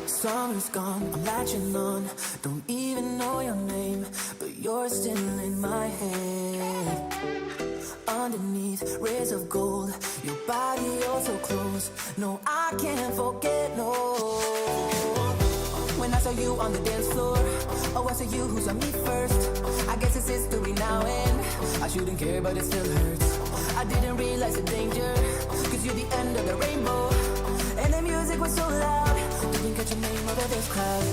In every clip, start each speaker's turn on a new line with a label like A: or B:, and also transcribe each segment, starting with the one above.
A: Summer's gone, I'm latching on. Don't even know your name, but you're still in my head. Underneath rays of gold, your body oh so close. No, I can't forget, no. When I saw you on the dance floor, oh, I saw you who saw me first. I guess it's history now and I shouldn't care, but it still hurts. I didn't realize the danger, cause you're the end of the rainbow. And the music was so loud, didn't catch your name over this crowd.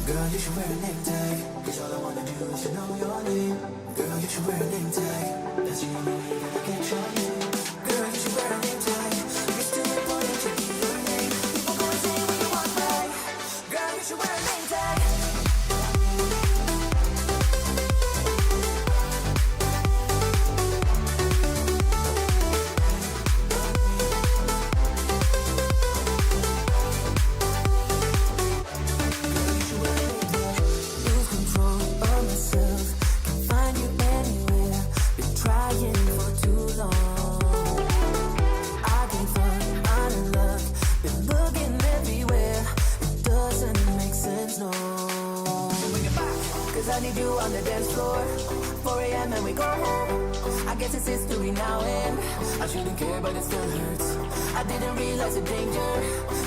A: Girl, you should wear a name tag, cause all I wanna do is to know your name. Girl, you should wear a name tag, that's the only way that I get your name. Girl, you should wear a name tag, it's too important to be your name. People go insane when you walk by. Girl, you should wear a name tag. I need you on the dance floor, 4 a.m. and we go home. I guess it's history now and I shouldn't care, but it still hurts. I didn't realize the danger,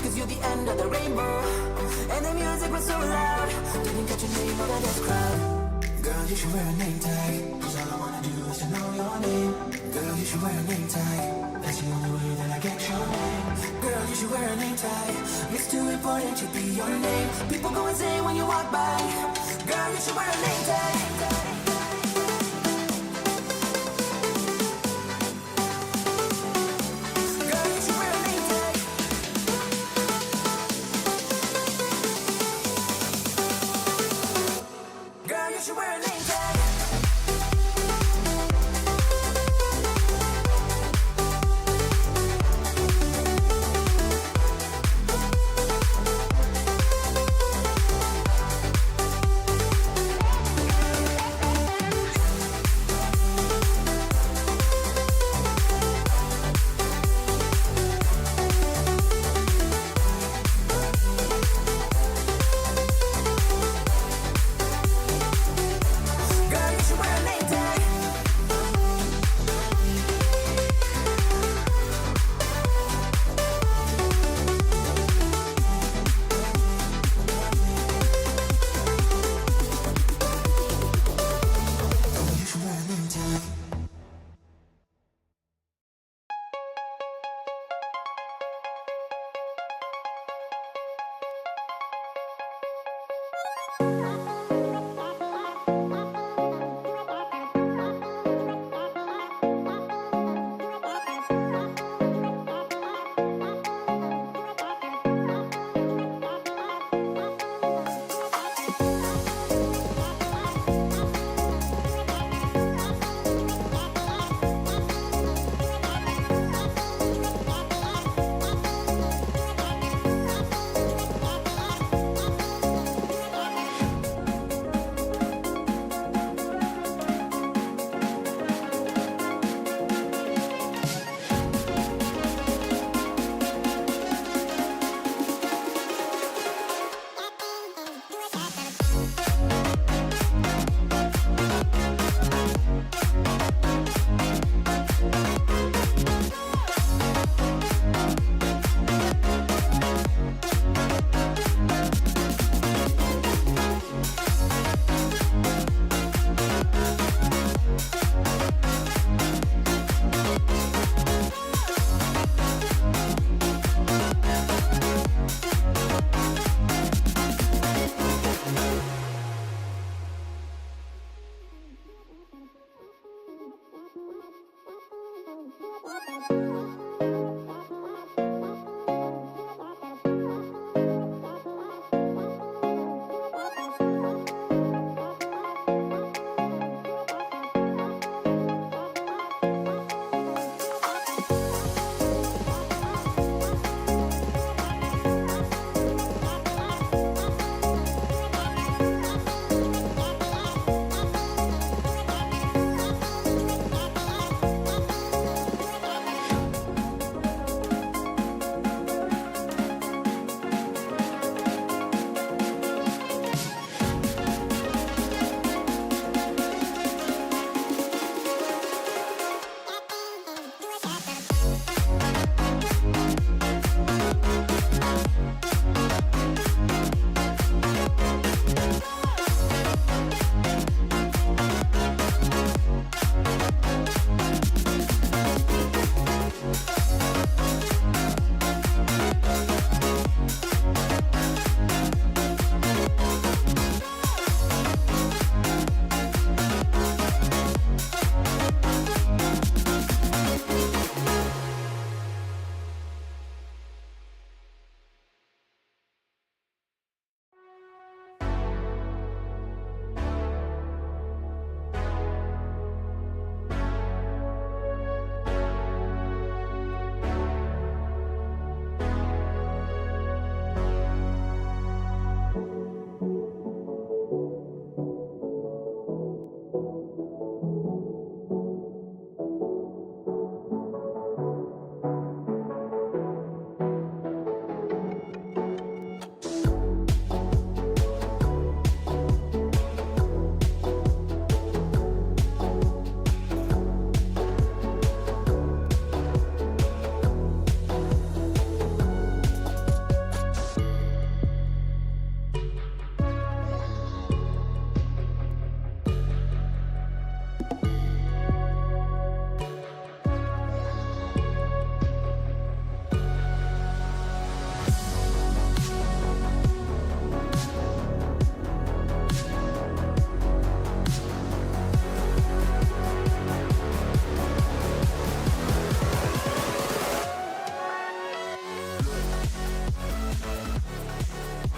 A: cause you're the end of the rainbow. And the music was so loud, didn't catch your name over this crowd. Girl, you should wear a name tag, cause all I wanna do is to know your name. Girl, you should wear a name tag, that's the only way that I get your name. Girl, you should wear a name tag, it's too important to be your name. People go insane when you walk by. Girl, you should wear a name tag. Girl, you should wear a name tag. Girl, you should wear a name tag.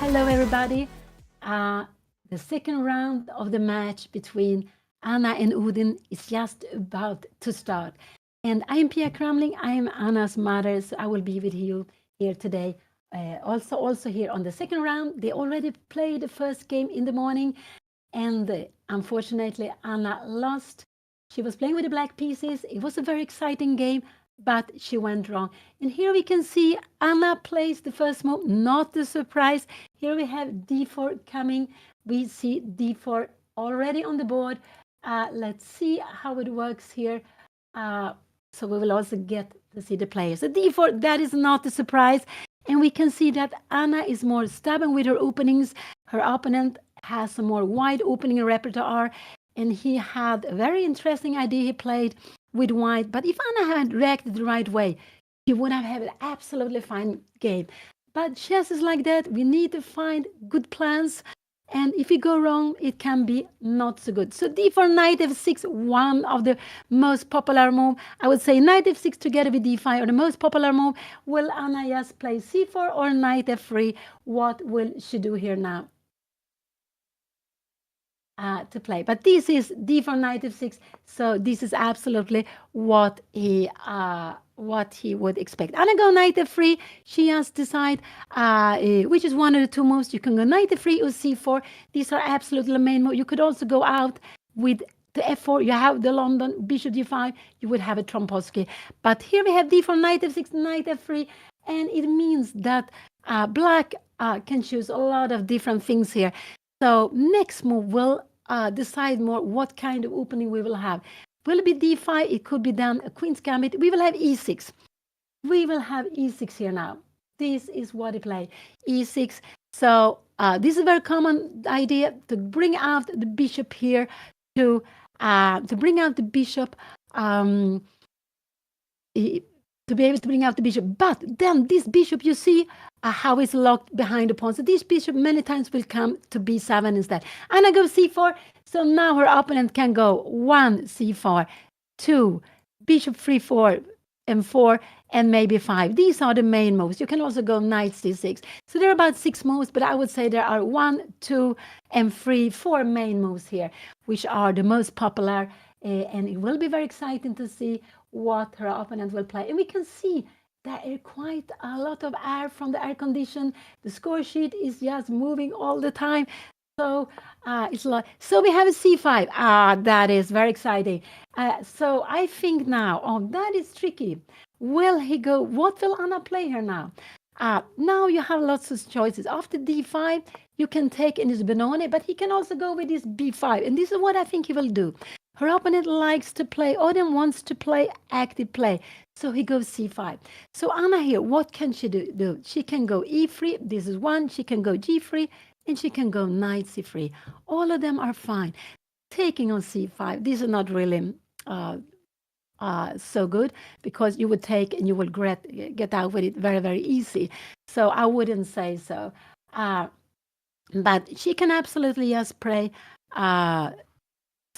B: Hello, everybody. Uh, the second round of the match between Anna and Odin is just about to start. And I am Pia Cramling. I am Anna's mother, so I will be with you here today. Also here on the second round. They already played the first game in the morning, and unfortunately, Anna lost. She was playing with the black pieces. It was a very exciting game, but she went wrong. And here we can see Anna plays the first move, not a surprise. Here we have d4 coming. We see d4 already on the board. Let's see how it works here. Uh, so we will also get to see the players. So d4, that is not a surprise. And we can see that Anna is more stubborn with her openings. Her opponent has a more wide opening repertoire. And he had a very interesting idea he played with white. But if Anna had reacted the right way, she would have had an absolutely fine game. But chess is like that. We need to find good plans. And if we go wrong, it can be not so good. So d4, knight f6, one of the most popular move. I would say knight f6 together with d5 are the most popular move. Will Anna just play c4 or knight f3? What will she do here now? To play. But this is d4 knight f6, so this is absolutely what he would expect. Anna go knight f3. She has decide which is one of the two moves. You can go knight f3 or c4. These are absolutely the main move. You could also go out with the f4. You have the London bishop d5. You would have a Trompowsky. But here we have d4 knight f6, knight f3, and it means that black can choose a lot of different things here. So next move will decide more what kind of opening we will have. Will it be d5? It could be then a queen's gambit. We will have e6. We will have e6 here now. This is what he played, e6. So this is a very common idea to bring out the bishop here, to bring out the bishop. To be able to bring out the bishop. But then this bishop, you see how it's locked behind the pawn. So this bishop many times will come to b7 instead. And I go c4. So now her opponent can go 1 c4, 2 bishop 3 4 and 4 and maybe 5. These are the main moves. You can also go knight c6. So there are about 6 moves, but I would say there are 1, 2 and 3, 4 main moves here, which are the most popular. And it will be very exciting to see what her opponent will play. And we can see there is quite a lot of air from the air condition. The score sheet is just moving all the time. So it's like, so we have a c5. That is very exciting. So I think now, that is tricky. Will he go? What will Anna play here now? Now you have lots of choices. After d5, you can take in his Benoni, but he can also go with his b5. And this is what I think he will do. Her opponent likes to play, Odin wants to play active play, so he goes c5. So Anna here, what can she do? She can go e3, this is one, she can go g3, and she can go knight c3. All of them are fine. Taking on c5, these are not really so good, because you would take and you will get out with it very, very easy. So I wouldn't say so. But she can absolutely just play.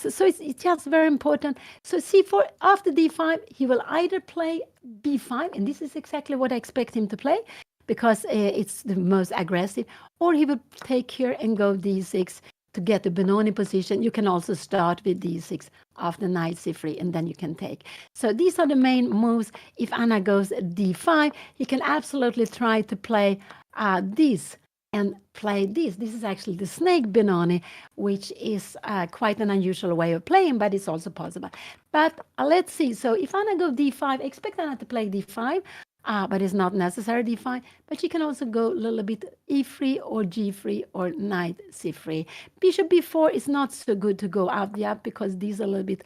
B: So it's just very important. So c4, after d5, he will either play b5, and this is exactly what I expect him to play, because it's the most aggressive, or he will take here and go d6 to get the Benoni position. You can also start with d6 after knight c3, and then you can take. So these are the main moves. If Anna goes d5, he can absolutely try to play this and play this. This is actually the snake Benoni, which is quite an unusual way of playing, but it's also possible. But let's see. So if Anna go d5, expect Anna to play d5, but it's not necessary d5. But she can also go a little bit e3 or g3 or knight c3. Bishop b4 is not so good to go out yet, because these are a little bit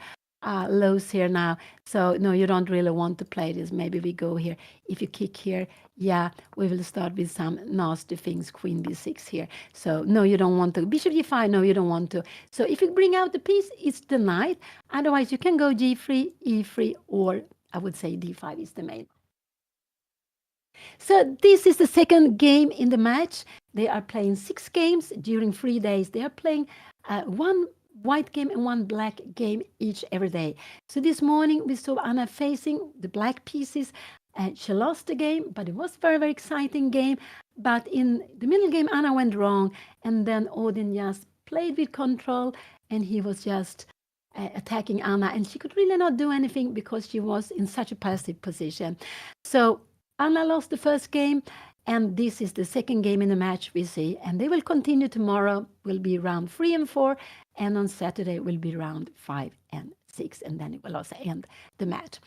B: lows here now. So no, you don't really want to play this. Maybe we go here. If you kick here, yeah, we will start with some nasty things, queen b6 here. So no, you don't want to. Bishop g5, no, you don't want to. So if you bring out the piece, it's the knight. Otherwise, you can go g3, e3, or I would say d5 is the main. So this is the second game in the match. They are playing 6 games during 3 days. They are playing one white game and one black game each every day. So this morning we saw Anna facing the black pieces. And she lost the game, but it was very, very exciting game. But in the middle game, Anna went wrong, and then Odin just played with control, and he was just attacking Anna, and she could really not do anything because she was in such a passive position. So Anna lost the first game, and this is the second game in the match we see, and they will continue tomorrow. Will be round 3 and 4, and on Saturday will be round 5 and 6, and then it will also end the match.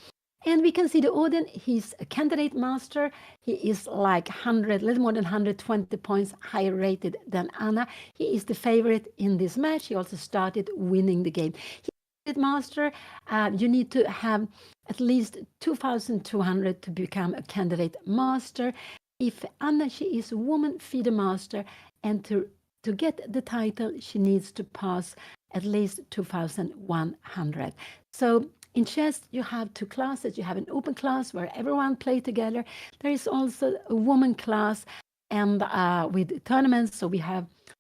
B: And we can see the Odin, he's a candidate master. He is like 100, little more than 120 points higher rated than Anna. He is the favorite in this match. He also started winning the game. He's a candidate master. You need to have at least 2,200 to become a candidate master. If Anna, she is a woman FIDE master, and to get the title, she needs to pass at least 2,100. So in chess, you have two classes. You have an open class where everyone play together. There is also a woman class, and with tournaments. So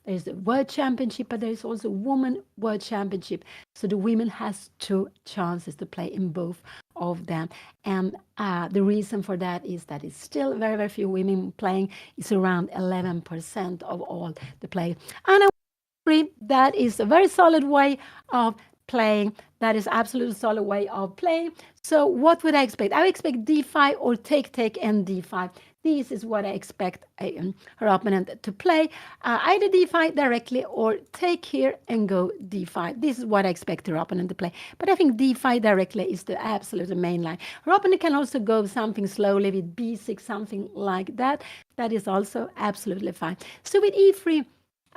B: there's the World Championship, but there is also Women World Championship. So the women has two chances to play in both of them. And the reason for that is that it's still very, very few women playing. It's around 11% of all the play. And I agree, that is a very solid way of playing. That is absolutely solid way of playing. So what would I expect? I would expect d5 or take and d5. This is what I expect her opponent to play. Either d5 directly or take here and go d5. This is what I expect her opponent to play. But I think d5 directly is the absolute main line. Her opponent can also go something slowly with b6, something like that. That is also absolutely fine. So with e3,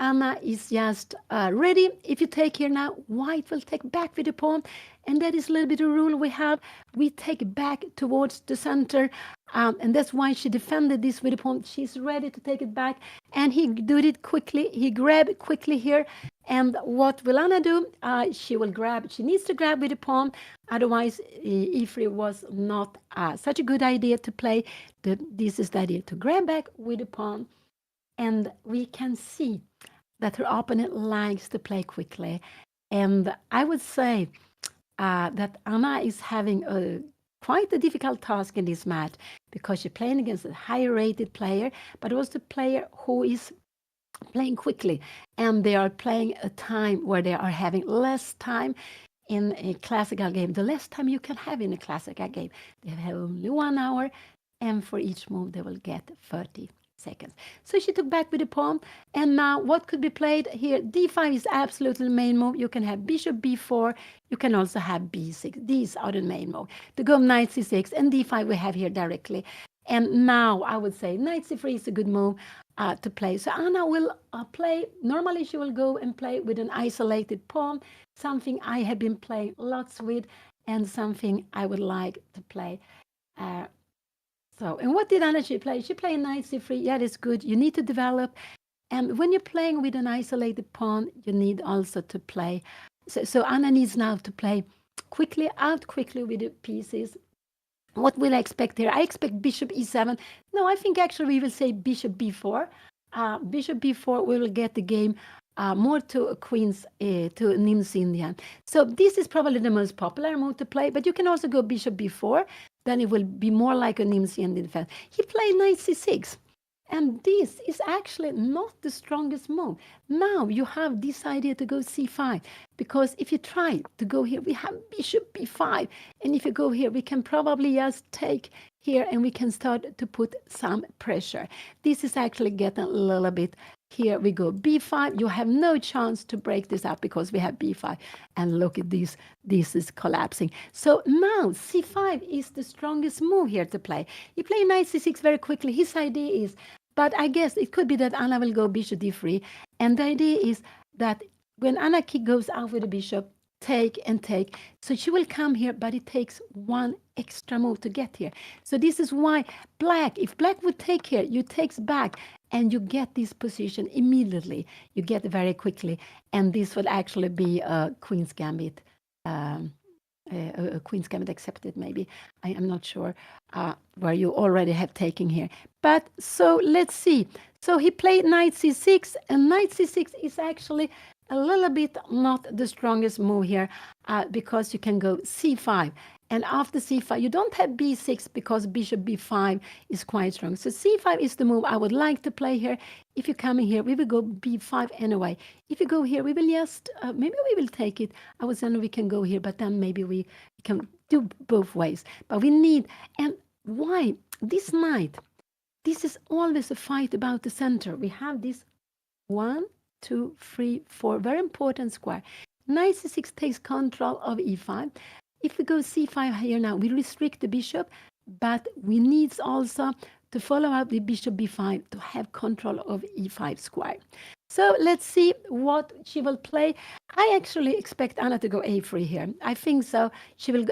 B: Anna is just ready. If you take here now, white will take back with the pawn. And that is a little bit of a rule we have. We take back towards the center. And that's why she defended this with the pawn. She's ready to take it back. And he did it quickly. He grabbed quickly here. And what will Anna do? She will grab. She needs to grab with the pawn. Otherwise, e3 was not such a good idea to play. This is the idea, to grab back with the pawn. And we can see that her opponent likes to play quickly. And I would say that Anna is having quite a difficult task in this match because she's playing against a higher rated player, but also a player who is playing quickly. And they are playing a time where they are having less time in a classical game. The less time you can have in a classical game. They have only 1 hour, and for each move they will get 30 seconds. So she took back with the pawn, and now what could be played here? d5 is absolutely the main move. You can have bishop b4. You can also have b6. These are the main move. To go knight c6 and d5 we have here directly. And now I would say knight c3 is a good move to play. So Anna will play. Normally she will go and play with an isolated pawn, something I have been playing lots with, and something I would like to play. And what did Anna play? She played knight c3. Yeah, that's good. You need to develop. And when you're playing with an isolated pawn, you need also to play. So Anna needs now to play quickly with the pieces. What will I expect here? I expect bishop e7. No, I think actually we will say bishop b4. Bishop b4, we will get the game more to a queen's, to Nim's Indian. So this is probably the most popular move to play, but you can also go bishop b4. Then it will be more like a Nimsian defense. He played knight c6. And this is actually not the strongest move. Now you have this idea to go c5. Because if you try to go here, we have bishop b5. And if you go here, we can probably just take here and we can start to put some pressure. This is actually getting a little bit. Here we go b5. You have no chance to break this up because we have b5. And look at this. This is collapsing. So now c5 is the strongest move here to play. You play knight c6 very quickly. His idea is, but I guess it could be that Anna will go bishop d3. And the idea is that when Anna goes out with the bishop, take and take. So she will come here, but it takes one extra move to get here. So this is why if black would take here, you takes back and you get this position immediately. You get it very quickly. And this would actually be a queen's gambit. A queen's gambit accepted, maybe. I am not sure where you already have taken here. But so let's see. So he played knight c6, and knight c6 is actually a little bit not the strongest move here because you can go c5. And after c5, you don't have b6 because bishop b5 is quite strong. So c5 is the move I would like to play here. If you come in here, we will go b5 anyway. If you go here, we will just, maybe we will take it. I was saying we can go here, but then maybe we can do both ways. But we need, and why? This knight, this is always a fight about the center. We have this 1, 2, 3, 4, very important square. Knight c6 takes control of e5. If we go c5 here now, we restrict the bishop, but we need also to follow up with bishop b5 to have control of e5 square. So let's see what she will play. I actually expect Anna to go a3 here. I think so.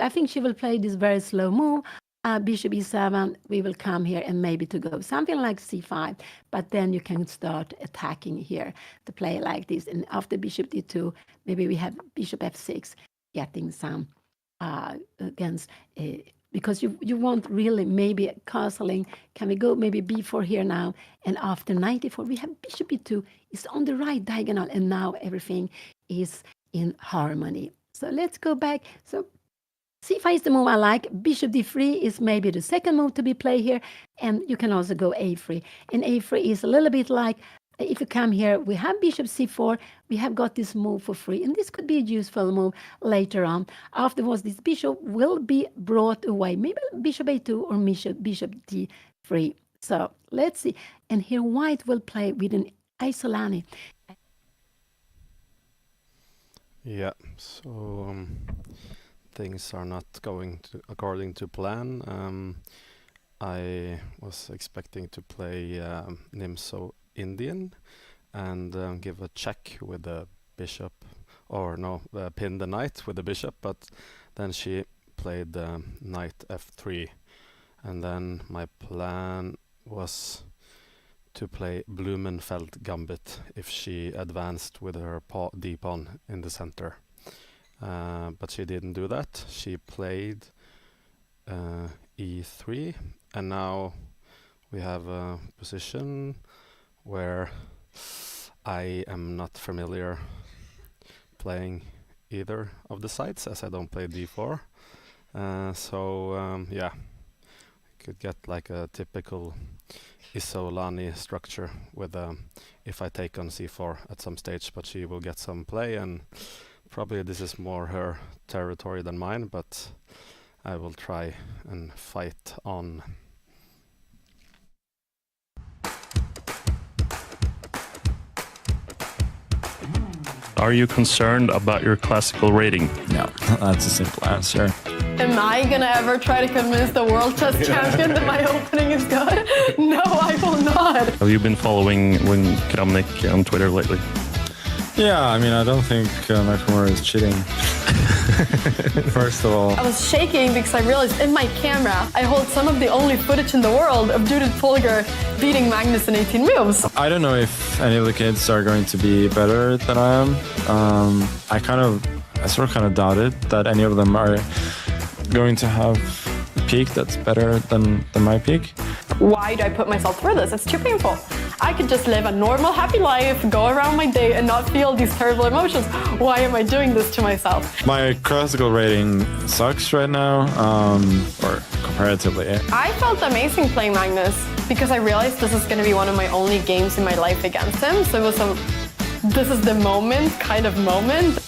B: I think she will play this very slow move. Bishop e7, we will come here and maybe to go something like c5, but then you can start attacking here to play like this. And after bishop d2, maybe we have bishop f6, getting some against, because you want really maybe castling. Can we go maybe b4 here now? And after 94, we have bishop e2 is on the right diagonal, and now everything is in harmony. So let's go back. So c5 is the move I like. Bishop d3 is maybe the second move to be played here, and you can also go a3. And a3 is a little bit like, if you come here, we have bishop c4, we have got this move for free, and this could be a useful move later on. Afterwards, this bishop will be brought away, maybe bishop a2 or bishop d3. So let's see. And here white will play with an isolani.
C: Yeah, so things are not going according to plan. I was expecting to play Nimso Indian and give a check with the bishop, or no, pin the knight with the bishop, but then she played knight f3, and then my plan was to play Blumenfeld gambit if she advanced with her d-pawn in the center. But she didn't do that. She played e3, and now we have a position where I am not familiar playing either of the sides, as I don't play d4. Yeah, could get like a typical Isolani structure with if I take on c4 at some stage, but she will get some play, and probably this is more her territory than mine, but I will try and fight on.
D: Are you concerned about your classical rating?
E: No, that's a simple answer.
F: Am I gonna ever try to convince the world chess champion that my opening is good? No, I will not.
D: Have you been following Cramling on Twitter lately?
E: Yeah, I mean, I don't think Nakamura is cheating. First of all,
F: I was shaking because I realized in my camera I hold some of the only footage in the world of Judith Polgar beating Magnus in 18 moves.
E: I don't know if any of the kids are going to be better than I am. I sort of doubt it that any of them are going to have a peak that's better than my peak.
F: Why do I put myself through this? It's too painful. I could just live a normal, happy life, go around my day and not feel these terrible emotions. Why am I doing this to myself?
E: My classical rating sucks right now, or comparatively.
F: I felt amazing playing Magnus because I realized this is going to be one of my only games in my life against him. So it was this is the moment kind of moment.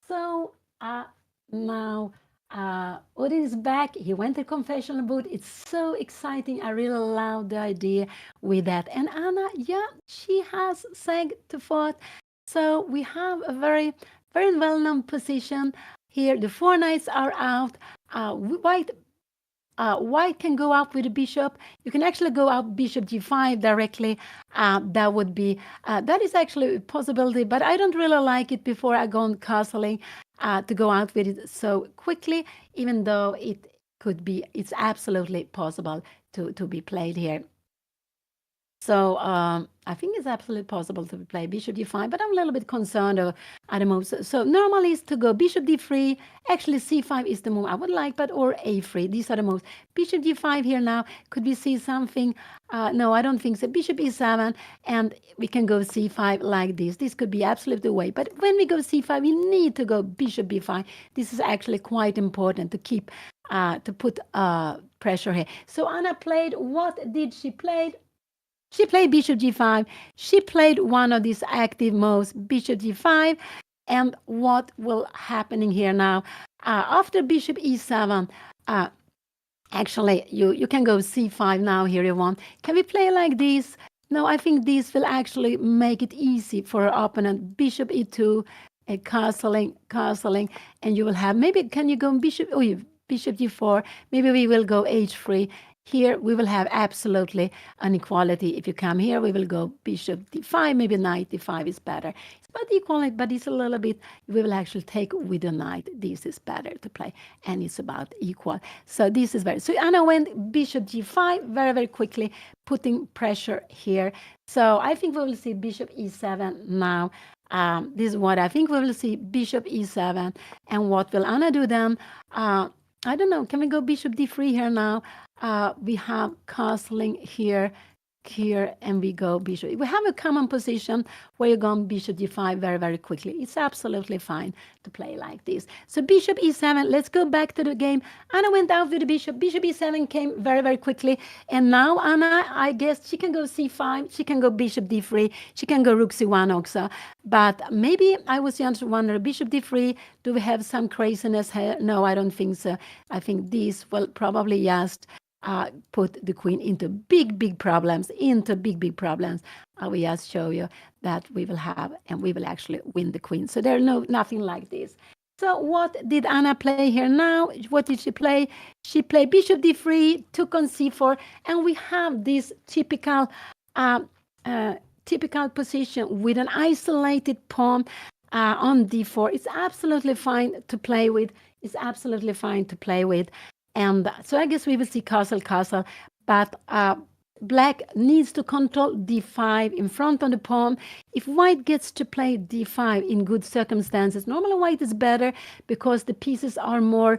B: So now ODIN is back. He went to confessional booth. It's so exciting. I really love the idea with that. And Anna, yeah, she has sang to fought. So we have a very, very well-known position here. The four knights are out. White can go up with the bishop. You can actually go up bishop g5 directly. That is actually a possibility, but I don't really like it before I go on castling to go out with it so quickly, even though it's absolutely possible to be played here. So I think it's absolutely possible to play bishop d5, but I'm a little bit concerned at the move. So normally is to go bishop d3. Actually, c5 is the move I would like, but or a3. These are the moves. Bishop d5 here now. Could we see something? No, I don't think so. Bishop e7, and we can go c5 like this. This could be absolutely the way. But when we go c5, we need to go bishop b5. This is actually quite important to keep, to put pressure here. So Anna played, what did she play? She played bishop g5. She played one of these active moves, bishop g5. And what will happening here now? After bishop e7, actually, you can go c5 now here you want. Can we play like this? No, I think this will actually make it easy for our opponent. Bishop e2, castling, and you will have, maybe, can you go bishop, bishop d4, maybe we will go h3. Here we will have absolutely an equality. If you come here, we will go bishop d5, maybe knight d5 is better. It's about equal, but it's a little bit, we will actually take with the knight. This is better to play, and it's about equal. So this is very, so Anna went bishop g5 very, very quickly, putting pressure here. So I think we will see bishop e7 now. This is what I think we will see, bishop e7. And what will Anna do then? I don't know, can we go bishop d3 here now? We have castling here, and we go bishop. We have a common position where you go bishop d5 very, very quickly. It's absolutely fine to play like this. So bishop e7, let's go back to the game. Anna went out with the bishop. Bishop e7 came very, very quickly. And now Anna, I guess she can go c5, she can go bishop d3, she can go rook c1 also. But maybe I was just wondering, bishop d3, do we have some craziness here? No, I don't think so. I think this will probably just put the queen into big problems, I will just show you that we will have, and we will actually win the queen. So there's nothing like this. So what did Anna play here now? What did she play? She played bishop d3, took on c4, and we have this typical position with an isolated pawn on d4. It's absolutely fine to play with. And so I guess we will see castle, but black needs to control d5 in front of the pawn. If white gets to play d5 in good circumstances, normally white is better because the pieces are more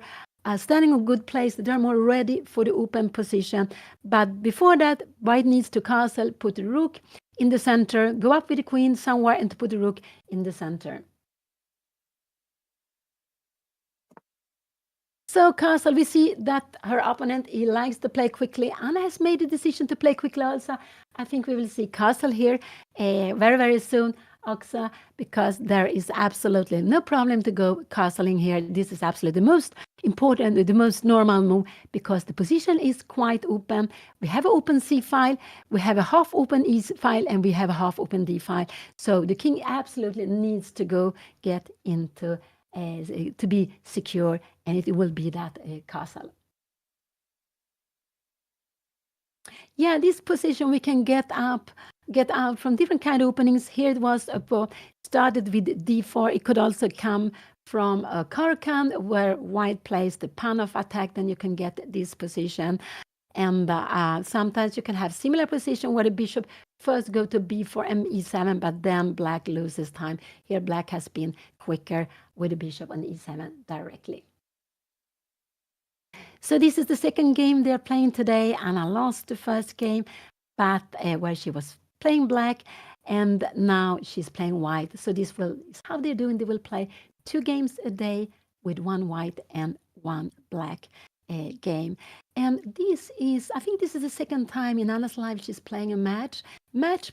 B: standing in a good place, they're more ready for the open position. But before that, white needs to castle, put the rook in the center, go up with the queen somewhere, and to put the rook in the center. So castle, we see that her opponent, he likes to play quickly. Anna has made a decision to play quickly also. I think we will see castle here very, very soon, Oxa, because there is absolutely no problem to go castling here. This is absolutely the most important, the most normal move, because the position is quite open. We have an open c file, we have a half open e file, and we have a half open d file. So the king absolutely needs to go get into to be secure, and it will be that castle. Yeah, this position we can get out from different kind of openings. Here it was started with d4. It could also come from a Caracan where white plays the pawn of attack. Then you can get this position. And sometimes you can have similar position where the bishop first go to b4 and e7, but then black loses time. Here black has been quicker with the bishop on e7 directly. So this is the second game they're playing today. Anna lost the first game, but where she was playing black, and now she's playing white. So this is how they're doing. They will play 2 games a day with 1 white and 1 black game. And this is, I think this is the second time in Anna's life she's playing a match. Match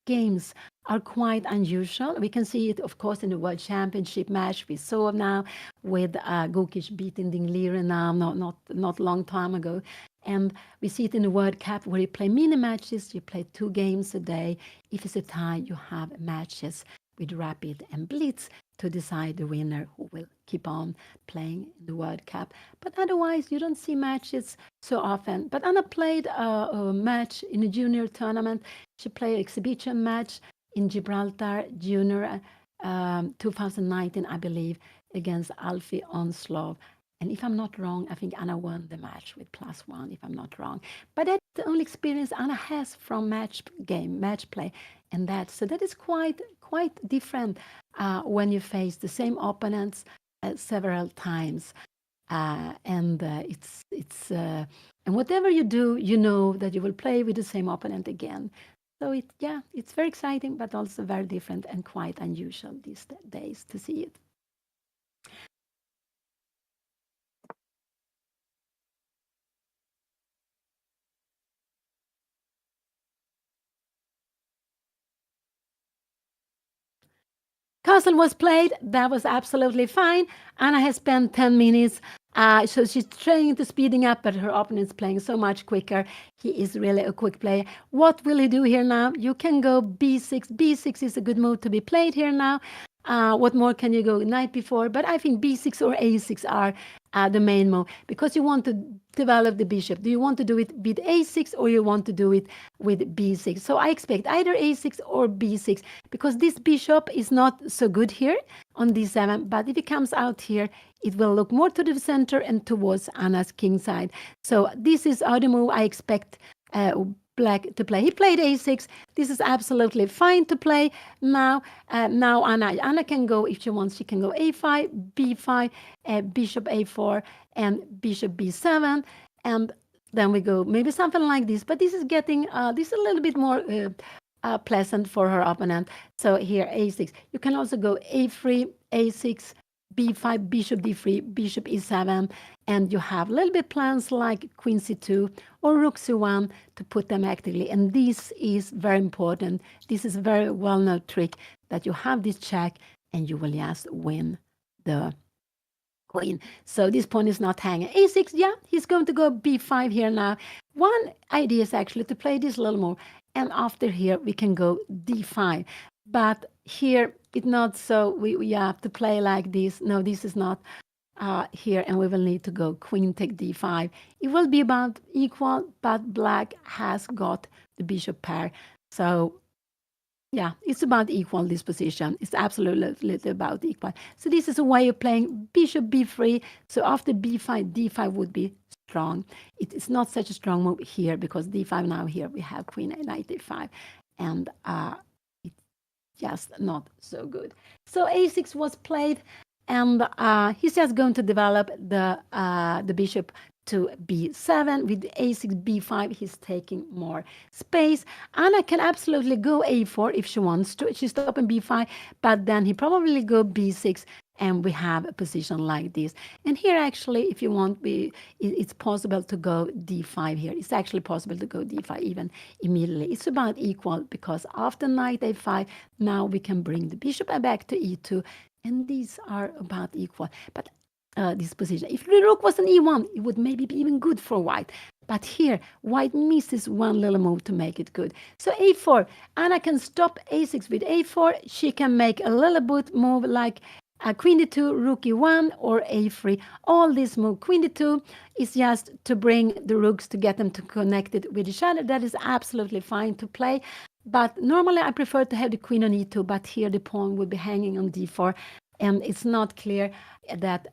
B: games are quite unusual. We can see it, of course, in the World Championship match we saw now with Gokic beating Ding Liren now, not long time ago. And we see it in the World Cup where you play mini matches, you play 2 games a day. If it's a tie, you have matches with Rapid and Blitz to decide the winner who will keep on playing in the World Cup. But otherwise, you don't see matches so often. But Anna played a match in a junior tournament. She played an exhibition match in Gibraltar Junior 2019, I believe, against Alfie Onslov. And if I'm not wrong, I think Anna won the match with +1, if I'm not wrong. But that's the only experience Anna has from match play, and that is quite different when you face the same opponents several times. And and whatever you do, you know that you will play with the same opponent again. So it's very exciting, but also very different and quite unusual these days to see it. Castle was played. That was absolutely fine. Anna has spent 10 minutes. So she's trying to speeding up, but her opponent's playing so much quicker. He is really a quick player. What will he do here now? You can go b6. b6 is a good move to be played here now. What more can you go? Knight b4, but I think b6 or a6 are the main move because you want to develop the bishop. Do you want to do it with a6 or you want to do it with b6? So I expect either a6 or b6 because this bishop is not so good here on d7, but if it comes out here, it will look more to the center and towards Anna's king side. So this is the move I expect Black to play. He played a6. This is absolutely fine to play. Now Anna can go, if she wants, she can go a5, b5, bishop a4, and bishop b7. And then we go maybe something like this. But this is getting, this is a little bit more pleasant for her opponent. So here, a6. You can also go a3, a6, b5, bishop d3, bishop e7, and you have a little bit plans like queen c2 or rook c1 to put them actively. And this is very important. This is a very well-known trick that you have this check and you will just win the queen. So this pawn is not hanging. a6, yeah, he's going to go b5 here now. One idea is actually to play this little more, and after here we can go d5. But here it's not so. We have to play like this. No, this is not here, and we will need to go queen take d5. It will be about equal, but black has got the bishop pair. So yeah, it's about equal, this position. It's absolutely about equal. So this is a way of playing bishop b3. So after b5, d5 would be strong. It is not such a strong move here because d5 now here we have queen knight a5. And just not so good. So a6 was played, and he's just going to develop the bishop to b7 with a6, b5. He's taking more space. Anna can absolutely go a4 if she wants to. She's stopping b5, but then he probably go b6. And we have a position like this. And here, actually, if you want, it's possible to go d5 here. It's actually possible to go d5 even immediately. It's about equal because after knight a5, now we can bring the bishop back to e2. And these are about equal. But this position, if the rook was an e1, it would maybe be even good for white. But here, white misses one little move to make it good. So a4, Anna can stop a6 with a4. She can make a little bit move like queen d2, rook e1, or a3. All this move, queen d2, is just to bring the rooks to get them to connect it with each other. That is absolutely fine to play. But normally I prefer to have the queen on e2, but here the pawn would be hanging on d4. And it's not clear that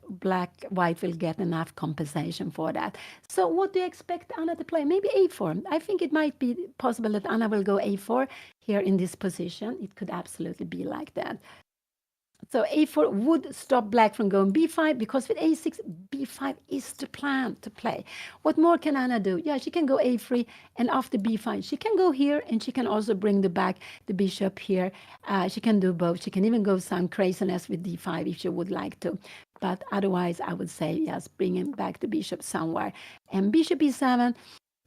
B: white will get enough compensation for that. So what do you expect Anna to play? Maybe a4. I think it might be possible that Anna will go a4 here in this position. It could absolutely be like that. So a4 would stop black from going b5 because with a6, b5 is the plan to play. What more can Anna do? Yeah, she can go a3, and after b5, she can go here, and she can also bring the bishop here. She can do both. She can even go some craziness with d5 if she would like to. But otherwise, I would say, yes, bringing back the bishop somewhere. And bishop e7,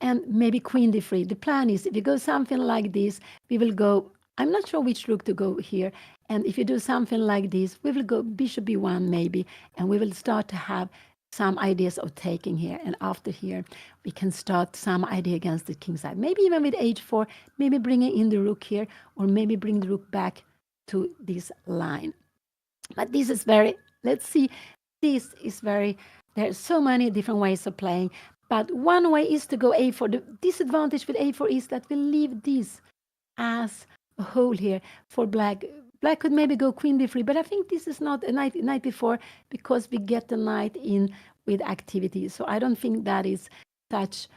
B: and maybe queen d3. The plan is, if you go something like this, we will go, I'm not sure which rook to go here. And if you do something like this, we will go bishop b1 maybe, and we will start to have some ideas of taking here. And after here, we can start some idea against the king side. Maybe even with h4, maybe bringing in the rook here, or maybe bring the rook back to this line. But this is very, let's see, this is very, there's so many different ways of playing. But one way is to go a4. The disadvantage with a4 is that we leave this as a hole here for black. Black could maybe go queen d3, but I think this is not a knight before because we get the knight in with activity. So I don't think that is such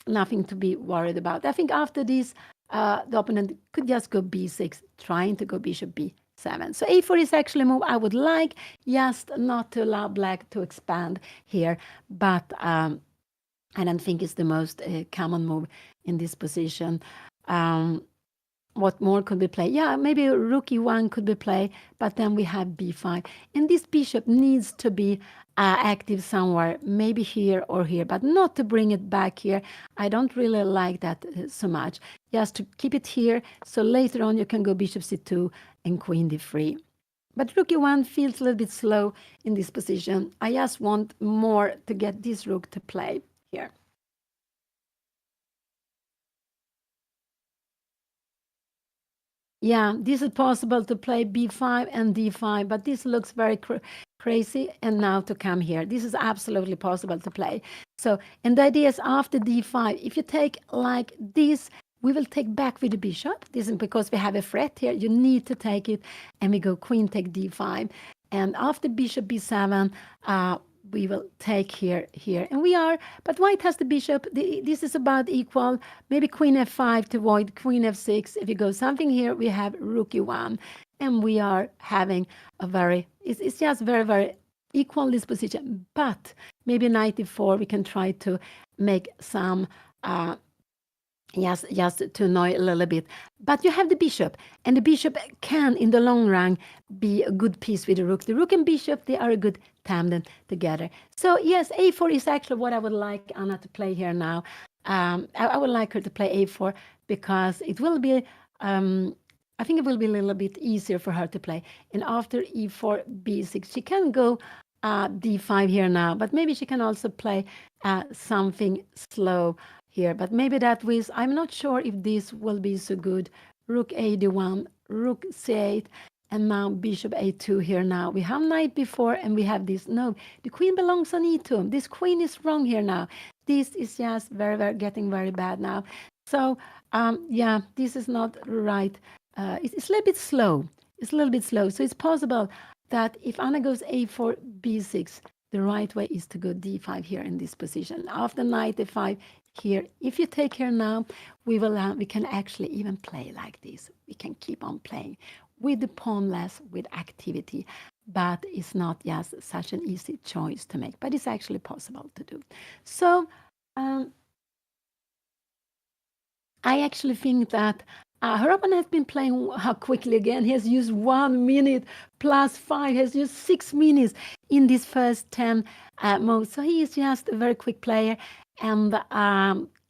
B: nothing to be worried about. I think after this, the opponent could just go b6, trying to go bishop b7. So a4 is actually a move I would like, just not to allow black to expand here. But I don't think it's the most common move in this position. What more could be played? Yeah, maybe rook e1 could be played, but then we have b5. And this bishop needs to be active somewhere, maybe here or here, but not to bring it back here. I don't really like that so much. Just to keep it here, so later on you can go bishop c2 and queen d3. But rook e1 feels a little bit slow in this position. I just want more to get this rook to play here. Yeah, this is possible to play b5 and d5, but this looks very crazy. And now to come here, this is absolutely possible to play. So, and the idea is after d5, if you take like this, we will take back with the bishop. This is because we have a threat here. You need to take it, and we go queen take d5. And after bishop b7, we will take here, and we are, but white has the bishop. This is about equal. Maybe queen f5 to avoid queen f6. If you go something here, we have rook e1, and we are having a very, it's just very, very equal this position. But maybe knight e4, we can try to make some, yes, just to annoy a little bit. But you have the bishop, and the bishop can, in the long run, be a good piece with the rook. The rook and bishop, they are a good tandem together. So yes, a4 is actually what I would like Anna to play here now. I would like her to play a4 because it will be, I think it will be a little bit easier for her to play. And after e4, b6, she can go d5 here now, but maybe she can also play something slow here. But maybe that was, I'm not sure if this will be so good. Rook a d1, rook c8, and now bishop a2 here now. We have knight before, and we have this. No, the queen belongs on e2. This queen is wrong here now. This is just very, very getting very bad now. So yeah, this is not right. It's a little bit slow. It's a little bit slow. So it's possible that if Anna goes a4, b6, the right way is to go d5 here in this position. After knight a5 here, if you take here now, we can actually even play like this. We can keep on playing with the pawn less, with activity, but it's not just such an easy choice to make, but it's actually possible to do. So I actually think that her opponent has been playing quickly again. He has used 1 minute plus 5. He has used 6 minutes in this first 10 moves. So he is just a very quick player, and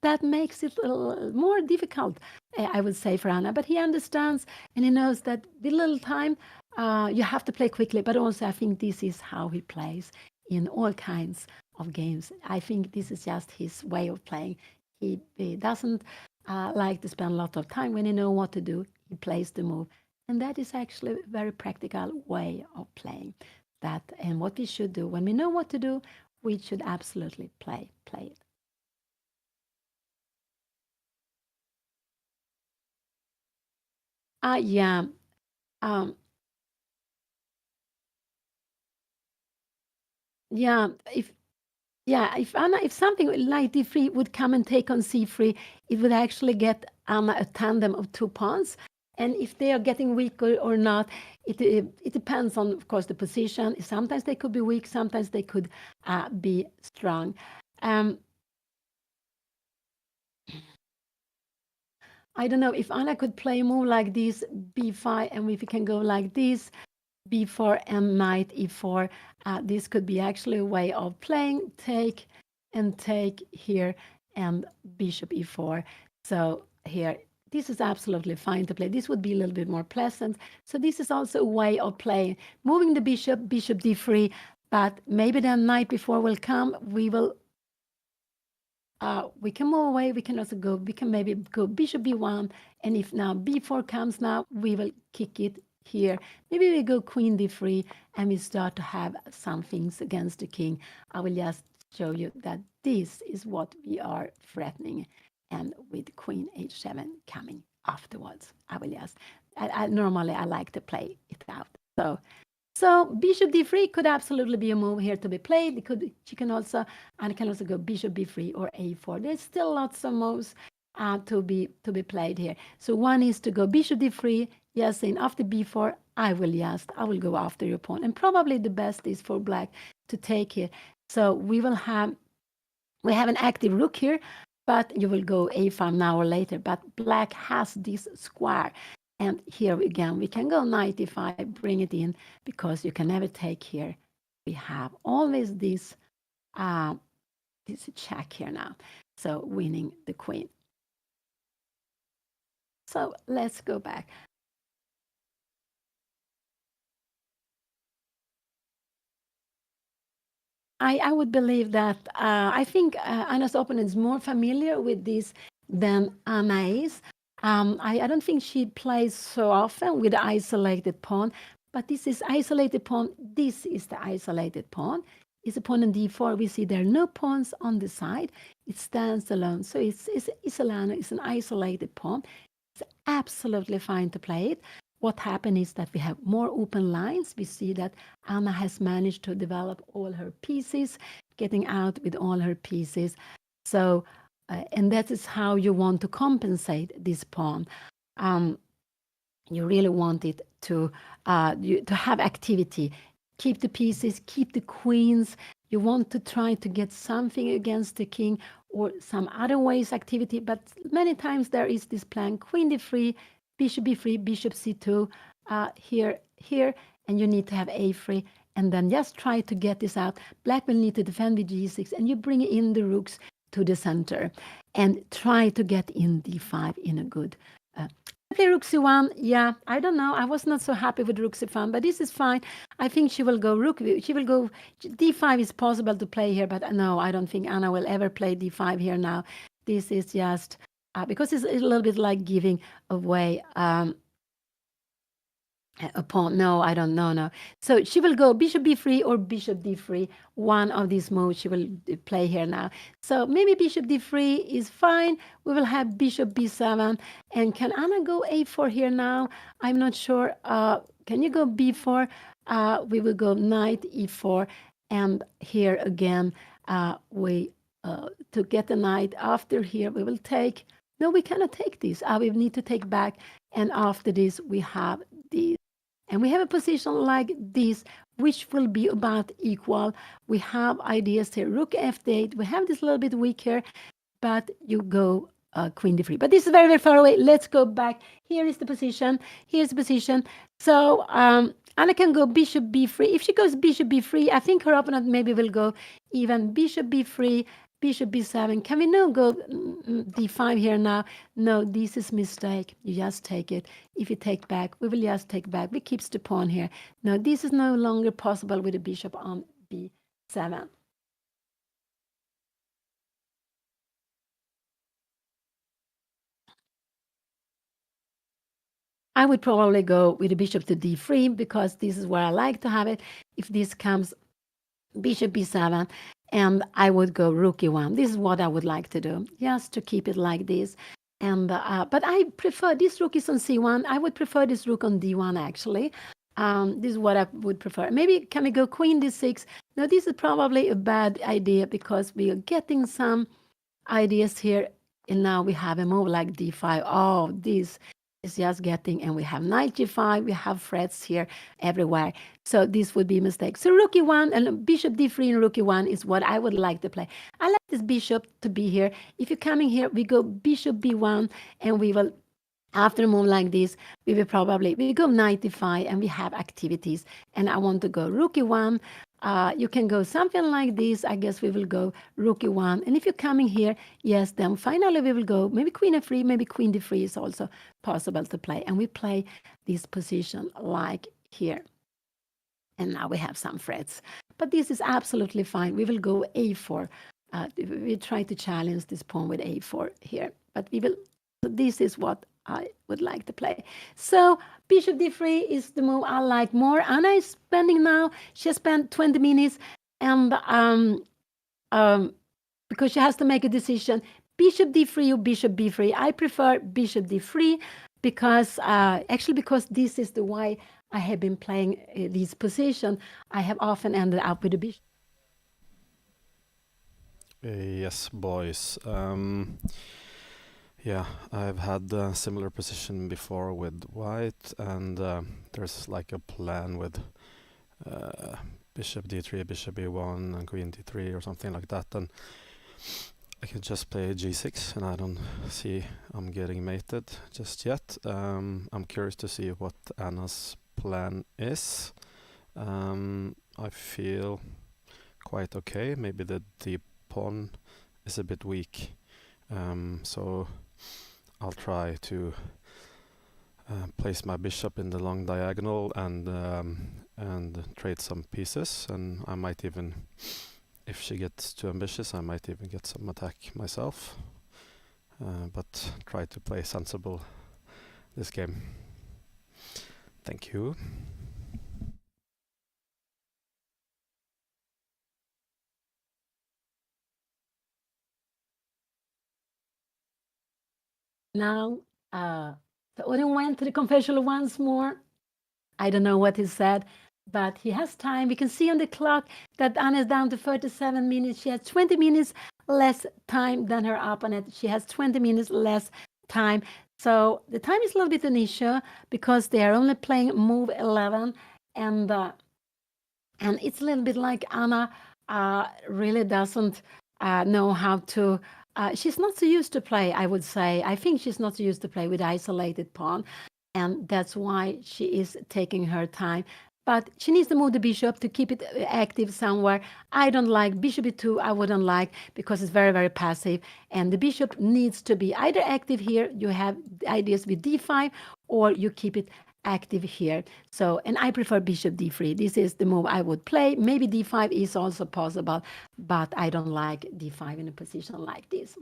B: that makes it a little more difficult, I would say, for Anna. But he understands, and he knows that with little time, you have to play quickly. But also, I think this is how he plays in all kinds of games. I think this is just his way of playing. He doesn't like to spend a lot of time. When he knows what to do, he plays the move. And that is actually a very practical way of playing that. And what we should do, when we know what to do, we should absolutely play it. Yeah. Yeah, if something like d3 would come and take on c3, it would actually get Anna a tandem of 2 pawns. And if they are getting weaker or not, it depends on, of course, the position. Sometimes they could be weak, sometimes they could be strong. I don't know if Anna could play a move like this, b5, and if we can go like this, b4 and knight e4. This could be actually a way of playing take and take here and bishop e4. So here, this is absolutely fine to play. This would be a little bit more pleasant. So this is also a way of playing, moving the bishop d3, but maybe then knight before will come. We can move away. We can also go, we can maybe go bishop b1. And if now b4 comes now, we will kick it here. Maybe we go queen d3 and we start to have some things against the king. I will just show you that this is what we are threatening, and with queen h7 coming afterwards. I will just, normally I like to play it out. So bishop d3 could absolutely be a move here to be played. She can also go bishop b3 or a4. There's still lots of moves to be played here. So one is to go bishop d3. Yes, and after b4, I will go after your pawn. And probably the best is for black to take here. So we have an active rook here, but you will go a5 now or later. But black has this square. And here again, we can go knight e5, bring it in, because you can never take here. We have always this check here now. So winning the queen. So let's go back. I would believe that I think Anna's opponent is more familiar with this than Anna is. I don't think she plays so often with the isolated pawn, but this is isolated pawn. This is the isolated pawn. It's a pawn on d4. We see there are no pawns on the side. It stands alone. So it's an isolated pawn. It's absolutely fine to play it. What happened is that we have more open lines. We see that Anna has managed to develop all her pieces, getting out with all her pieces. So, and that is how you want to compensate this pawn. You really want it to have activity. Keep the pieces, keep the queens. You want to try to get something against the king or some other ways activity. But many times there is this plan, queen d3, bishop b3, bishop c2, here, and you need to have a3, and then just try to get this out. Black will need to defend with g6, and you bring in the rooks to the center, and try to get in d5 in a good. Play rook c1, yeah, I don't know. I was not so happy with rook c1, but this is fine. I think she will go d5 is possible to play here, but no, I don't think Anna will ever play d5 here now. This is just because it's a little bit like giving away a pawn. No, I don't know. No. So she will go bishop b3 or bishop d3. One of these moves she will play here now. So maybe bishop d3 is fine. We will have bishop b7. And can Anna go a4 here now? I'm not sure. Can you go b4? We will go knight e4. And here again, to get the knight after here, we will take. No, we cannot take this. We need to take back. And after this, we have this. And we have a position like this, which will be about equal. We have ideas here. Rook f8. We have this a little bit weaker, but you go queen d3. But this is very, very far away. Let's go back. Here is the position. Here's the position. So Anna can go bishop b3. If she goes bishop b3, I think her opponent maybe will go even bishop b3, bishop b7. Can we now go d5 here now? No, this is mistake. You just take it. If you take back, we will just take back. We keeps the pawn here. No, this is no longer possible with the bishop on b7. I would probably go with the bishop to d3 because this is where I like to have it. If this comes bishop b7, and I would go rook e1. This is what I would like to do, just to keep it like this. And but I prefer this rook is on c1. I would prefer this rook on d1 actually. This is what I would prefer. Maybe can we go queen d6? No, this is probably a bad idea because we are getting some ideas here, and now we have a move like d5. Oh, this is just getting, and we have knight g5. We have threats here everywhere. So this would be a mistake. So rook e1 and bishop d3 and rook e1 is what I would like to play. I like this bishop to be here. If you're coming here, we go bishop b1, and we will, after a move like this, we go knight e5, and we have activities. And I want to go rook e1. You can go something like this. I guess we will go rook e1. And if you're coming here, yes, then finally we will go maybe queen f3, maybe queen d3 is also possible to play. And we play this position like here. And now we have some threats. But this is absolutely fine. We will go a4. We try to challenge this pawn with a4 here. But we will. So this is what I would like to play. So bishop d3 is the move I like more. Anna is spending now. She has spent 20 minutes, and because she has to make a decision, bishop d3 or bishop b3. I prefer bishop d3 because because this is the way I have been playing this position, I have often ended up with a bishop.
C: Yes, boys. Yeah, I've had a similar position before with white, and there's like a plan with bishop d3, bishop b1, and queen d3 or something like that, and I can just play g6, and I don't see I'm getting mated just yet. I'm curious to see what Anna's plan is. I feel quite okay. Maybe the deep pawn is a bit weak, so I'll try to place my bishop in the long diagonal and trade some pieces, and I might even, if she gets too ambitious, I might even get some attack myself, but try to play sensible this game. Thank you.
B: Now, the Odin went to the confessional once more. I don't know what he said, but he has time. We can see on the clock that Anna is down to 37 minutes. She has 20 minutes less time than her opponent. She has 20 minutes less time. So the time is a little bit an issue because they are only playing move 11, and it's a little bit like Anna really doesn't know how to. She's not so used to play, I would say. I think she's not so used to play with isolated pawn, and that's why she is taking her time. But she needs to move the bishop to keep it active somewhere. I don't like bishop e2. I wouldn't like because it's very, very passive. And the bishop needs to be either active here. You have ideas with d5, or you keep it active here. So, and I prefer bishop d3. This is the move I would play. Maybe d5 is also possible, but I don't like d5 in a position like this.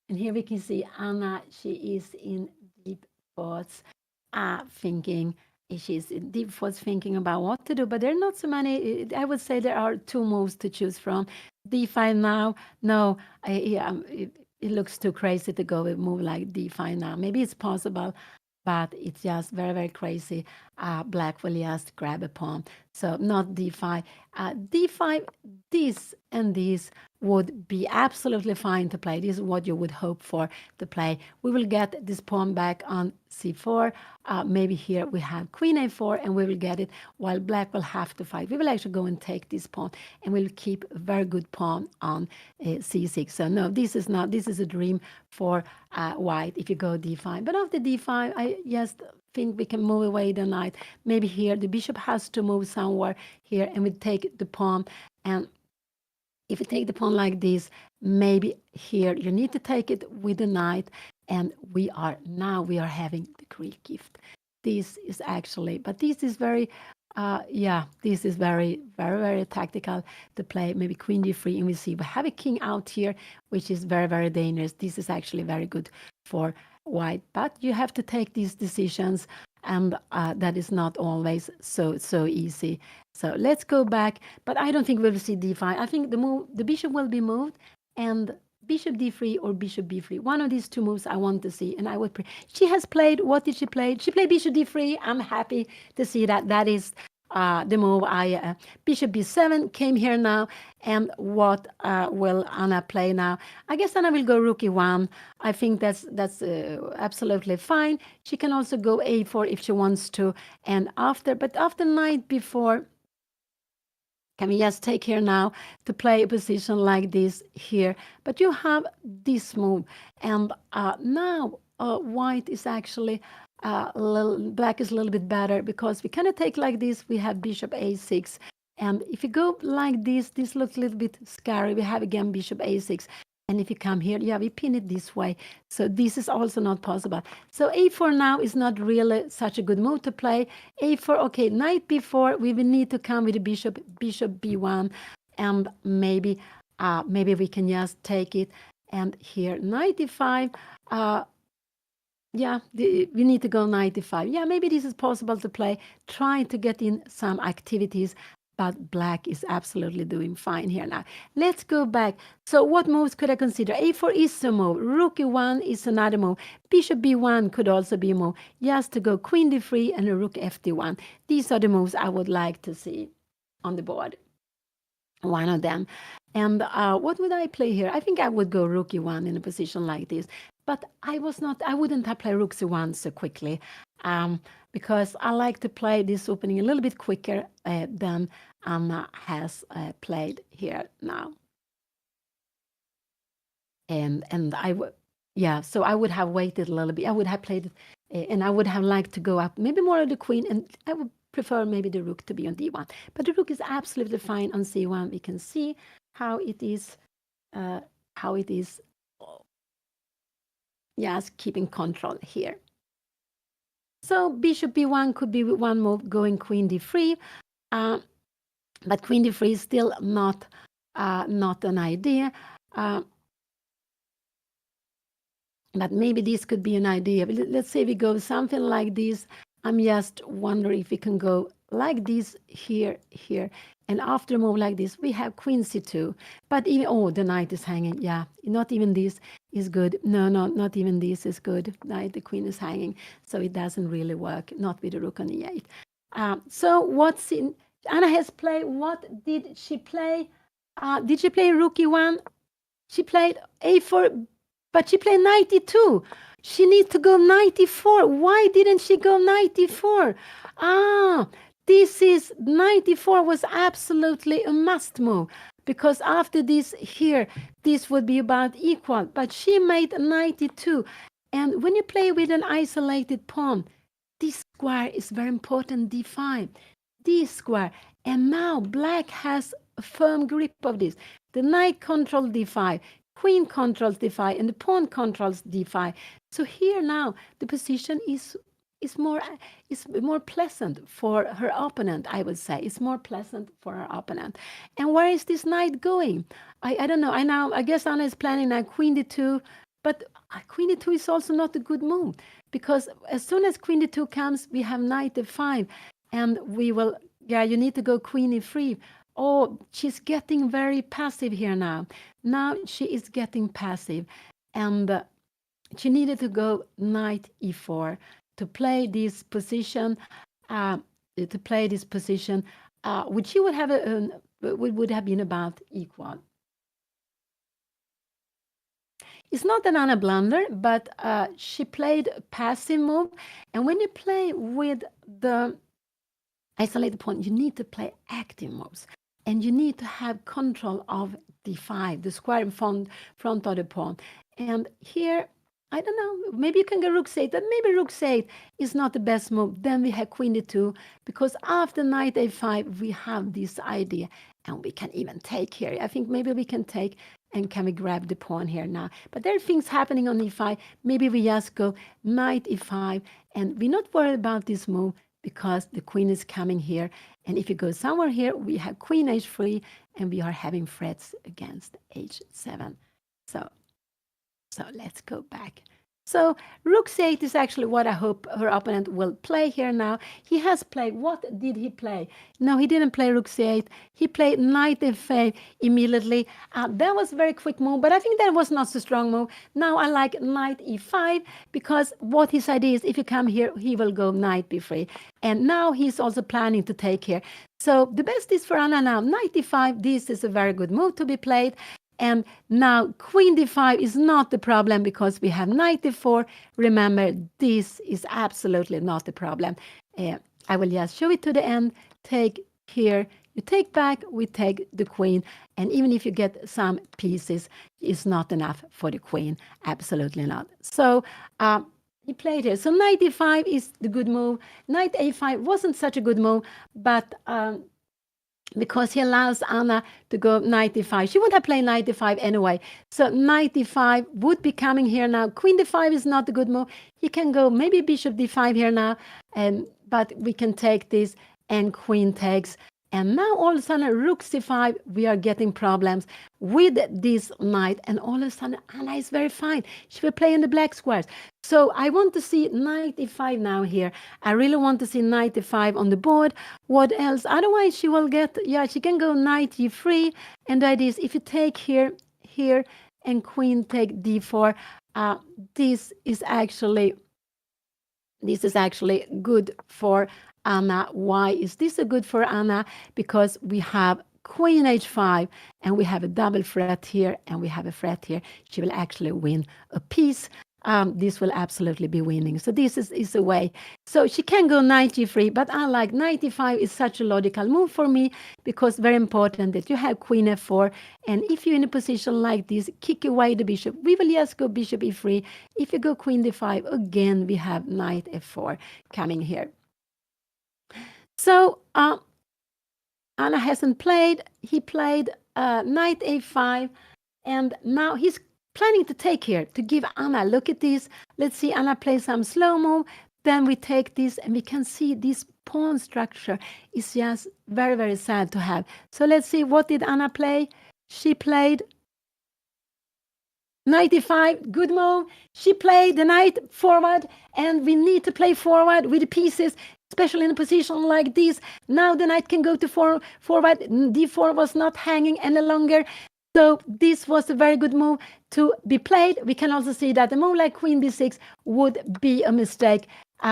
B: And here we can see Anna, she is in deep thoughts, thinking. She's in deep thoughts thinking about what to do, but there are not so many. I would say there are two moves to choose from. d5 now, no, it looks too crazy to go with a move like d5 now. Maybe it's possible, but it's just very, very crazy. Black will just grab a pawn. So not d5. d5, this and this would be absolutely fine to play. This is what you would hope for to play. We will get this pawn back on c4. Maybe here we have queen a4, and we will get it while black will have to fight. We will actually go and take this pawn, and we'll keep a very good pawn on c6. So no, this is not. This is a dream for white if you go d5. But after d5, I just think we can move away the knight. Maybe here the bishop has to move somewhere here, and we take the pawn. And if you take the pawn like this, maybe here you need to take it with the knight. And we are having the Greek gift. This is actually, but this is very, this is very, very, very tactical to play. Maybe queen d3, and we see we have a king out here, which is very, very dangerous. This is actually very good for white, but you have to take these decisions, and that is not always so easy. So let's go back, but I don't think we'll see d5. I think the bishop will be moved, and bishop d3 or bishop b3. One of these two moves I want to see, and I would. She has played. What did she play? She played bishop d3. I'm happy to see that. That is the move. Bishop b7 came here now, and what will Anna play now? I guess Anna will go rook e1. I think that's absolutely fine. She can also go a4 if she wants to, and after knight b4. Can we just take here now to play a position like this here? But you have this move, and now white is actually black is a little bit better because we kind of take like this. We have bishop a6, and if you go like this looks a little bit scary. We have again bishop a6. And if you come here, we pin it this way. So this is also not possible. So a4 now is not really such a good move to play. a4, okay, knight b4, we will need to come with the bishop b1, and maybe we can just take it. And here, knight d5, we need to go knight d5. Yeah, maybe this is possible to play, trying to get in some activities. but black is absolutely doing fine here now. Let's go back. So what moves could I consider? A4 is a move. Rook E1 is another move. Bishop B1 could also be a move. Just to go queen D3 and a rook FD1. These are the moves I would like to see on the board. One of them. And what would I play here? I think I would go rook E1 in a position like this. But I wouldn't have played rook C1 so quickly. Because I like to play this opening a little bit quicker than Anna has played here now. And so I would have waited a little bit. I would have played it, and I would have liked to go up maybe more of the queen, and I would prefer maybe the rook to be on D1. But the rook is absolutely fine on C1. We can see how it is, yes, keeping control here. So bishop B1 could be one move going queen D3, but queen D3 is still not an idea. But maybe this could be an idea. Let's say we go something like this. I'm just wondering if we can go like this here, and after a move like this, we have queen C2. But even the knight is hanging. Yeah, not even this is good. No, not even this is good. Right, the queen is hanging, so it doesn't really work. Not with the rook on E8. So what's in Anna has played? What did she play? Did she play rook E1? She played A4, but she played knight E2. She needs to go knight E4. Why didn't she go knight E4? This is knight E4 was absolutely a must move, because after this here, this would be about equal. But she made knight E2. And when you play with an isolated pawn, this square is very important, D5. This square. And now black has a firm grip of this. The knight controls D5. Queen controls D5 and the pawn controls D5. So here now the position is more pleasant for her opponent, I would say. It's more pleasant for her opponent. And where is this knight going? I don't know. I guess Anna is planning now queen D2, but queen D2 is also not a good move, because as soon as queen D2 comes, we have knight F5, and we will, you need to go queen E3. Oh, she's getting very passive here now. Now she is getting passive, and she needed to go knight E4 to play this position. Which she would have would have been about equal. It's not an Anna blunder, but she played a passive move, and when you play with the isolated pawn, you need to play active moves. And you need to have control of D5, the square in front of the pawn. And here, I don't know, maybe you can go rook C8, but maybe rook C8 is not the best move. Then we have queen D2, because after knight A5, we have this idea. And we can even take here. I think maybe we can take, and can we grab the pawn here now? But there are things happening on E5. Maybe we just go knight E5, and we're not worried about this move, because the queen is coming here. And if you go somewhere here, we have queen H3, and we are having threats against H7. So let's go back. So rook C8 is actually what I hope her opponent will play here now. He has played, what did he play? No, he didn't play rook C8. He played knight F8 immediately. That was a very quick move, but I think that was not so strong move. Now I like knight E5, because what his idea is, if you come here, he will go knight B3. And now he's also planning to take here. So the best is for Anna now, knight E5. This is a very good move to be played. And now queen D5 is not the problem, because we have knight D4. Remember, this is absolutely not the problem. I will just show it to the end. Take here, you take back, we take the queen. And even if you get some pieces, it's not enough for the queen. Absolutely not. So he played here. So knight D5 is the good move. Knight A5 wasn't such a good move, but because he allows Anna to go knight D5. She would have played knight D5 anyway. So knight D5 would be coming here now. Queen D5 is not a good move. He can go maybe bishop D5 here now, but we can take this, and queen takes. And now all of a sudden, rook C5, we are getting problems with this knight. And all of a sudden, Anna is very fine. She will play in the black squares. So I want to see knight e5 now here. I really want to see knight e5 on the board. What else? Otherwise, she will get, yeah, she can go knight e3. And that is, if you take here, and queen take d4, this is actually good for Anna. Why is this a good for Anna? Because we have queen h5 and we have a double threat here and we have a threat here. She will actually win a piece. This will absolutely be winning. So this is a way. So she can go knight g3, but I like knight e5 is such a logical move for me because very important that you have queen f4. And if you're in a position like this, kick away the bishop. We will just go bishop e3. If you go queen d5, again, we have knight f4 coming here. So Anna hasn't played. He played knight a5, and now he's planning to take here to give Anna. Look at this. Let's see Anna play some slow move. Then we take this, and we can see this pawn structure is just very, very sad to have. So let's see, what did Anna play? She played knight e5, good move. She played the knight forward, and we need to play forward with the pieces, especially in a position like this. Now the knight can go to forward. d4 was not hanging any longer. So this was a very good move to be played. We can also see that a move like queen d6 would be a mistake.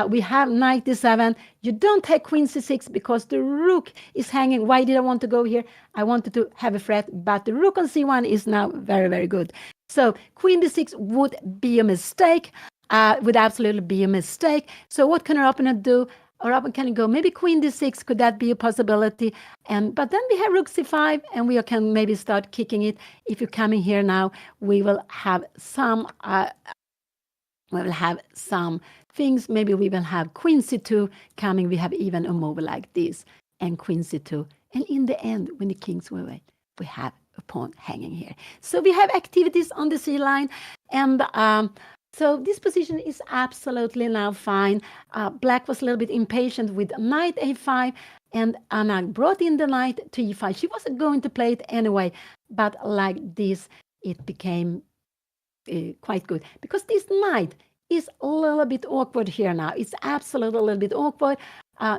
B: We have knight d7. You don't take queen c6 because the rook is hanging. Why did I want to go here? I wanted to have a threat, but the rook on c1 is now very, very good. So queen d6 would be a mistake, would absolutely be a mistake. So what can our opponent do? Our opponent can go maybe queen d6. Could that be a possibility? But then we have rook c5, and we can maybe start kicking it. If you come in here now, we will have some. Things. Maybe we will have queen c2 coming. We have even a move like this and queen c2. And in the end, when the king's away, we have a pawn hanging here. So we have activities on the c line, and so this position is absolutely now fine. Black was a little bit impatient with knight a5, and Anna brought in the knight to e5. She wasn't going to play it anyway, but like this, it became quite good. Because this knight is a little bit awkward here now. It's absolutely a little bit awkward.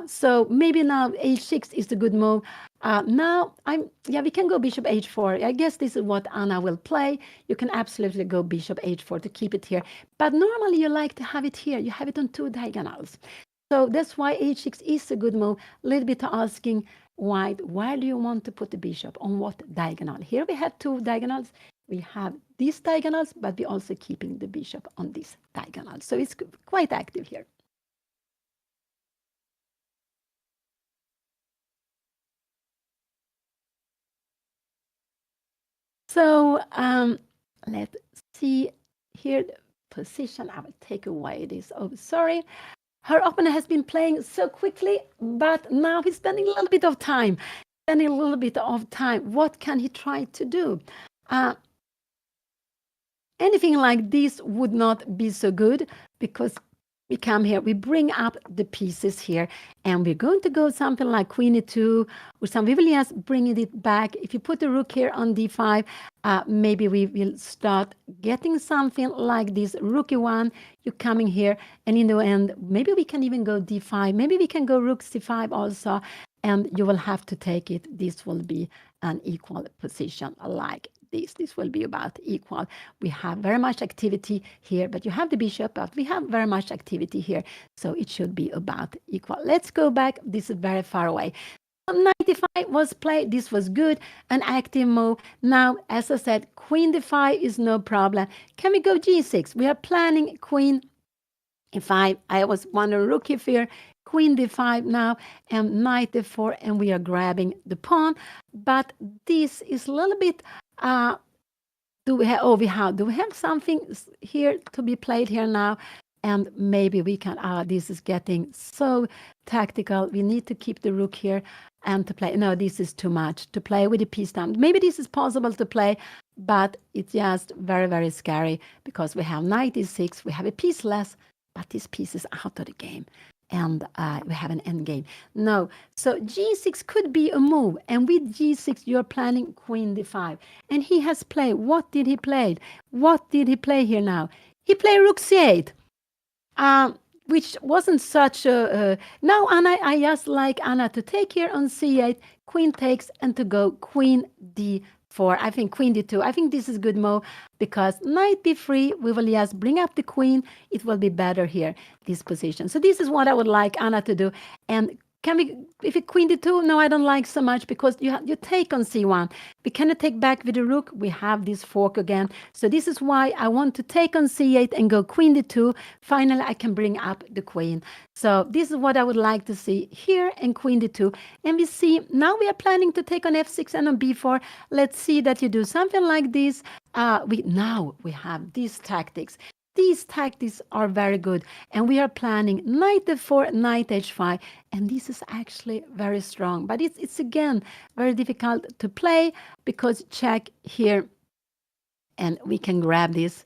B: So maybe now h6 is the good move. Now, we can go bishop h4. I guess this is what Anna will play. You can absolutely go bishop h4 to keep it here. But normally you like to have it here. You have it on two diagonals. So that's why h6 is a good move. A little bit asking white, why do you want to put the bishop on what diagonal? Here we have two diagonals. We have these diagonals, but we're also keeping the bishop on this diagonal. So it's quite active here. So let's see here the position. I will take away this. Oh, sorry. Her opponent has been playing so quickly, but now he's spending a little bit of time. What can he try to do? Anything like this would not be so good because we come here, we bring up the pieces here, and we're going to go something like queen e2 or something. We will just bring it back. If you put the rook here on d5, maybe we will start getting something like this. Rook e1, you're coming here, and in the end, maybe we can even go d5. Maybe we can go rook c5 also, and you will have to take it. This will be an equal position like this. This will be about equal. We have very much activity here, but you have the bishop, but we have very much activity here. So it should be about equal. Let's go back. This is very far away. 95 was played. This was good, an active move. Now, as I said, queen d5 is no problem. Can we go g6? We are planning queen e5. I was wondering rook e4, queen d5 now, and knight d4, and we are grabbing the pawn. But this is a little bit. Do we have something here to be played here now? And maybe we can. This is getting so tactical. We need to keep the rook here and to play. No, this is too much to play with the piece down. Maybe this is possible to play, but it's just very, very scary because we have knight e6. We have a piece less, but this piece is out of the game. And we have an endgame. No, so g6 could be a move. And with g6, you're planning queen d5. And he has played. What did he play? What did he play here now? He played rook c8. which wasn't such a. Now, Anna, I just like Anna to take here on c8, queen takes, and to go queen d4. I think queen d2. I think this is good move because knight b3, we will just bring up the queen. It will be better here, this position. So this is what I would like Anna to do. And can we, if it queen d2, no, I don't like so much because you take on c1. We cannot take back with the rook. We have this fork again. So this is why I want to take on c8 and go queen d2. Finally, I can bring up the queen. So this is what I would like to see here and queen d2. And we see now we are planning to take on f6 and on b4. Let's see that you do something like this. Now we have these tactics. These tactics are very good, and we are planning knight f4, knight h5, and this is actually very strong. But it's again very difficult to play because check here, and we can grab this.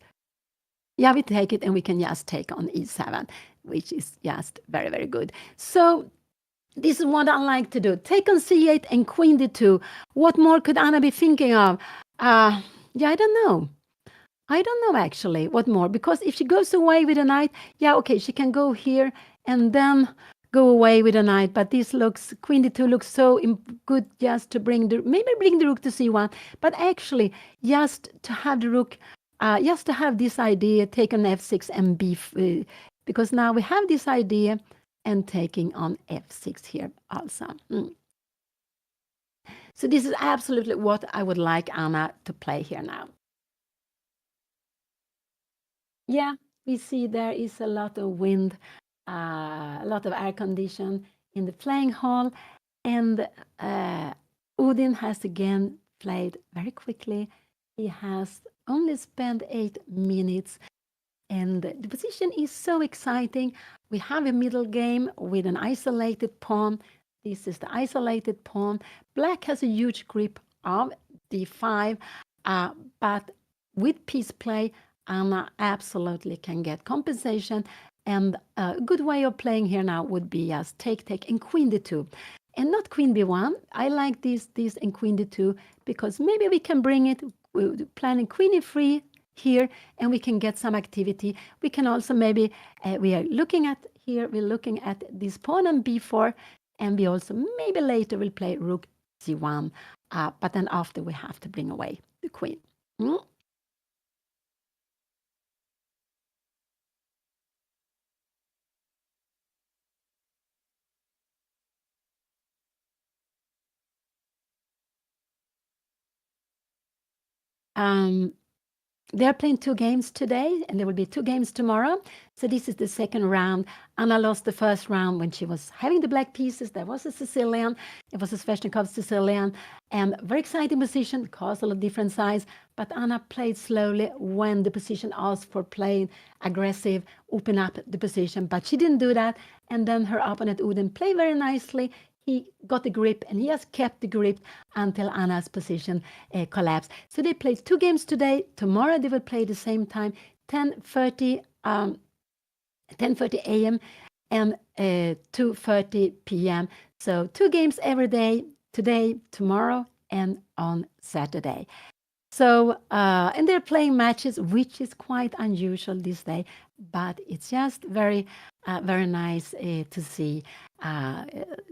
B: Yeah, we take it, and we can just take on e7, which is just very, very good. So this is what I like to do. Take on c8 and queen d2. What more could Anna be thinking of? Yeah, I don't know. I don't know actually what more, because if she goes away with a knight, yeah, okay, she can go here and then go away with a knight. But this looks, queen d2 looks so good just to bring maybe bring the rook to c1, but actually just to have the rook, just to have this idea, take on f6 and because now we have this idea and taking on f6 here also. So this is absolutely what I would like Anna to play here now. Yeah, we see there is a lot of wind, a lot of air condition in the playing hall, and Odin has again played very quickly. He has only spent 8 minutes, and the position is so exciting. We have a middle game with an isolated pawn. This is the isolated pawn. Black has a huge grip of d5, but with piece play, Anna absolutely can get compensation, and a good way of playing here now would be just take and queen d2, and not queen b1. I like this and queen d2 because maybe we can bring it. We're planning queen e3 here, and we can get some activity. We can also maybe we're looking at this pawn on b4, and we also maybe later will play rook c1, but then after we have to bring away the queen. They're playing 2 games today, and there will be 2 games tomorrow. So this is the second round. Anna lost the first round when she was having the black pieces. There was a Sicilian. It was a Sveshnikov Sicilian. And very exciting position, castle of different size. But Anna played slowly when the position asked for playing aggressive, open up the position. But she didn't do that. And then her opponent Odin played very nicely. He got the grip, and he has kept the grip until Anna's position collapsed. So they played 2 games today. Tomorrow they will play the same time, 10:30 a.m. and 2:30 p.m. So 2 games every day, today, tomorrow, and on Saturday. So, and they're playing matches, which is quite unusual this day, but it's just very, very nice to see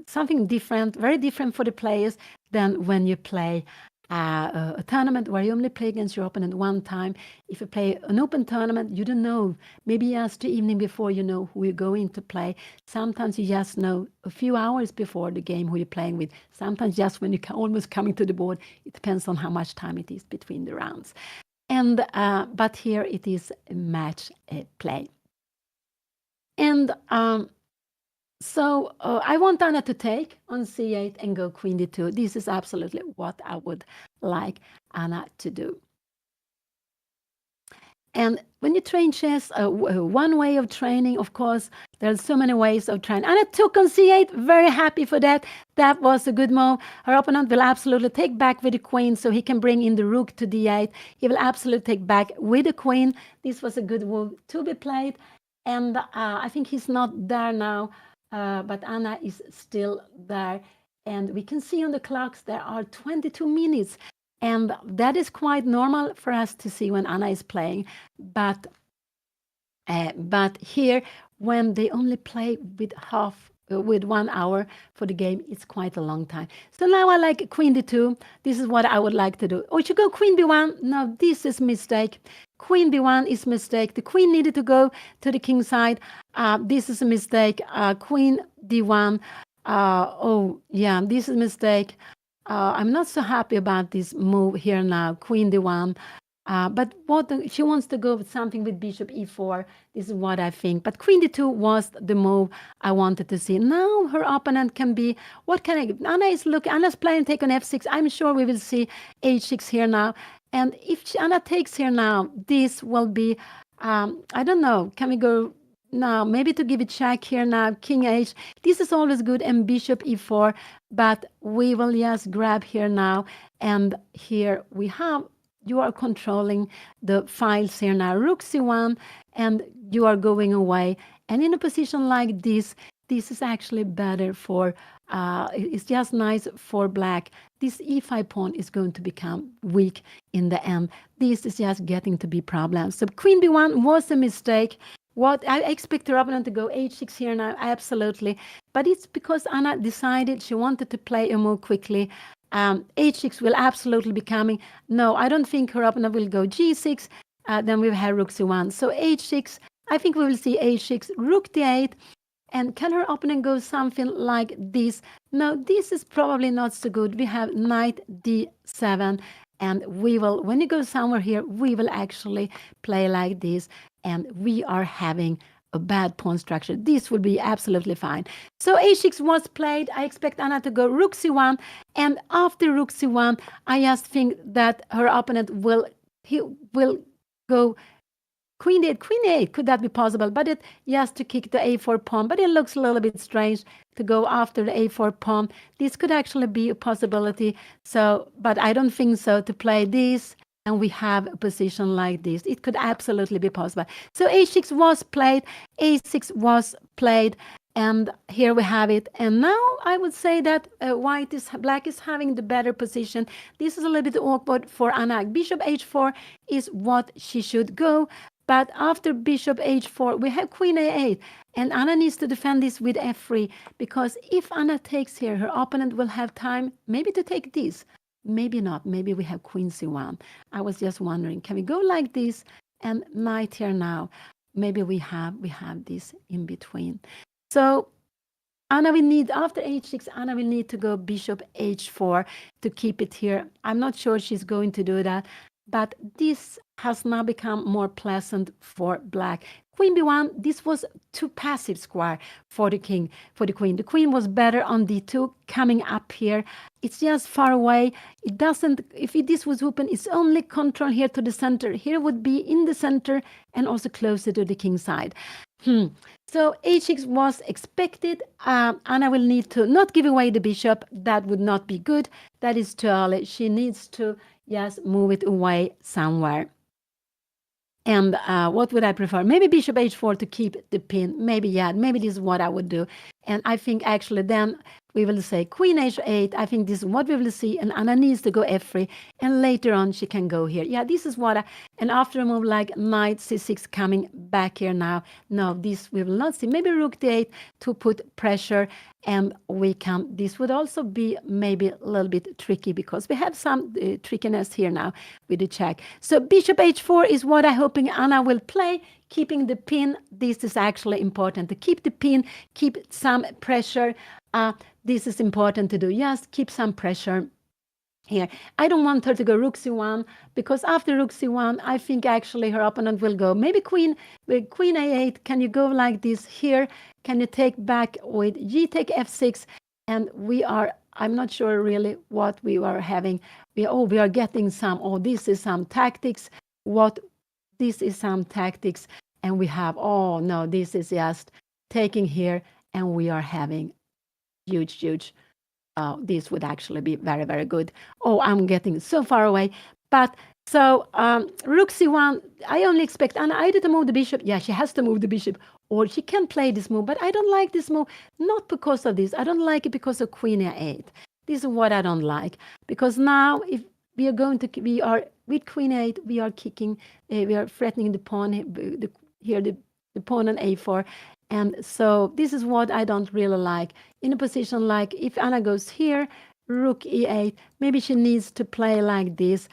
B: something different, very different for the players than when you play a tournament where you only play against your opponent one time. If you play an open tournament, you don't know. Maybe just the evening before you know who you're going to play. Sometimes you just know a few hours before the game who you're playing with. Sometimes just when you're almost coming to the board. It depends on how much time it is between the rounds. And but here it is match play. And so I want Anna to take on c8 and go queen d2. This is absolutely what I would like Anna to do. And when you train chess, one way of training, of course, there's so many ways of training. Anna took on c8, very happy for that. That was a good move. Her opponent will absolutely take back with the queen, so he can bring in the rook to d8. He will absolutely take back with the queen. This was a good move to be played. And I think he's not there now. But Anna is still there, and we can see on the clocks there are 22 minutes, and that is quite normal for us to see when Anna is playing. But But here, when they only play with 1 hour for the game, it's quite a long time. So now I like queen d2. This is what I would like to do. Oh, you should go queen b1. No, this is mistake. Queen b1 is mistake. The queen needed to go to the king side. This is a mistake. Queen d1. Oh, yeah, this is a mistake. I'm not so happy about this move here now. Queen d1. But she wants to go with something with bishop e4. This is what I think. But queen d2 was the move I wanted to see. Now her opponent can be, what can I, Anna's playing take on f6. I'm sure we will see h6 here now. And if Anna takes here now, this will be, I don't know, can we go now, maybe to give a check here now, king h. This is always good, and bishop e4, but we will just grab here now, and here we have, you are controlling the files here now, rook c1, and you are going away. And in a position like this is actually better for, it's just nice for black. This e5 pawn is going to become weak in the end. This is just getting to be problems. So queen b1 was a mistake. What I expect her opponent to go h6 here now, absolutely. But it's because Anna decided she wanted to play a move quickly. H6 will absolutely be coming. No, I don't think her opponent will go g6. Then we have rook c1. So h6, I think we will see h6, rook d8. And can her opponent go something like this? No, this is probably not so good. We have knight d7. And we will, when you go somewhere here, we will actually play like this. And we are having a bad pawn structure. This will be absolutely fine. So h6 was played. I expect Anna to go rook c1. And after rook c1, I just think that her opponent will go queen d8. Queen d8, could that be possible? But it just to kick the a4 pawn. But it looks a little bit strange to go after the a4 pawn. This could actually be a possibility. So, but I don't think so, to play this. And we have a position like this. It could absolutely be possible. So h6 was played, a6 was played, and here we have it. And now I would say that black is having the better position. This is a little bit awkward for Anna. Bishop h4 is what she should go. But after bishop h4, we have queen a8. And Anna needs to defend this with f3, because if Anna takes here, her opponent will have time maybe to take this. Maybe not. Maybe we have queen c1. I was just wondering, can we go like this and knight here now? Maybe we have this in between. So Anna will need, after h6, Anna will need to go bishop h4 to keep it here. I'm not sure she's going to do that, but this has now become more pleasant for black. Queen b1, this was too passive square for the king, for the queen. The queen was better on d2, coming up here. It's just far away. It doesn't, if this was open, it's only control here to the center. Here would be in the center and also closer to the king side. So h6 was expected. Anna will need to not give away the bishop. That would not be good. That is too early. She needs to just move it away somewhere. And what would I prefer? Maybe bishop h4 to keep the pin. Maybe, yeah, maybe this is what I would do. And I think actually then we will say queen h8. I think this is what we will see. And Anna needs to go f3. And later on, she can go here. Yeah, this is what and after a move like knight c6 coming back here now. No, this we will not see. Maybe rook d8 to put pressure. And we can, this would also be maybe a little bit tricky because we have some trickiness here now with the check. So bishop h4 is what I'm hoping Anna will play, keeping the pin. This is actually important to keep the pin, keep some pressure. This is important to do. Just keep some pressure here. I don't want her to go rook c1 because after rook c1, I think actually her opponent will go maybe queen a8. Can you go like this here? Can you take back with g take f6? And we are, I'm not sure really what we are having. We are getting some, this is some tactics. This is some tactics. And we have, no, this is just taking here. And we are having huge. This would actually be very, very good. I'm getting so far away. But so rook c1, I only expect Anna either to move the bishop. Yeah, she has to move the bishop. Or she can play this move. But I don't like this move. Not because of this. I don't like it because of queen a8. This is what I don't like. Because now if we are going to, we are with queen a8, we are kicking, we are threatening the pawn here, the the pawn on a4. And so this is what I don't really like. In a position like if Anna goes here, rook e8, maybe she needs to play like this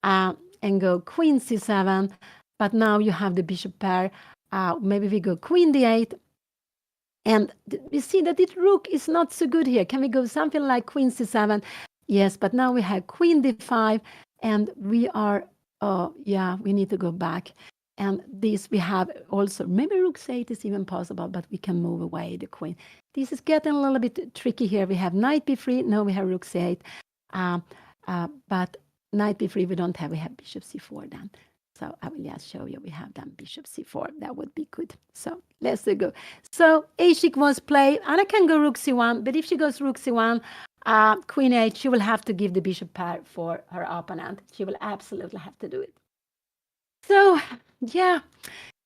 B: and go queen c7. But now you have the bishop pair. Maybe we go queen d8. And we see that the rook is not so good here. Can we go something like queen c7? Yes, but now we have queen d5, and we are, we need to go back. And this we have also, maybe rook c8 is even possible, but we can move away the queen. This is getting a little bit tricky here. We have knight b3. No, we have rook c8. But knight b3 we don't have. We have bishop c4 then. So I will just show you. We have done bishop c4. That would be good. So let's go. So a-check was played. Anna can go rook c1, but if she goes rook c1, queen a8, she will have to give the bishop pair for her opponent. She will absolutely have to do it. So yeah,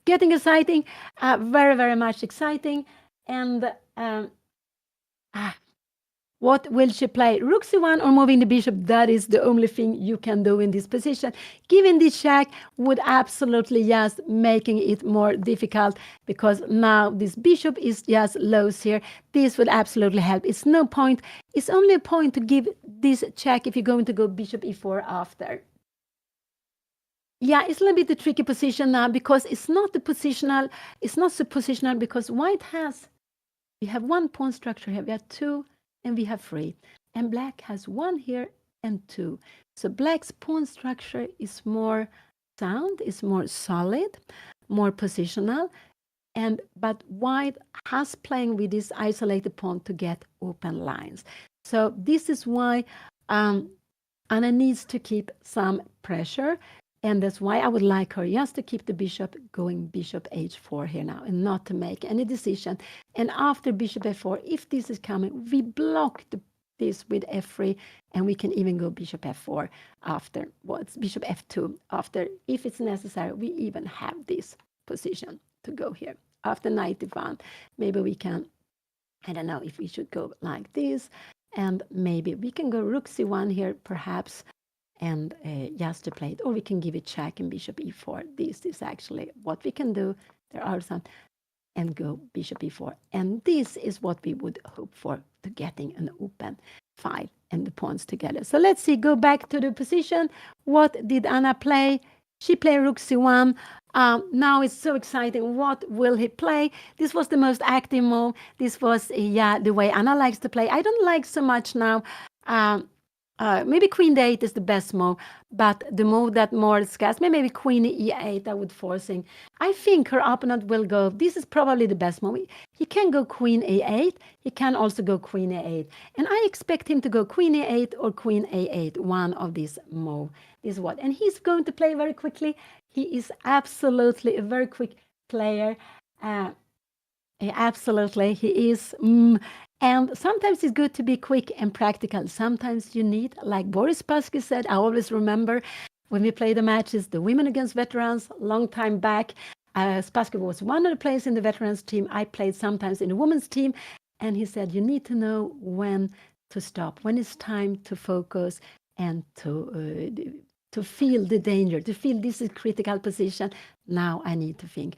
B: getting exciting, very, very much exciting. And what will she play? Rook c1 or moving the bishop? That is the only thing you can do in this position. Giving this check would absolutely just making it more difficult, because now this bishop is just loose here. This would absolutely help. It's no point. It's only a point to give this check if you're going to go bishop e4 after. Yeah, it's a little bit a tricky position now, because it's not the positional. It's not so positional because white has, we have one pawn structure here. We have two. And we have 3. And black has 1 here and 2. So black's pawn structure is more sound, is more solid, more positional. But white has playing with this isolated pawn to get open lines. So this is why Anna needs to keep some pressure. And that's why I would like her just to keep the bishop going bishop h4 here now and not to make any decision. And after bishop f4, if this is coming, we block this with f3, and we can even go bishop f4 after. Well, it's bishop f2 after. If it's necessary, we even have this position to go here. After knight d1, maybe we can, I don't know if we should go like this. And maybe we can go rook c1 here, perhaps, and just to play it, or we can give it check and bishop e4. This is actually what we can do. There are some, and go bishop e4. And this is what we would hope for, to getting an open file and the pawns together. So let's see, go back to the position. What did Anna play? She played rook c1. Now it's so exciting. What will he play? This was the most active move. This was, the way Anna likes to play. I don't like so much now. Maybe queen d8 is the best move, but the move that more scarce, maybe queen e8, I would forcing. I think her opponent will go, this is probably the best move. He can go queen a8, he can also go queen a8. And I expect him to go queen a8 or queen a8, one of these moves. This is what, and he's going to play very quickly. He is absolutely a very quick player. Absolutely, he is. And sometimes it's good to be quick and practical. Sometimes you need, like Boris Spassky said, I always remember when we play the matches, the women against veterans, long time back. Spassky was one of the players in the veterans team. I played sometimes in the women's team. And he said, you need to know when to stop, when it's time to focus and to feel the danger, to feel this is critical position. Now I need to think.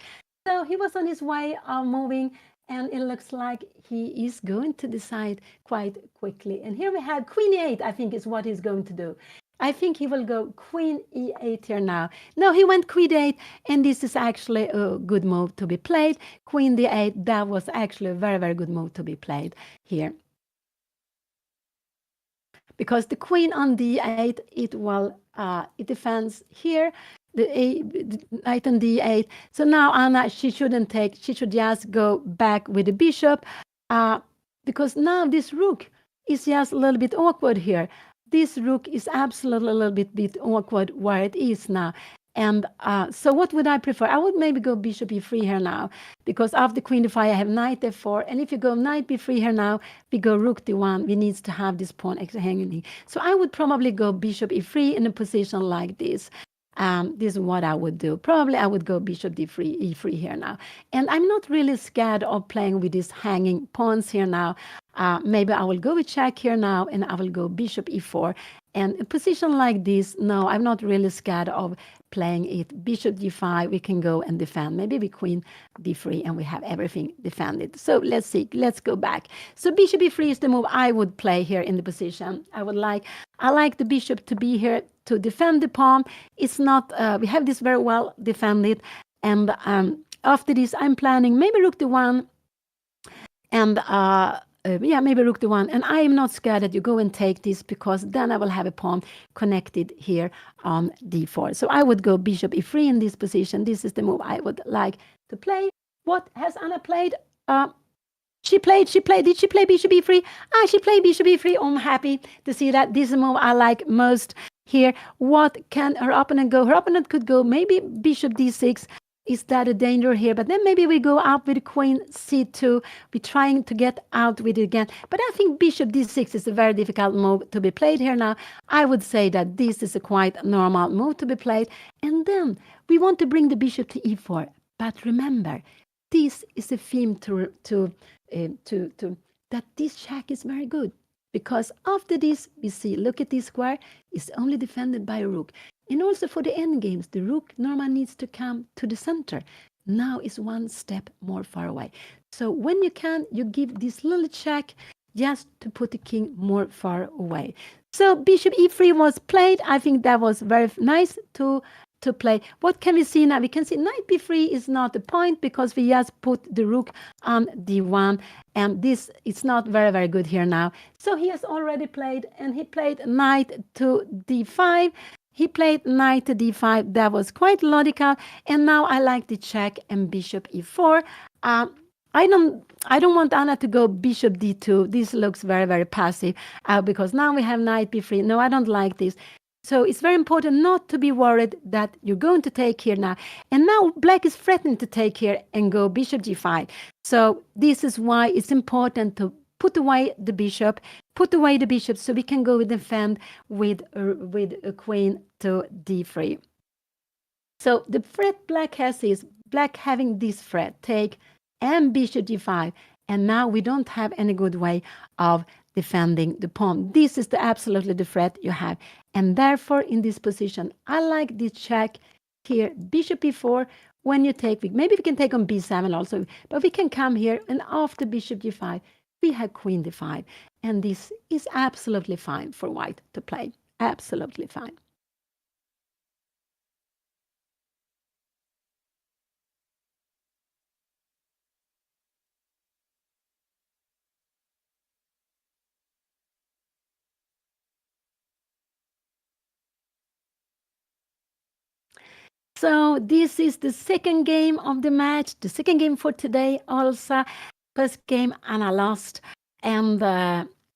B: So he was on his way of moving. And it looks like he is going to decide quite quickly. And here we have queen e8, I think is what he's going to do. I think he will go queen e8 here now. No, he went queen d8, and this is actually a good move to be played. Queen d8, that was actually a very, very good move to be played here. Because the queen on d8, it defends here. The knight on d8. So now Anna, she shouldn't take, she should just go back with the bishop, because now this rook is just a little bit awkward here. This rook is absolutely a little bit awkward where it is now. And so what would I prefer? I would maybe go bishop e3 here now, because after queen d5 I have knight f4, and if you go knight b3 here now, we go rook d1. We need to have this pawn hanging. So I would probably go bishop e3 in a position like this. This is what I would do. Probably I would go bishop d3, e3 here now. And I'm not really scared of playing with these hanging pawns here now. Maybe I will go with check here now, and I will go bishop e4. And a position like this, no, I'm not really scared of playing it. Bishop d5, we can go and defend. Maybe we queen d3 and we have everything defended. So let's see, let's go back. So bishop e3 is the move I would play here in the position. I like the bishop to be here to defend the pawn. It's not, we have this very well defended. And after this, I'm planning maybe rook d1 and maybe rook d1. And I am not scared that you go and take this, because then I will have a pawn connected here on d4. So I would go bishop e3 in this position. This is the move I would like to play. What has Anna played? Did she play bishop e3? She played bishop e3. I'm happy to see that. This is the move I like most here. What can her opponent go? Her opponent could go maybe bishop d6. Is that a danger here? But then maybe we go up with queen c2. We're trying to get out with it again. But I think bishop d6 is a very difficult move to be played here now. I would say that this is a quite normal move to be played. And then we want to bring the bishop to e4. But remember, this is a theme that this check is very good. Because after this, we see, look at this square, is only defended by a rook. And also for the endgames, the rook normally needs to come to the center. Now is one step more far away. So when you can, you give this little check just to put the king more far away. So bishop e3 was played. I think that was very nice to play. What can we see now? We can see knight b3 is not the point, because we just put the rook on d1, and this is not very, very good here now. So he has already played, and he played knight to d5. He played knight to d5. That was quite logical. And now I like the check and bishop e4. I don't want Anna to go bishop d2. This looks very, very passive, because now we have knight b3. No, I don't like this. So it's very important not to be worried that you're going to take here now. And now black is threatening to take here and go bishop g5. So this is why it's important to put away the bishop, so we can go defend with a queen to d3. So the threat black has is black having this threat, take and bishop d5. And now we don't have any good way of defending the pawn. This is absolutely the threat you have. And therefore, in this position, I like this check here, bishop e4. When you take, maybe we can take on b7 also, but we can come here, and after bishop g5, we have queen d5. And this is absolutely fine for white to play. Absolutely fine. So this is the second game of the match, the second game for today also. First game Anna lost, and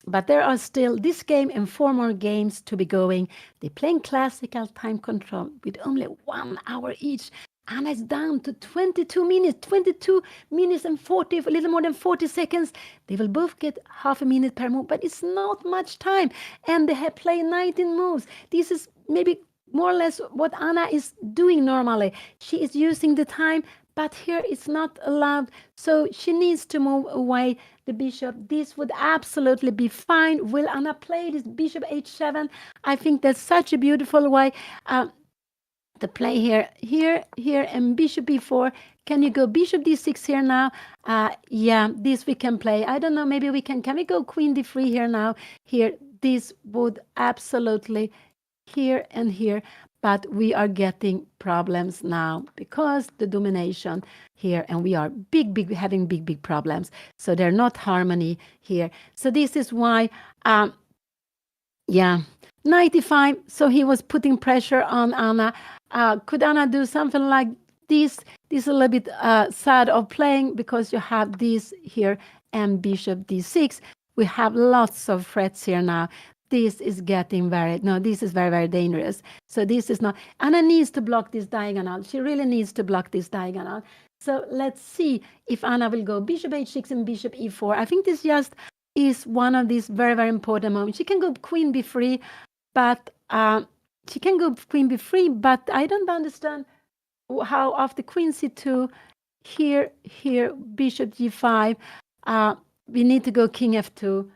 B: but there are still this game and 4 more games to be going. They're playing classical time control with only 1 hour each. Anna is down to 22 minutes and 40, a little more than 40 seconds. They will both get half a minute per move, but it's not much time. And they have played 19 moves. This is maybe more or less what Anna is doing normally. She is using the time, but here it's not allowed. So she needs to move away the bishop. This would absolutely be fine. Will Anna play this bishop h7? I think that's such a beautiful way to play here, and bishop b4. Can you go bishop d6 here now? Yeah, this we can play. I don't know, maybe we can we go queen d3 here now? Here, this would absolutely here and here, but we are getting problems now because the domination here, and we are having big problems. So they're not harmony here. So this is why, yeah, 95. So he was putting pressure on Anna. Could Anna do something like this? This is a little bit sad of playing, because you have this here and bishop d6. We have lots of threats here now. This is getting this is very, very dangerous. So this is not, Anna needs to block this diagonal. She really needs to block this diagonal. So let's see if Anna will go bishop h6 and bishop e4. I think this just is one of these very, very important moments. She can go queen b3, but I don't understand how after queen c2, here, bishop g5, we need to go king f2.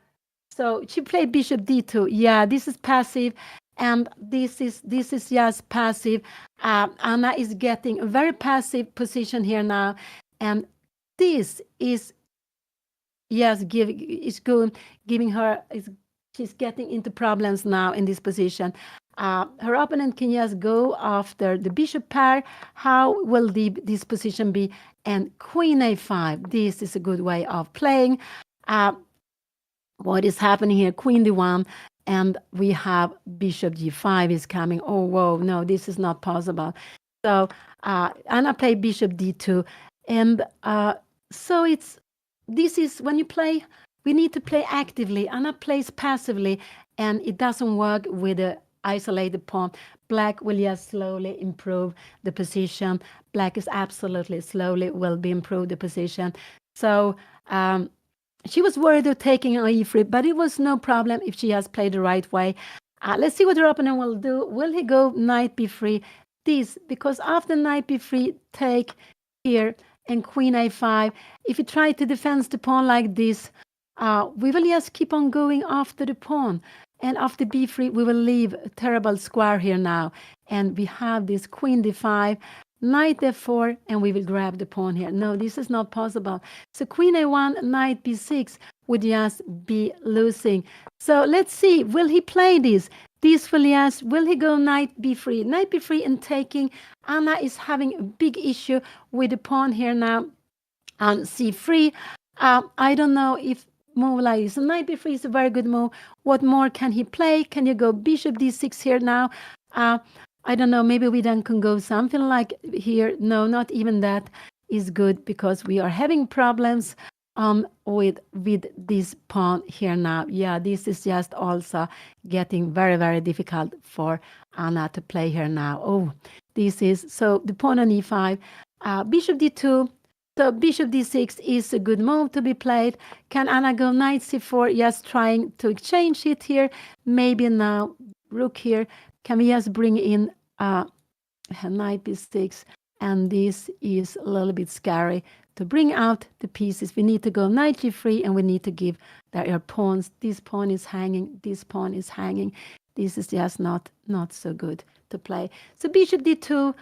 B: So she played bishop d2. Yeah, this is passive, and this is just passive. Anna is getting a very passive position here now, and this is giving her she's getting into problems now in this position. Her opponent can just go after the bishop pair. How will this position be? And queen a5. This is a good way of playing. What is happening here? Queen d1, and we have bishop g5 is coming. Oh, whoa, no, this is not possible. So Anna played bishop d2, and so this is when you play, we need to play actively. Anna plays passively, and it doesn't work with the isolated pawn. Black will just slowly improve the position. Black is absolutely slowly will be improved the position. So she was worried of taking on e3, but it was no problem if she has played the right way. Let's see what her opponent will do. Will he go knight b3? This, because after knight b3, take here, and queen a5. If you try to defend the pawn like this, we will just keep on going after the pawn. And after b3, we will leave a terrible square here now. And we have this queen d5, knight f4, and we will grab the pawn here. No, this is not possible. So queen a1, knight b6 would just be losing. So let's see, will he play this? This will yes, will he go knight b3? Knight b3 and taking. Anna is having a big issue with the pawn here now on c3. I don't know if move like this. So knight b3 is a very good move. What more can he play? Can you go bishop d6 here now? I don't know, maybe we then can go something like here. No, not even that is good, because we are having problems with this pawn here now. Yeah, this is just also getting very, very difficult for Anna to play here now. Oh, this is, so the pawn on e5, bishop d2, so bishop d6 is a good move to be played. Can Anna go knight c4, just trying to exchange it here? Maybe now, rook here. Can we just bring in knight b6? And this is a little bit scary to bring out the pieces. We need to go knight g3, and we need to give their pawns. This pawn is hanging, this pawn is hanging. This is just not so good to play. So bishop d2,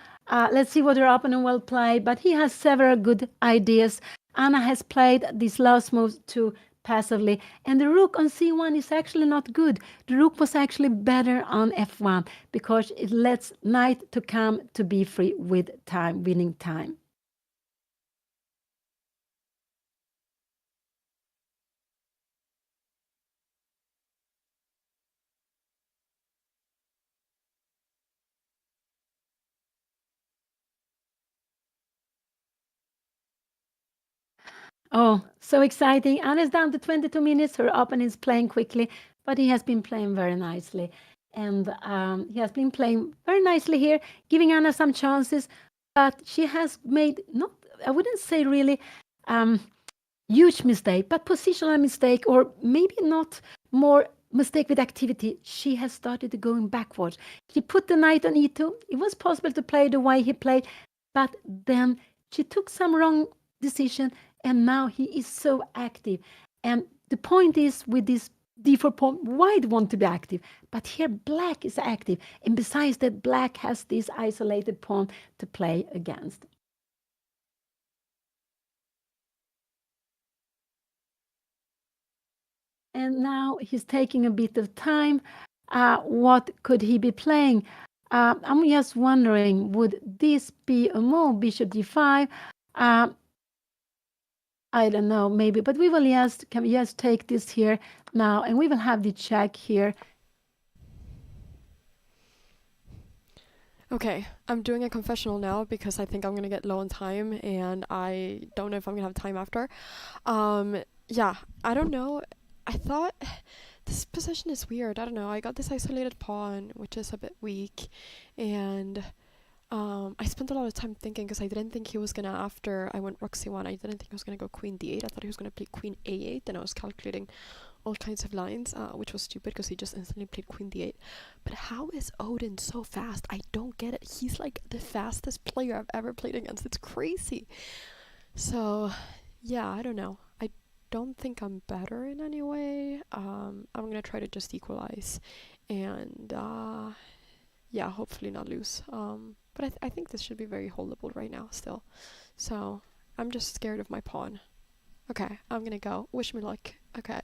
B: let's see what her opponent will play, but he has several good ideas. Anna has played these last moves too passively, and the rook on c1 is actually not good. The rook was actually better on f1, because it lets knight to come to b3 with time, winning time. Oh, so exciting. Anna's down to 22 minutes. Her opponent is playing quickly, but he has been playing very nicely. And he has been playing very nicely here, giving Anna some chances. But she has made, not, I wouldn't say really huge mistake, but positional mistake, or maybe not more mistake with activity. She has started going backwards. She put the knight on e2. It was possible to play the way he played, but then she took some wrong decision, and now he is so active. And the point is, with this d4 pawn, white want to be active, but here black is active, and besides that, black has this isolated pawn to play against. And now he's taking a bit of time. What could he be playing? I'm just wondering, would this be a move, bishop d5? I don't know, maybe, but we will can we just take this here now, and we will have the check here.
F: Okay, I'm doing a confessional now because I think I'm gonna get low on time, and I don't know if I'm gonna have time after. Yeah, I don't know. I thought this position is weird. I don't know. I got this isolated pawn, which is a bit weak, and I spent a lot of time thinking, because I didn't think he was gonna, after I went rook c1, I didn't think he was gonna go queen d8. I thought he was gonna play queen a8, and I was calculating all kinds of lines, which was stupid because he just instantly played queen d8. But how is Odin so fast? I don't get it. He's like the fastest player I've ever played against. It's crazy. So yeah, I don't know. I don't think I'm better in any way. I'm gonna try to just equalize, and yeah, hopefully not lose. But I think this should be very holdable right now still. So I'm just scared of my pawn. Okay, I'm gonna go. Wish me luck. Okay.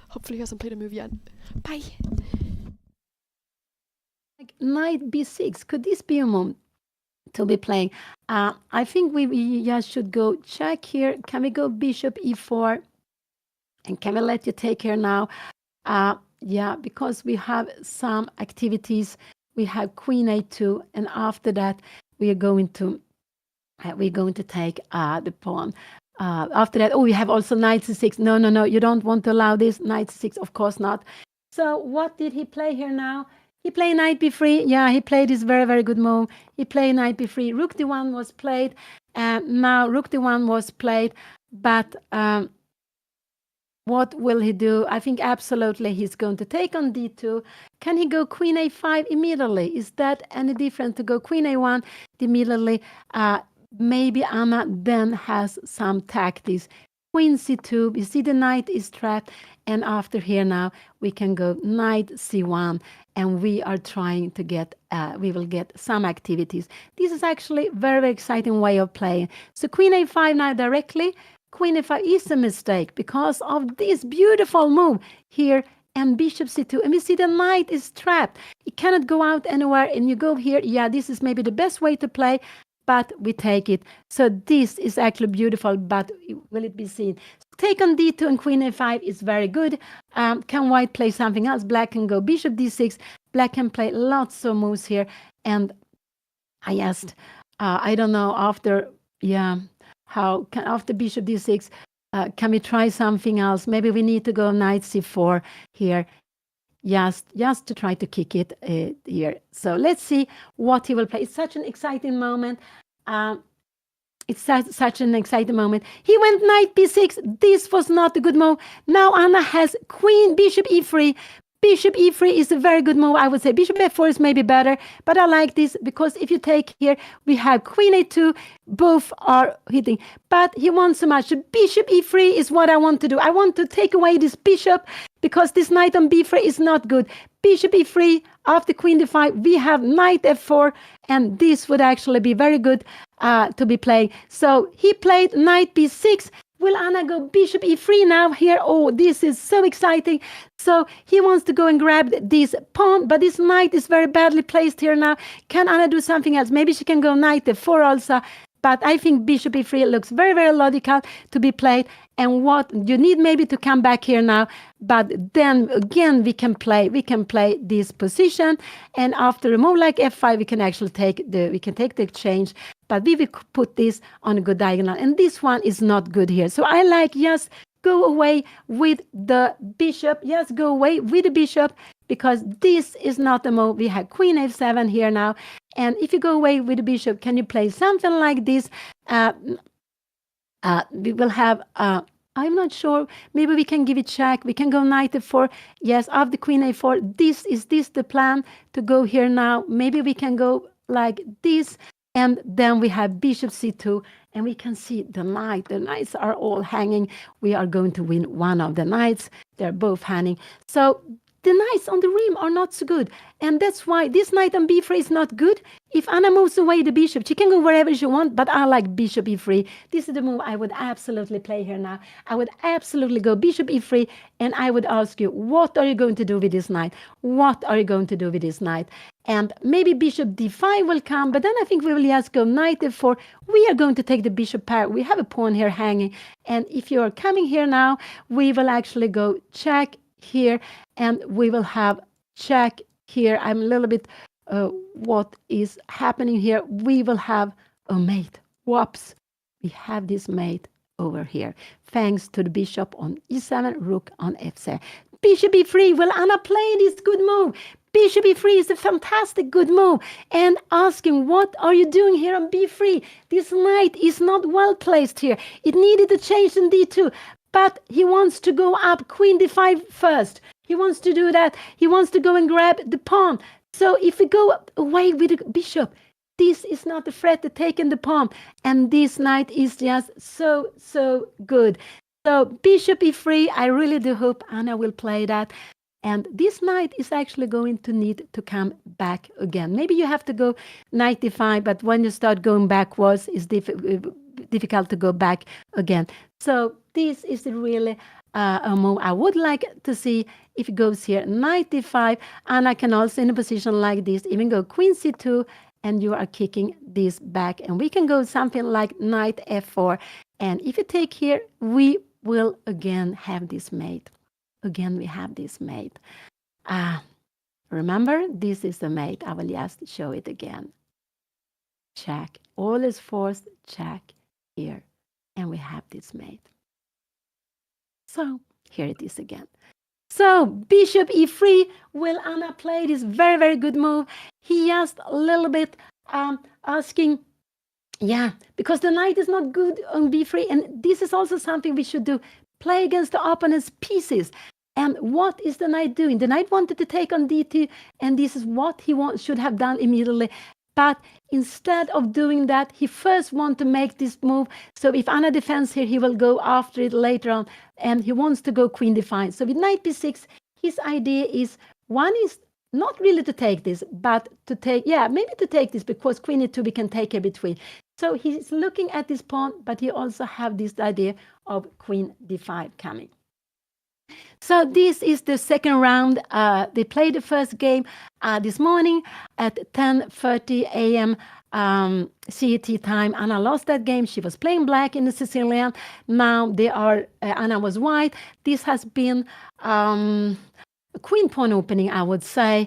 F: Hopefully he hasn't played a move yet. Bye.
B: Like knight b6, could this be a move to be playing? I think we just should go check here. Can we go bishop e4? And can we let you take here now? Yeah, because we have some activities. We have queen a2, and after that we are going to take the pawn. After that, we have also knight c6. No, you don't want to allow this. Knight c6, of course not. So what did he play here now? He played knight b3. Yeah, he played this very, very good move. He played knight b3. Rook d1 was played. Now rook d1 was played. But what will he do? I think absolutely he's going to take on d2. Can he go queen a5 immediately? Is that any different to go queen a1 immediately? Maybe Anna then has some tactics. Queen c2, you see the knight is trapped, and after here now we can go knight c1, and we are trying to get, we will get some activities. This is actually a very, very exciting way of playing. So queen a5 now directly. Queen a5 is a mistake because of this beautiful move here, and bishop c2, and we see the knight is trapped. It cannot go out anywhere, and you go here. Yeah, this is maybe the best way to play, but we take it. So this is actually beautiful, but will it be seen? Take on d2 and queen a5 is very good. Can white play something else? Black can go bishop d6. Black can play lots of moves here. And I asked, I don't know, after bishop d6, can we try something else? Maybe we need to go knight c4 here. Just to try to kick it here. So let's see what he will play. It's such an exciting moment. Such an exciting moment. He went knight b6. This was not a good move. Now Anna has queen, bishop e3. Bishop e3 is a very good move, I would say. Bishop f4 is maybe better, but I like this because if you take here, we have queen a2. Both are hitting, but he wants so much. So bishop e3 is what I want to do. I want to take away this bishop because this knight on b3 is not good. Bishop e3, after queen d5, we have knight f4, and this would actually be very good to be playing. So he played knight b6. Will Anna go bishop e3 now here? Oh, this is so exciting. So he wants to go and grab this pawn, but this knight is very badly placed here now. Can Anna do something else? Maybe she can go knight f4 also. But I think bishop e3 looks very, very logical to be played. And what you need maybe to come back here now. But then again, we can play this position. And after a move like f5, we can actually take the exchange. But we will put this on a good diagonal. And this one is not good here. So I like just go away with the bishop. Just go away with the bishop, because this is not a move. We have queen f7 here now. And if you go away with the bishop, can you play something like this? We will have, I'm not sure, maybe we can give it check. We can go knight f4. Yes, after queen a4. Is this the plan to go here now? Maybe we can go like this. And then we have bishop c2, and we can see the knight. The knights are all hanging. We are going to win one of the knights. They're both hanging. So the knights on the rim are not so good. And that's why this knight on b3 is not good. If Anna moves away the bishop, she can go wherever she wants, but I like bishop e3. This is the move I would absolutely play here now. I would absolutely go bishop e3, and I would ask you, what are you going to do with this knight? What are you going to do with this knight? And maybe bishop d5 will come, but then I think we will just go knight f4. We are going to take the bishop pair. We have a pawn here hanging. And if you are coming here now, we will actually go check here, and we will have check here. I'm a little bit, what is happening here? We will have a mate. Whoops. We have this mate over here. Thanks to the bishop on e7, rook on f7. Bishop e3. Will Anna play this good move? Bishop e3 is a fantastic good move. And asking, what are you doing here on b3? This knight is not well placed here. It needed a change in d2. But he wants to go up queen d5 first. He wants to do that. He wants to go and grab the pawn. So if we go away with the bishop, this is not a threat to take in the pawn. And this knight is just so good. So bishop e3, I really do hope Anna will play that. And this knight is actually going to need to come back again. Maybe you have to go knight d5, but when you start going backwards, it's difficult to go back again. So this is really a move I would like to see if it goes here, knight d5. Anna can also, in a position like this, even go queen c2, and you are kicking this back. And we can go something like knight f4. And if you take here, we will again have this mate. Again, we have this mate. Remember, this is the mate. I will just show it again. Check. All is forced. Check here. And we have this mate. So here it is again. So bishop e3. Will Anna play this very, very good move? He just a little bit asking, yeah, because the knight is not good on b3. And this is also something we should do. Play against the opponent's pieces. And what is the knight doing? The knight wanted to take on d2, and this is what he should have done immediately. But instead of doing that, he first wants to make this move. So if Anna defends here, he will go after it later on, and he wants to go queen d5. So with knight b6, his idea is, one is not really to take this, but to take, maybe to take this, because queen e2 we can take her between. So he's looking at this pawn, but he also have this idea of queen d5 coming. So this is the second round. They played the first game this morning at 10:30 a.m. CET time. Anna lost that game. She was playing black in the Sicilian. Now they are. Anna was white. This has been a queen pawn opening, I would say.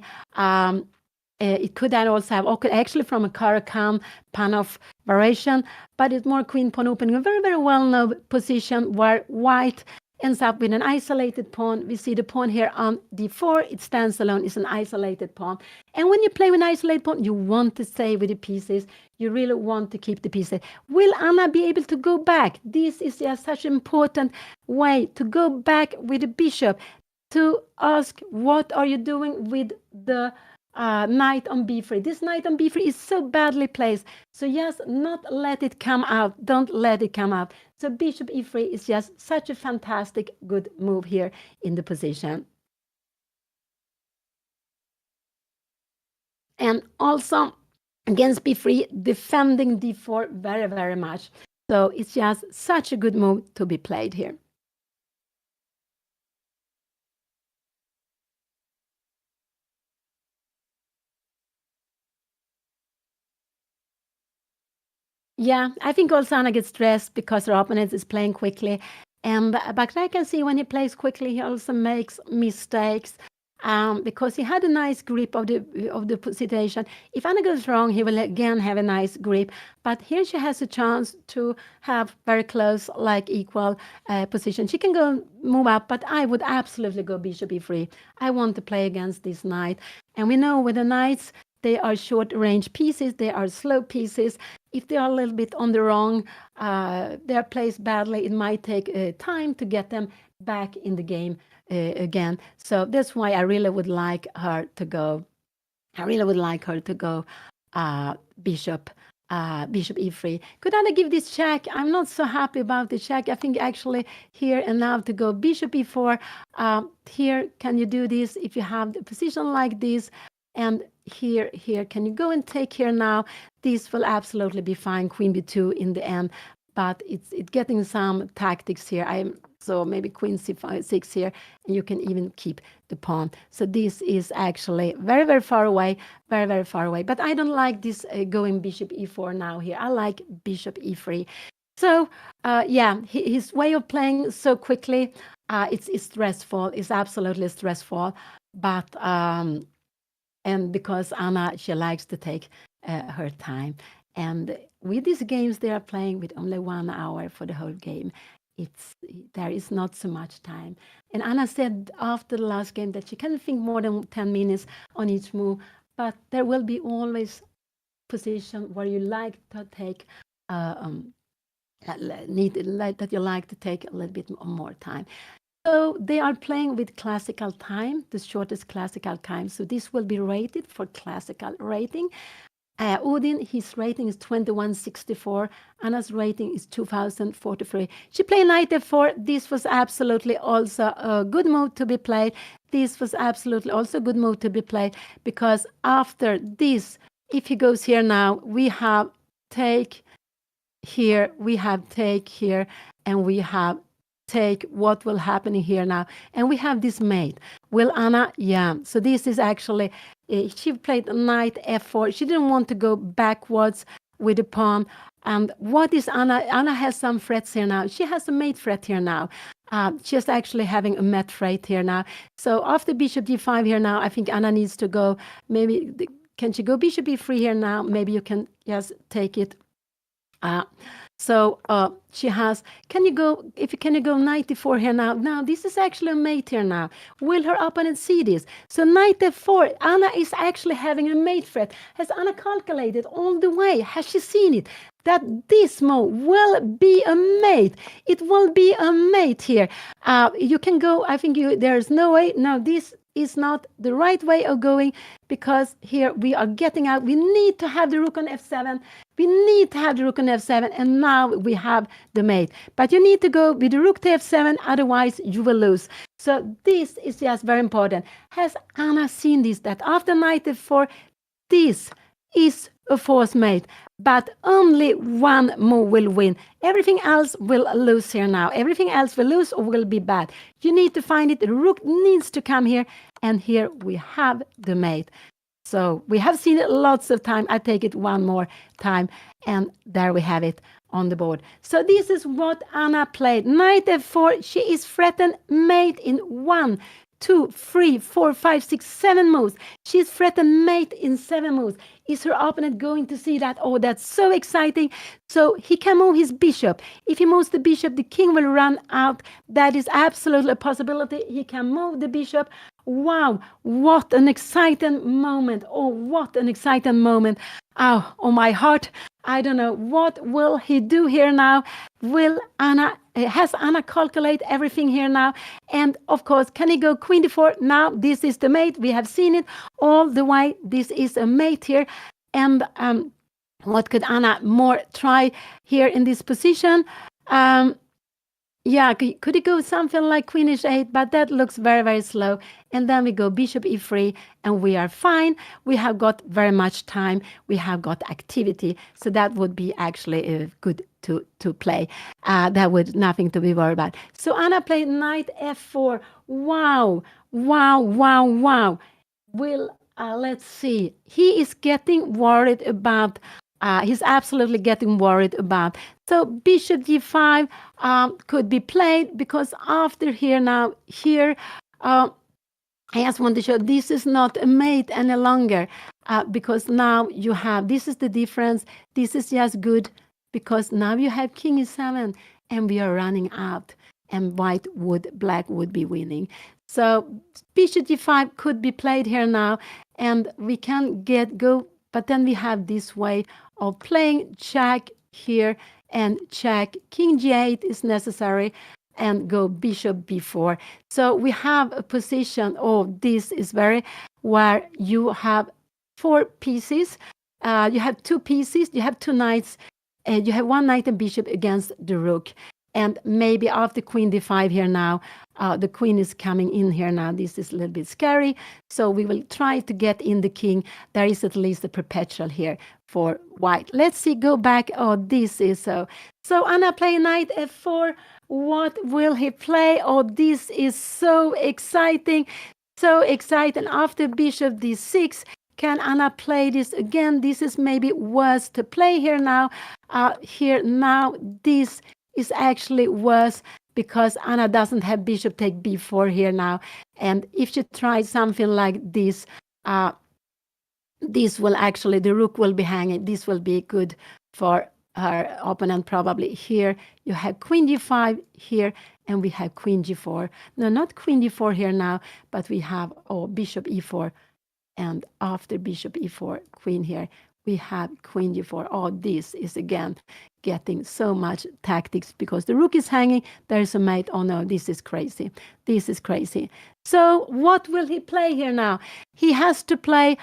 B: It could also have actually from a Caracan Panov variation, but it's more queen pawn opening. A very, very well-known position where white ends up with an isolated pawn. We see the pawn here on d4. It stands alone. It's an isolated pawn. And when you play with an isolated pawn, you want to stay with the pieces. You really want to keep the pieces. Will Anna be able to go back? This is just such an important way to go back with the bishop, to ask, what are you doing with the knight on b3. This knight on b3 is so badly placed. So just not let it come out. Don't let it come out. So bishop e3 is just such a fantastic good move here in the position. And also against b3, defending d4 very, very much. So it's just such a good move to be played here. Yeah, I think also Anna gets stressed because her opponent is playing quickly. But I can see when he plays quickly, he also makes mistakes because he had a nice grip of the situation. If Anna goes wrong, he will again have a nice grip. But here she has a chance to have very close, like equal position. She can go move up, but I would absolutely go bishop e3. I want to play against this knight. And we know with the knights, they are short-range pieces. They are slow pieces. If they are a little bit on the wrong, they are placed badly. It might take time to get them back in the game again. So that's why I really would like her to go. I really would like her to go bishop e3. Could Anna give this check? I'm not so happy about the check. I think actually here and now to go bishop e4. Here, can you do this if you have the position like this? And here, can you go and take here now? This will absolutely be fine, queen b2 in the end, but it's getting some tactics here. So maybe queen c6 here, and you can even keep the pawn. So this is actually very, very far away, very, very far away. But I don't like this going bishop e4 now here. I like bishop e3. So his way of playing so quickly, it's stressful. It's absolutely stressful, but and because Anna, she likes to take her time. And with these games they are playing with only 1 hour for the whole game, there is not so much time. And Anna said after the last game that she can't think more than 10 minutes on each move, but there will be always position where you like to take that you like to take a little bit more time. So they are playing with classical time, the shortest classical time. So this will be rated for classical rating. Odin, his rating is 2164. Anna's rating is 2043. She played knight f4. This was absolutely also a good move to be played. This was absolutely also a good move to be played, because after this, if he goes here now, we have take here, we have take here, and we have take. What will happen here now? And we have this mate. Will Anna? Yeah. So this is actually, she played knight f4. She didn't want to go backwards with the pawn. And what is Anna? Anna has some threats here now. She has a mate threat here now. She's actually having a mate threat here now. So after bishop d5 here now, I think Anna needs to go. Maybe, can she go bishop e3 here now? Maybe you can just take it. So she has, can you go, can you go knight e4 here now? Now, this is actually a mate here now. Will her opponent see this? So knight f4, Anna is actually having a mate threat. Has Anna calculated all the way? Has she seen it? That this move will be a mate. It will be a mate here. You can go, I think there's no way. No, this is not the right way of going, because here we are getting out. We need to have the rook on f7. We need to have the rook on f7, and now we have the mate. But you need to go with the rook to f7, otherwise you will lose. So this is just very important. Has Anna seen this, that after knight f4, this is a forced mate, but only one move will win. Everything else will lose here now. Everything else will lose or will be bad. You need to find it. The rook needs to come here, and here we have the mate. So we have seen it lots of time. I take it one more time, and there we have it on the board. So this is what Anna played. Knight f4. She is threatened mate in 1, 2, 3, 4, 5, 6, 7 moves. She's threatened mate in 7 moves. Is her opponent going to see that? Oh, that's so exciting. So he can move his bishop. If he moves the bishop, the king will run out. That is absolutely a possibility. He can move the bishop. Wow, what an exciting moment. Oh, what an exciting moment. Oh, my heart. I don't know. What will he do here now? Will Anna, has Anna calculate everything here now? And of course, can he go queen d4? Now, this is the mate. We have seen it all the way. This is a mate here. And what could Anna more try here in this position? Yeah, could it go something like queen h8, but that looks very, very slow. And then we go bishop e3, and we are fine. We have got very much time. We have got activity. So that would be actually good to play. That would nothing to be worried about. So Anna played knight f4. Wow, wow, wow, wow. Will, let's see. He is getting worried about he's absolutely getting worried about. So bishop d5 could be played, because after here now, here, I just want to show this is not a mate any longer, because now you have, this is the difference. This is just good, because now you have king e7, and we are running out, and black would be winning. So bishop d5 could be played here now, and we can go, but then we have this way of playing check here and check. King g8 is necessary, and go bishop b4. So we have a position, this is very, where you have 4 pieces. You have 2 pieces, you have 2 knights, and you have 1 knight and bishop against the rook. And maybe after queen d5 here now, the queen is coming in here now. This is a little bit scary. So we will try to get in the king. There is at least a perpetual here for white. Let's see, go back. Oh, this is so. So Anna play knight f4. What will he play? Oh, this is so exciting. So exciting. After bishop d6, can Anna play this again? This is maybe worse to play here now. Here now, this is actually worse, because Anna doesn't have bishop take b4 here now. And if she tries something like this, this will actually, the rook will be hanging. This will be good for her opponent probably. Here you have queen d5 here, and we have queen g4. No, not queen d4 here now, but we have bishop e4. And after bishop e4, queen here, we have queen g4. This is again getting so much tactics, because the rook is hanging. There's a mate. Oh no, this is crazy. This is crazy. So what will he play here now? He has to play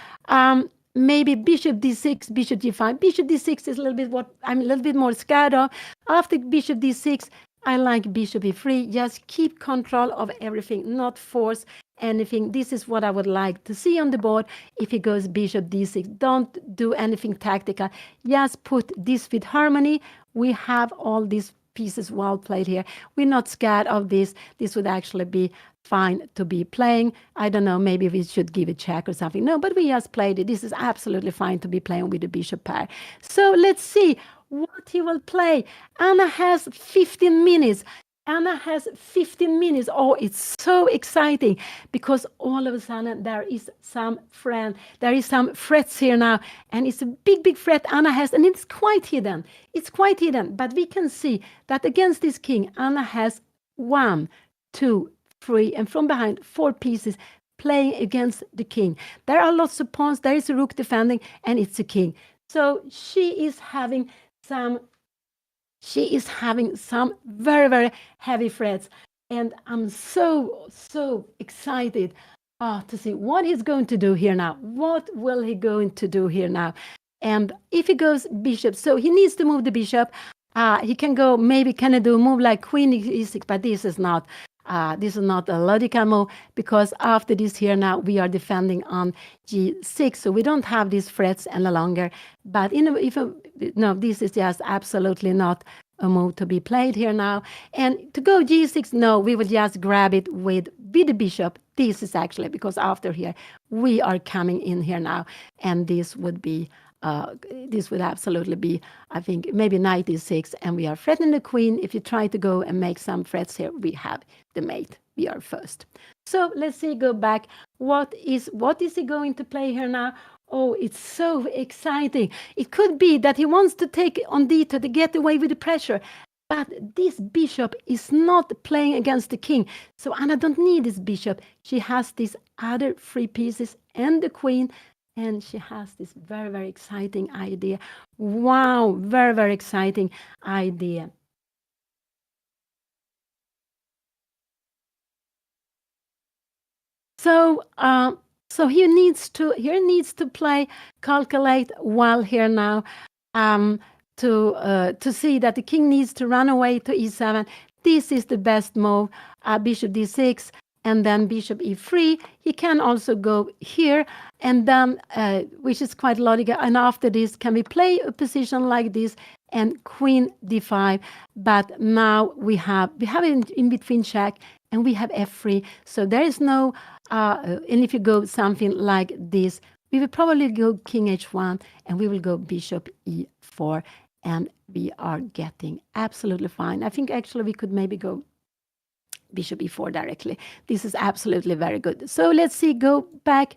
B: maybe bishop d6, bishop d5. Bishop d6 is a little bit what I'm a little bit more scared of. After bishop d6, I like bishop e3. Just keep control of everything, not force anything. This is what I would like to see on the board if he goes bishop d6. Don't do anything tactical. Just put this with harmony. We have all these pieces well played here. We're not scared of this. This would actually be fine to be playing. I don't know, maybe we should give a check or something. No, but we just played it. This is absolutely fine to be playing with the bishop pair. So let's see what he will play. Anna has 15 minutes. Anna has 15 minutes. Oh, it's so exciting because all of a sudden there is some frets here now, and it's a big, big fret Anna has, and it's quite hidden. It's quite hidden, but we can see that against this king, Anna has 1, 2, 3, and from behind 4 pieces playing against the king. There are lots of pawns. There is a rook defending, and it's a king. So she is having some very, very heavy frets. And I'm so excited to see what he's going to do here now. What will he going to do here now? And if he goes bishop, so he needs to move the bishop. He can go, maybe can I do a move like queen e6, but this is not a logical move, because after this here now we are defending on g6, so we don't have these frets any longer. But no, this is just absolutely not a move to be played here now. And to go g6, no, we will just grab it with the bishop. This is actually, because after here we are coming in here now, and this would absolutely be, I think, maybe knight e6, and we are threatening the queen. If you try to go and make some threats here, we have the mate. We are first. So let's see, go back. What is he going to play here now? Oh, it's so exciting. It could be that he wants to take on d2 to get away with the pressure. But this bishop is not playing against the king. So Anna don't need this bishop. She has these other 3 pieces and the queen. And she has this very, very exciting idea. Wow, very, very exciting idea. So he needs to play, calculate well here now, to see that the king needs to run away to e7. This is the best move. Bishop d6. And then bishop e3. He can also go here, and then, which is quite logical. And after this, can we play a position like this and queen d5? But now we have in between check, and we have f3. So there is no, and if you go something like this, we will probably go king h1, and we will go bishop e4, and we are getting absolutely fine. I think actually we could maybe go bishop e4 directly. This is absolutely very good. So let's see, go back.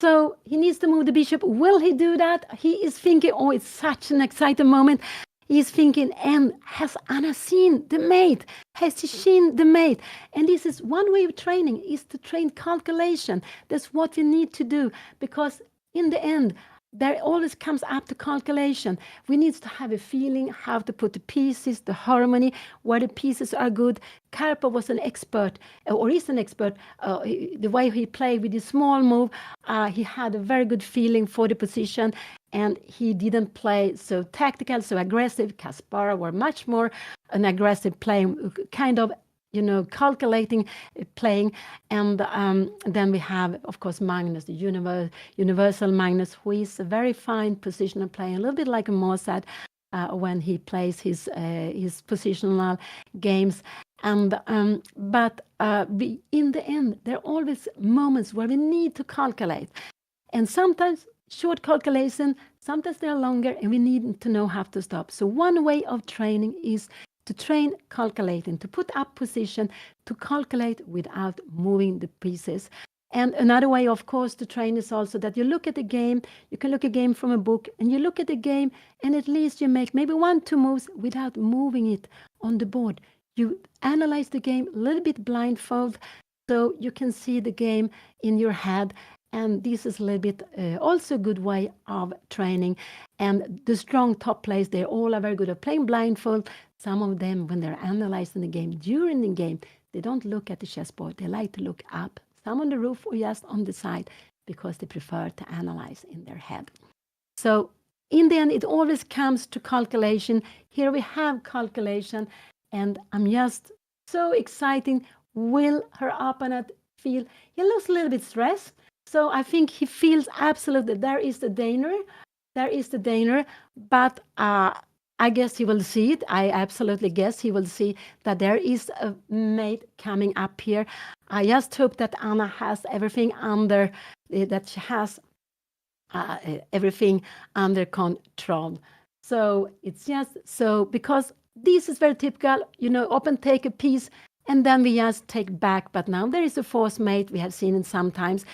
B: So he needs to move the bishop. Will he do that? He is thinking, oh, it's such an exciting moment. He's thinking, and has Anna seen the mate? Has she seen the mate? And this is one way of training, is to train calculation. That's what we need to do, because in the end, there always comes up to calculation. We need to have a feeling how to put the pieces, the harmony, where the pieces are good. Karpov was an expert, or is an expert, the way he played with the small move. He had a very good feeling for the position, and he didn't play so tactical, so aggressive. Kasparov were much more an aggressive playing, kind of, calculating, playing. And then we have, of course, Magnus, the universal Magnus, who is a very fine positional player, a little bit like a Mozart when he plays his positional games. And but in the end, there are always moments where we need to calculate, and sometimes short calculation, sometimes they are longer, and we need to know how to stop. So one way of training is to train calculating, to put up position, to calculate without moving the pieces. And another way, of course, to train is also that you look at the game. You can look at a game from a book, and you look at the game, and at least you make maybe 1-2 moves without moving it on the board. You analyze the game a little bit blindfold, so you can see the game in your head. And this is a little bit also a good way of training. And the strong top players, they all are very good at playing blindfold. Some of them, when they're analyzing the game, during the game, they don't look at the chessboard. They like to look up, some on the roof or just on the side. because they prefer to analyze in their head. So in the end, it always comes to calculation. Here we have calculation, and I'm just so excited. Will her opponent feel? He looks a little bit stressed, so I think he feels absolutely there is the danger. There is the danger, but I guess he will see it. I absolutely guess he will see that there is a mate coming up here. I just hope that Anna has everything under, that she has everything under control. So it's just so, because this is very typical, often take a piece and then we just take back. But now there is a force mate, we have seen it sometimes.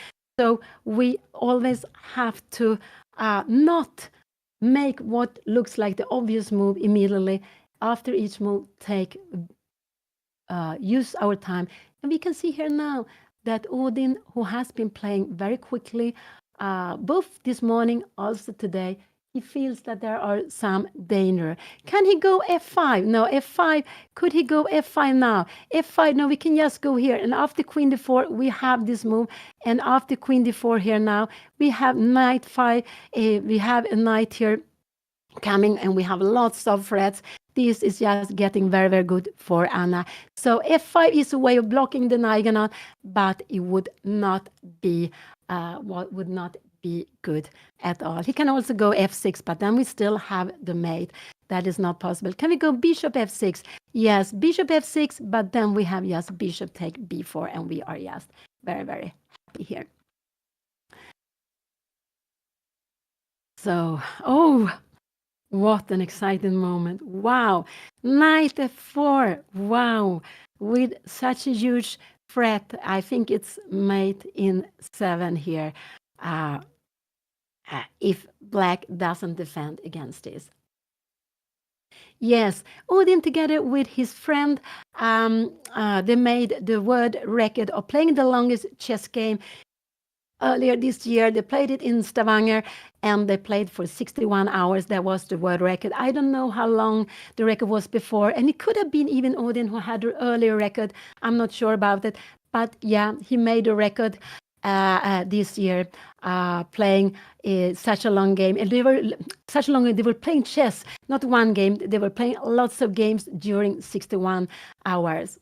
B: So we always have to not make what looks like the obvious move immediately. After each move, use our time. And we can see here now that ODIN, who has been playing very quickly, both this morning, also today, he feels that there are some danger. Can he go f5? No, f5. Could he go f5 now? f5, no, we can just go here. And after queen d4, we have this move. And after queen d4 here now, we have knight 5. We have a knight here coming, and we have lots of threats. This is just getting very, very good for Anna. So f5 is a way of blocking the diagonal, but it would not be good at all. He can also go f6, but then we still have the mate. That is not possible. Can we go bishop f6? Yes, bishop f6, but then we have just bishop take b4, and we are just very, very happy here. So, what an exciting moment. Wow. Knight f4. Wow. With such a huge threat. I think it's mate in 7 here. If black doesn't defend against this. Yes, ODIN together with his friend, they made the world record of playing the longest chess game. Earlier this year, they played it in Stavanger, and they played for 61 hours. That was the world record. I don't know how long the record was before, and it could have been even ODIN who had the earlier record. I'm not sure about it, but yeah, he made a record this year, playing such a long game. And they were playing chess, not one game. They were playing lots of games during 61 hours.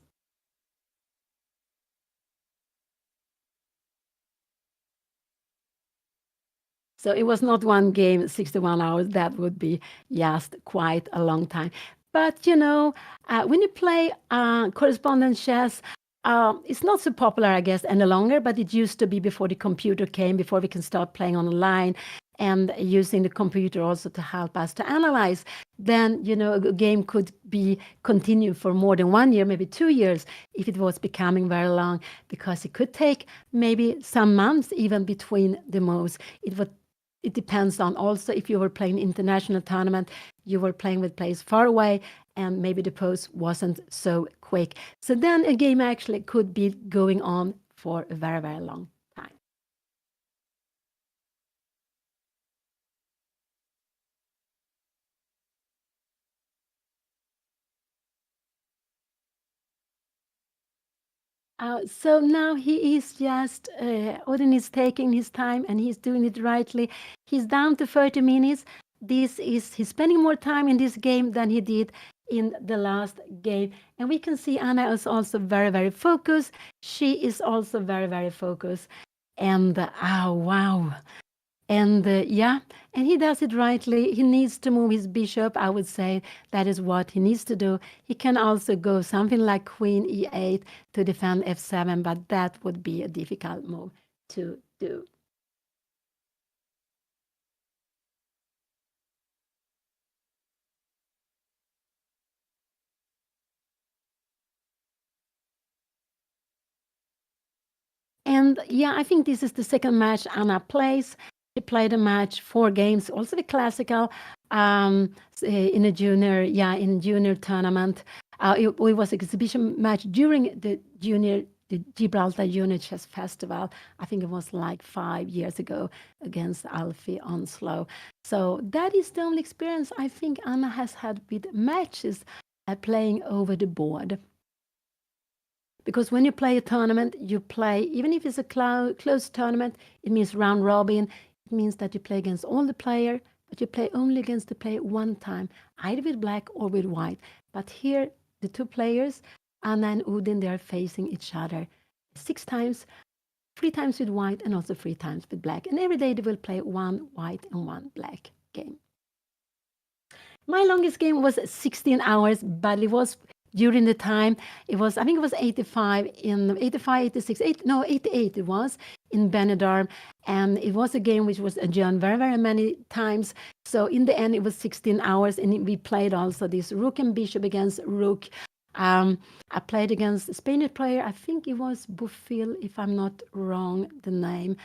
B: So it was not one game, 61 hours. That would be just quite a long time. But, when you play correspondence chess, it's not so popular, I guess, any longer, but it used to be before the computer came, before we can start playing online and using the computer also to help us to analyze. Then, a game could be continued for more than 1 year, maybe 2 years, if it was becoming very long, because it could take maybe some months even between the moves. It depends on also if you were playing international tournament, you were playing with players far away, and maybe the pose wasn't so quick. So then a game actually could be going on for a very, very long time. So now he is just, ODIN is taking his time and he's doing it rightly. He's down to 30 minutes. He's spending more time in this game than he did in the last game. And we can see Anna is also very, very focused. She is also very, very focused. And, wow. And and he does it rightly. He needs to move his bishop. I would say that is what he needs to do. He can also go something like queen e8 to defend f7, but that would be a difficult move to do. And I think this is the second match Anna plays. She played a match, 4 games, also the classical, in a junior tournament. It was an exhibition match during the Gibraltar Junior Chess Festival. I think it was like 5 years ago against Alfie Onslow. So that is the only experience I think Anna has had with matches playing over the board. Because when you play a tournament, you play, even if it's a close tournament, it means round robin. It means that you play against all the player, but you play only against the player one time, either with black or with white. But here, the two players, Anna and Odin, they are facing each other 6 times, 3 times with white and also 3 times with black. And every day they will play 1 white and 1 black game. My longest game was 16 hours, but it was during the time, it was, I think it was 85, 86, 88 it was, in Benidorm. And it was a game which was adjourned very, very many times. So in the end, it was 16 hours, and we played also this rook and bishop against rook. I played against a Spanish player, I think it was Bufil, if I'm not wrong, the name.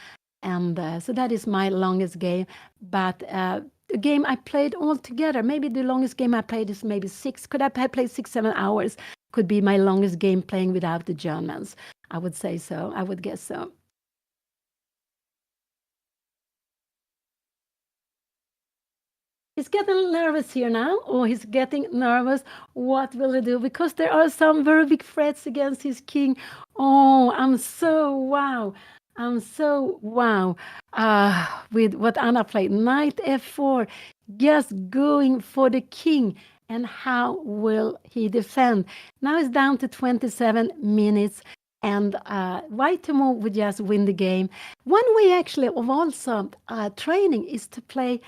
B: And so that is my longest game. But the game I played all together, maybe the longest game I played is maybe 6. Could I have played 6, 7 hours? Could be my longest game playing without the Germans. I would say so. I would guess so. He's getting nervous here now. Oh, he's getting nervous. What will he do? Because there are some very big threats against his king. Oh, I'm so wow. With what Anna played. Knight f4, just going for the king. And how will he defend? Now it's down to 27 minutes. And white to move would just win the game. One way actually of also training is to play,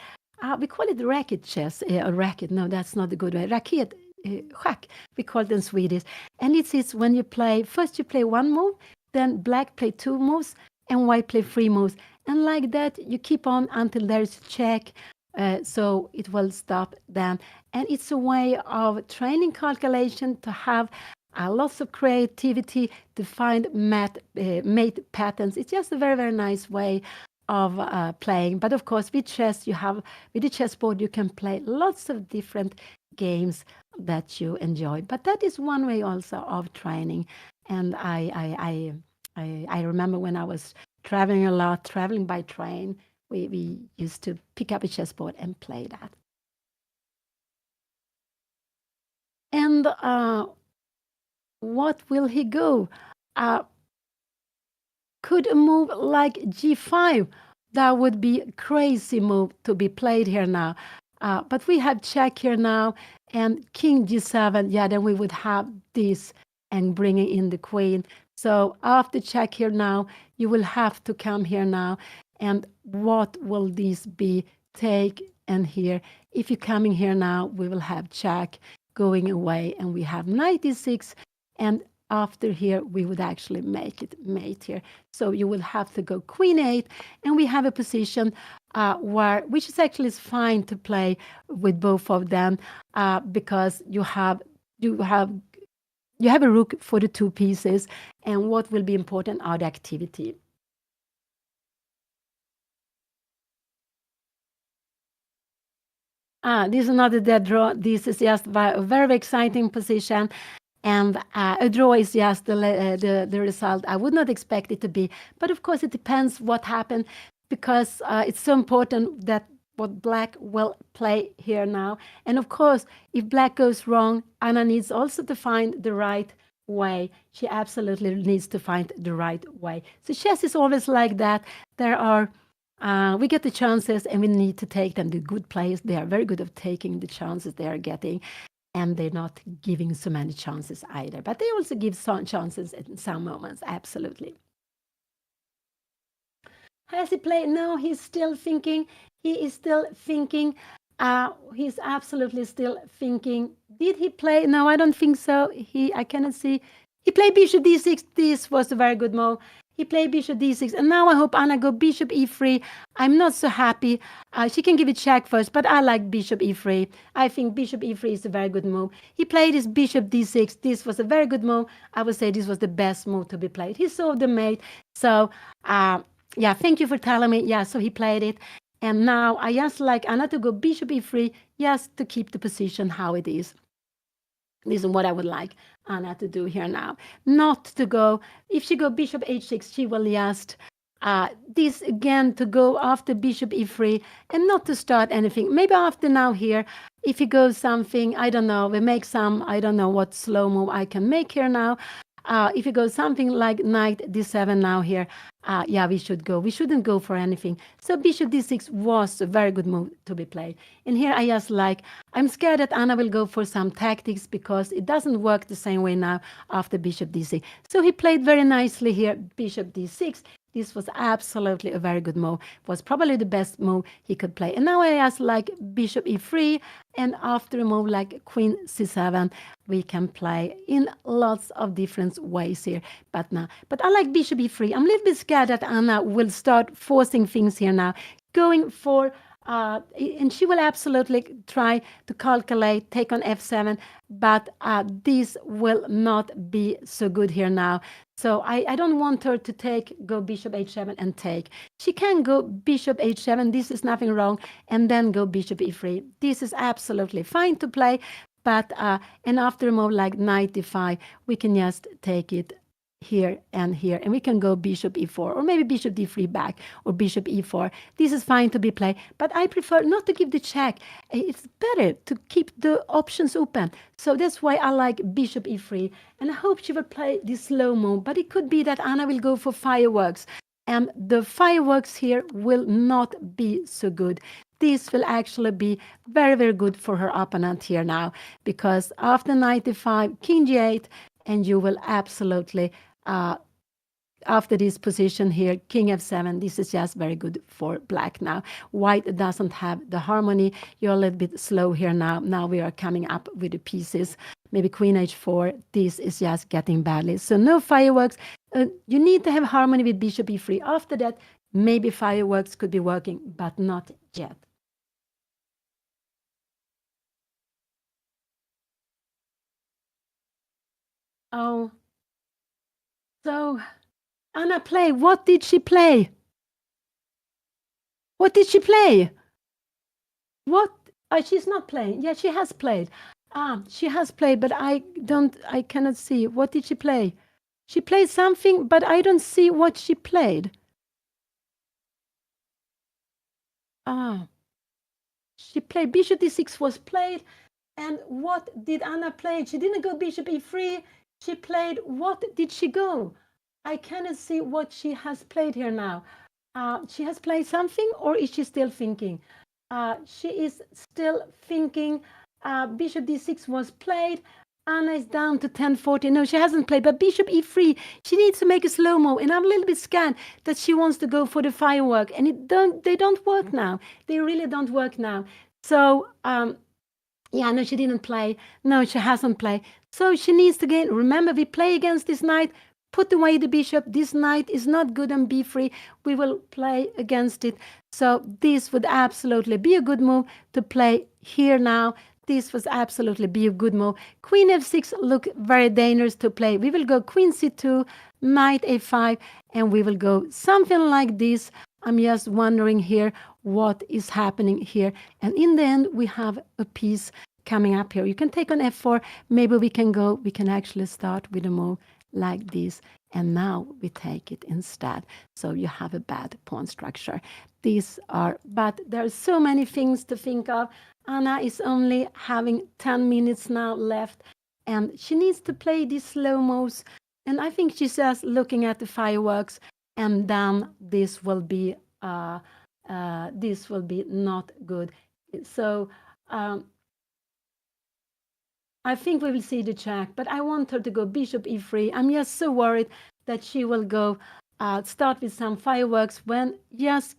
B: we call it racket chess, or racket, no, that's not the good way. Racket, schack, we call it in Swedish. And it's when you play, first you play 1 move, then black play 2 moves, and white play 3 moves. And like that, you keep on until there's a check, so it will stop then. And it's a way of training calculation to have lots of creativity to find mate patterns. It's just a very, very nice way of playing. But of course, with chess, with the chessboard, you can play lots of different games that you enjoy. But that is one way also of training. And I remember when I was traveling a lot, traveling by train, we used to pick up a chessboard and play that. And what will he go? Could a move like g5, that would be a crazy move to be played here now. But we have check here now, and king g7, yeah, then we would have this and bringing in the queen. So after check here now, you will have to come here now. And what will this be? Take and here. If you're coming here now, we will have check going away, and we have knight e6. And after here, we would actually make it mate here. So you will have to go queen 8, and we have a position which is actually fine to play with both of them because you have a rook for the 2 pieces, and what will be important are the activity. This is not a dead draw. This is just a very exciting position, and a draw is just the result. I would not expect it to be, but of course it depends what happened, because it's so important that what black will play here now. And of course, if black goes wrong, Anna needs also to find the right way. She absolutely needs to find the right way. So chess is always like that. There are, we get the chances and we need to take them. The good players, they are very good at taking the chances they are getting, and they're not giving so many chances either. But they also give some chances in some moments, absolutely. Has he played? No, he's still thinking. He is still thinking. He's absolutely still thinking. Did he play? No, I don't think so. I cannot see. He played bishop d6. This was a very good move. He played bishop d6. And now I hope Anna go bishop e3. I'm not so happy. She can give it check first, but I like bishop e3. I think bishop e3 is a very good move. He played his bishop d6. This was a very good move. I would say this was the best move to be played. He saw the mate. So, yeah, thank you for telling me. Yeah, so he played it. And now I just like Anna to go bishop e3, just to keep the position how it is. This is what I would like Anna to do here now. Not to go, if she go bishop h6, she will just, this again to go after bishop e3 and not to start anything. Maybe after now here, if he goes something, I don't know, we make some, I don't know what slow move I can make here now. if you go something like knight d7 now here, yeah, we should go. We shouldn't go for anything. So bishop d6 was a very good move to be played. And here I just I'm scared that Anna will go for some tactics because it doesn't work the same way now after bishop d6. So he played very nicely here, bishop d6. This was absolutely a very good move. Was probably the best move he could play. And now I just bishop e3, and after a move like queen c7, we can play in lots of different ways here. But I like bishop e3. I'm a little bit scared that Anna will start forcing things here now, going for and she will absolutely try to calculate, take on f7, but this will not be so good here now. So I don't want her to go bishop h7 and take. She can go bishop h7, this is nothing wrong, and then go bishop e3. This is absolutely fine to play, but and after a move like knight d5, we can just take it here, and we can go bishop e4, or maybe bishop d3 back, or bishop e4. This is fine to be played, but I prefer not to give the check. It's better to keep the options open. So that's why I like bishop e3, and I hope she will play this slow move, but it could be that Anna will go for fireworks, and the fireworks here will not be so good. This will actually be very, very good for her opponent here now, because after knight d5, king g8, and you will absolutely, after this position here, king f7, this is just very good for black now. White doesn't have the harmony. You're a little bit slow here now. Now we are coming up with the pieces. Maybe queen h4, this is just getting badly. So no fireworks. You need to have harmony with bishop e3. After that, maybe fireworks could be working, but not yet. Oh, so Anna play. What did she play? What did she play? What? She's not playing. Yeah, she has played. She has played, but I cannot see. What did she play? She played something, but I don't see what she played. She played bishop d6 was played. And what did Anna play? She didn't go bishop e3. She played, what did she go? I cannot see what she has played here now. She has played something, or is she still thinking? She is still thinking. Bishop d6 was played. Anna is down to 1040. No, she hasn't played, but bishop e3. She needs to make a slow-mo, and I'm a little bit scared that she wants to go for the firework, and they don't work now. They really don't work now. So, yeah, no, she didn't play. No, she hasn't played. So she needs to gain. Remember, we play against this knight. Put away the bishop. This knight is not good on b3. We will play against it. So this would absolutely be a good move to play here now. This was absolutely be a good move. Queen f6 look very dangerous to play. We will go queen c2, knight a5, and we will go something like this. I'm just wondering here what is happening here. And in the end, we have a piece coming up here. You can take on f4. Maybe we can actually start with a move like this. And now we take it instead. So you have a bad pawn structure. But there are so many things to think of. Anna is only having 10 minutes now left, and she needs to play these slow moves. And I think she's just looking at the fireworks, and then this will be not good. So I think we will see the check, but I want her to go bishop e3. I'm just so worried that she will go start with some fireworks when just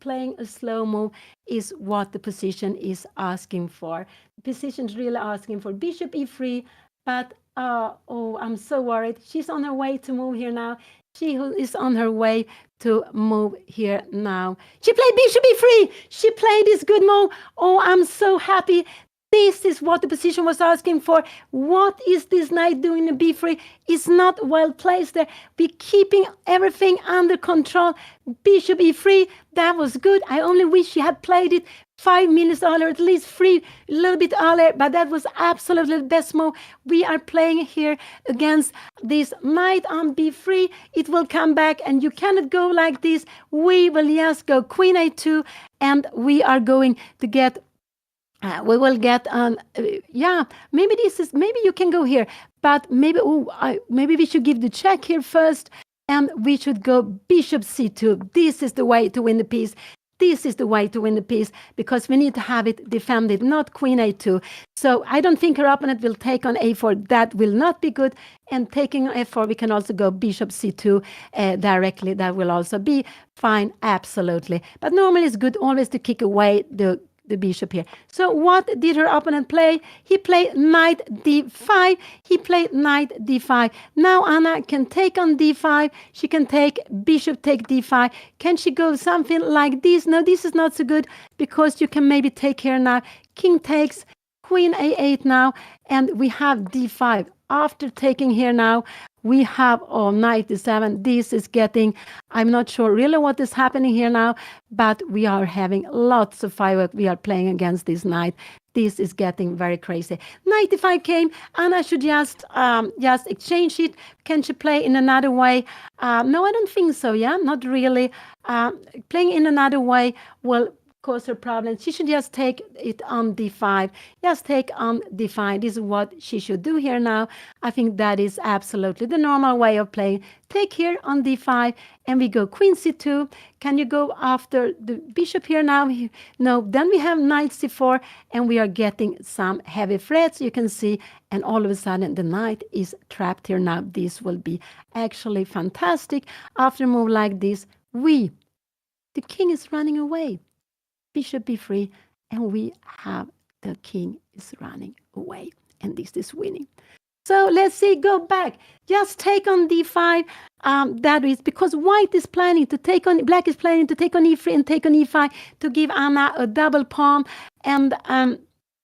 B: playing a slow move is what the position is asking for. The position is really asking for bishop e3, but I'm so worried. She's on her way to move here now. She is on her way to move here now. She played bishop e3. She played this good move. Oh, I'm so happy. This is what the position was asking for. What is this knight doing in b3? It's not well placed there. We're keeping everything under control. Bishop e3, that was good. I only wish she had played it 5 minutes earlier, at least 3, a little bit earlier, but that was absolutely the best move. We are playing here against this knight on b3. It will come back, and you cannot go like this. We will just go queen a2, and we are going to get We will get on. Yeah, maybe this is. Maybe you can go here, but maybe maybe we should give the check here first, and we should go bishop c2. This is the way to win the piece. This is the way to win the piece because we need to have it defended, not queen a2. So I don't think her opponent will take on a4. That will not be good. And taking on f4, we can also go bishop c2 directly. That will also be fine, absolutely. But normally it's good always to kick away the bishop here. So what did her opponent play? He played knight d5. He played knight d5. Now Anna can take on d5. She can take bishop take d5. Can she go something like this? No, this is not so good because you can maybe take here now. King takes, queen a8 now, and we have d5. After taking here now, we have knight d7. This is getting, I'm not sure really what is happening here now, but we are having lots of firework. We are playing against this knight. This is getting very crazy. Knight d5 came. Anna should just exchange it. Can she play in another way? No, I don't think so. Yeah, not really. Playing in another way will cause her problems. She should just take it on d5. Just take on d5. This is what she should do here now. I think that is absolutely the normal way of playing. Take here on d5, and we go queen c2. Can you go after the bishop here now? No. Then we have knight c4, and we are getting some heavy threats, you can see, and all of a sudden the knight is trapped here now. This will be actually fantastic. After a move like this, the king is running away. Bishop b3, and we have the king is running away, and this is winning. So let's see, go back. Just take on d5. That is because white is planning to take on, black is planning to take on e3 and take on e5 to give Anna a double pawn. And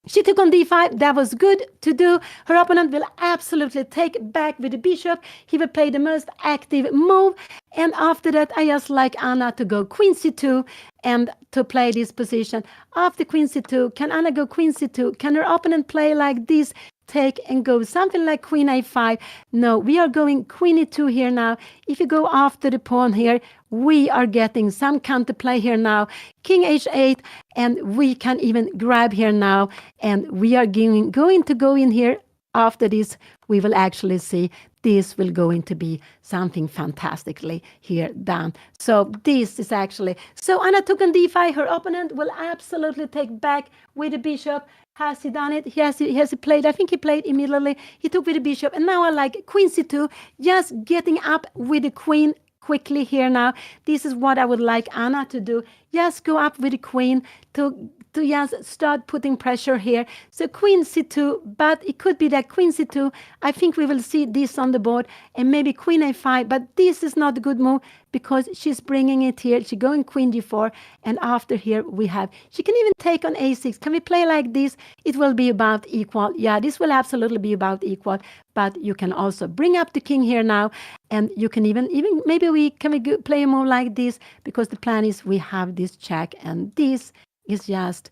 B: she took on d5. That was good to do. Her opponent will absolutely take back with the bishop. He will play the most active move. And after that, I just like Anna to go queen c2 and to play this position. After queen c2, can Anna go queen c2? Can her opponent play like this? Take and go something like queen a5. No, we are going queen e2 here now. If you go after the pawn here, we are getting some counterplay here now. King h8, and we can even grab here now. And we are going to go in here. After this, we will actually see this will going to be something fantastically here done. So this is actually, so Anna took on d5. Her opponent will absolutely take back with the bishop. Has he done it? Has he played? I think he played immediately. He took with the bishop. And now I like queen c2, just getting up with the queen quickly here now. This is what I would like Anna to do. Just go up with the queen to just start putting pressure here. So queen c2, but it could be that queen c2, I think we will see this on the board, and maybe queen a5, but this is not a good move because she's bringing it here. She's going queen d4, and after here we have, she can even take on a6. Can we play like this? It will be about equal. Yeah, this will absolutely be about equal, but you can also bring up the king here now, and you can even maybe we play a move like this, because the plan is we have this check, and this is just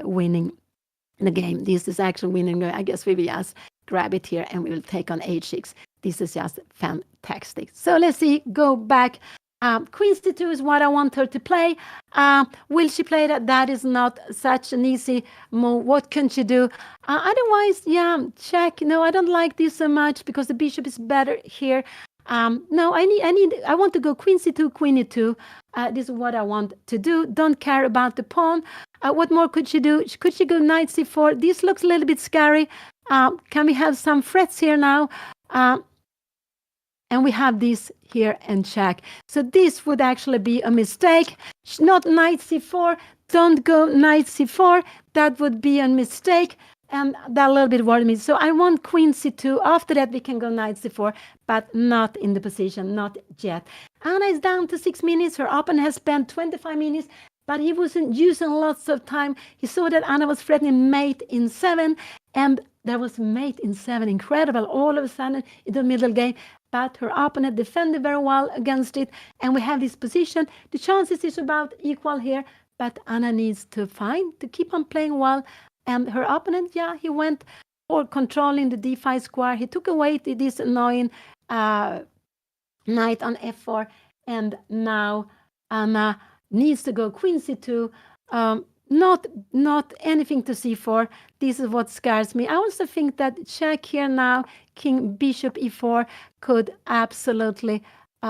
B: winning the game. This is actually winning. I guess we will just grab it here and we will take on h6. This is just fantastic. So let's see, go back. Queen c2 is what I want her to play. Will she play that? That is not such an easy move. What can she do? Otherwise, yeah, check. No, I don't like this so much because the bishop is better here. No, I want to go queen c2, queen e2. This is what I want to do. Don't care about the pawn. What more could she do? Could she go knight c4? This looks a little bit scary. Can we have some threats here now? And we have this here and check. So this would actually be a mistake. Not knight c4. Don't go knight c4. That would be a mistake. And that a little bit worried me. So I want queen c2. After that, we can go knight c4, but not in the position, not yet. Anna is down to 6 minutes. Her opponent has spent 25 minutes, but he wasn't using lots of time. He saw that Anna was threatening mate in 7, and there was mate in 7. Incredible. All of a sudden, in the middle game. But her opponent defended very well against it, and we have this position. The chances is about equal here, but Anna needs to keep on playing well. And her opponent, yeah, he went for controlling the d5 square. He took away this annoying knight on f4. And now Anna needs to go queen c2. not anything to c4. This is what scares me. I also think that check here now, king bishop e4 could absolutely,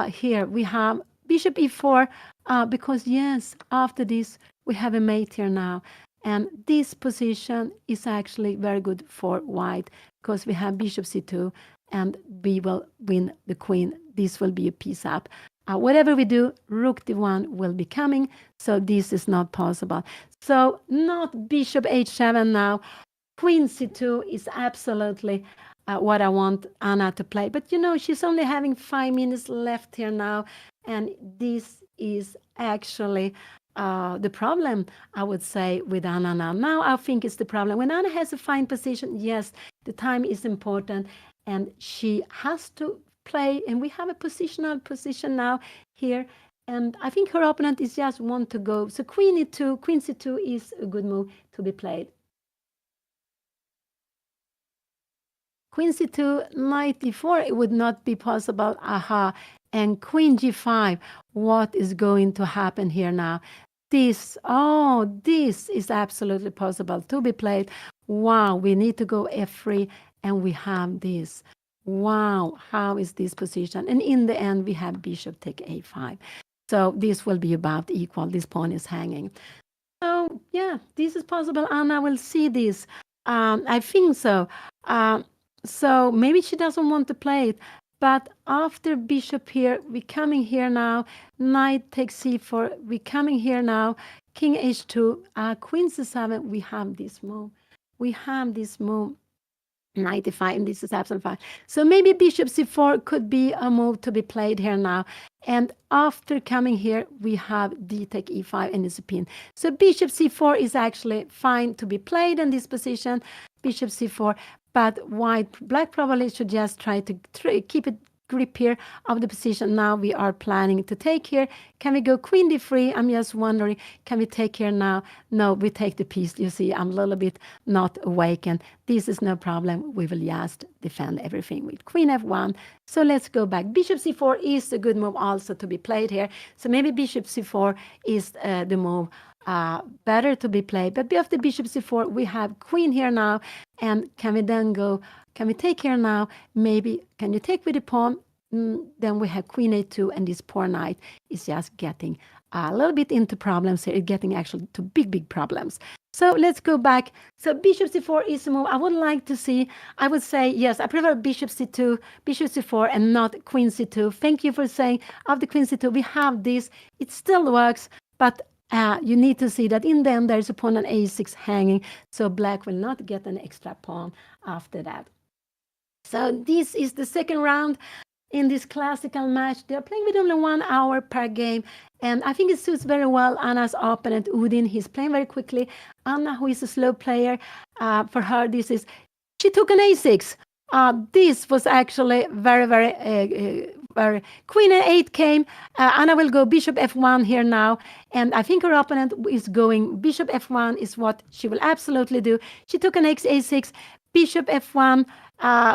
B: here we have bishop e4, because yes, after this we have a mate here now. And this position is actually very good for white because we have bishop c2 and we will win the queen. This will be a piece up. Whatever we do, rook d1 will be coming, so this is not possible. So not bishop h7 now. Queen c2 is absolutely what I want Anna to play. But she's only having 5 minutes left here now, and this is actually the problem, I would say, with Anna now. Now I think it's the problem. When Anna has a fine position, yes, the time is important, and she has to play, and we have a positional position now here, and I think her opponent is just want to go. So queen e2, queen c2 is a good move to be played. Queen c2, knight d4, it would not be possible. Aha. And queen g5, what is going to happen here now? This is absolutely possible to be played. Wow, we need to go f3, and we have this. Wow, how is this position? And in the end, we have bishop take a5. So this will be about equal. This pawn is hanging. So yeah, this is possible. Anna will see this. I think so. So maybe she doesn't want to play it. But after bishop here, we're coming here now. Knight takes c4. We're coming here now. King h2. Queen c7. We have this move. We have this move. 95, and this is absolutely fine. So maybe bishop c4 could be a move to be played here now. And after coming here, we have d take e5 and it's a pin. So bishop c4 is actually fine to be played in this position. Bishop c4, but black probably should just try to keep it grip here of the position. Now we are planning to take here. Can we go queen d3? I'm just wondering, can we take here now? No, we take the piece. You see, I'm a little bit not awakened. This is no problem. We will just defend everything with queen f1. So let's go back. Bishop c4 is a good move also to be played here. So maybe bishop c4 is the move better to be played. But after bishop c4, we have queen here now. And can we then go, can we take here now? Maybe, can you take with the pawn? Then we have queen a2, and this poor knight is just getting a little bit into problems here. It's getting actually to big problems. So let's go back. So bishop c4 is a move I would like to see. I would say, yes, I prefer bishop c2, bishop c4, and not queen c2. Thank you for saying of the queen c2, we have this. It still works, but you need to see that in the end there's a pawn on a6 hanging, so black will not get an extra pawn after that. So this is the second round in this classical match. They're playing with only 1 hour per game, and I think it suits very well Anna's opponent, ODIN. He's playing very quickly. Anna, who is a slow player, for her, this is, she took an a6. This was actually very queen a8 came. Anna will go bishop f1 here now, and I think her opponent is going bishop f1 is what she will absolutely do. She took an a6. Bishop f1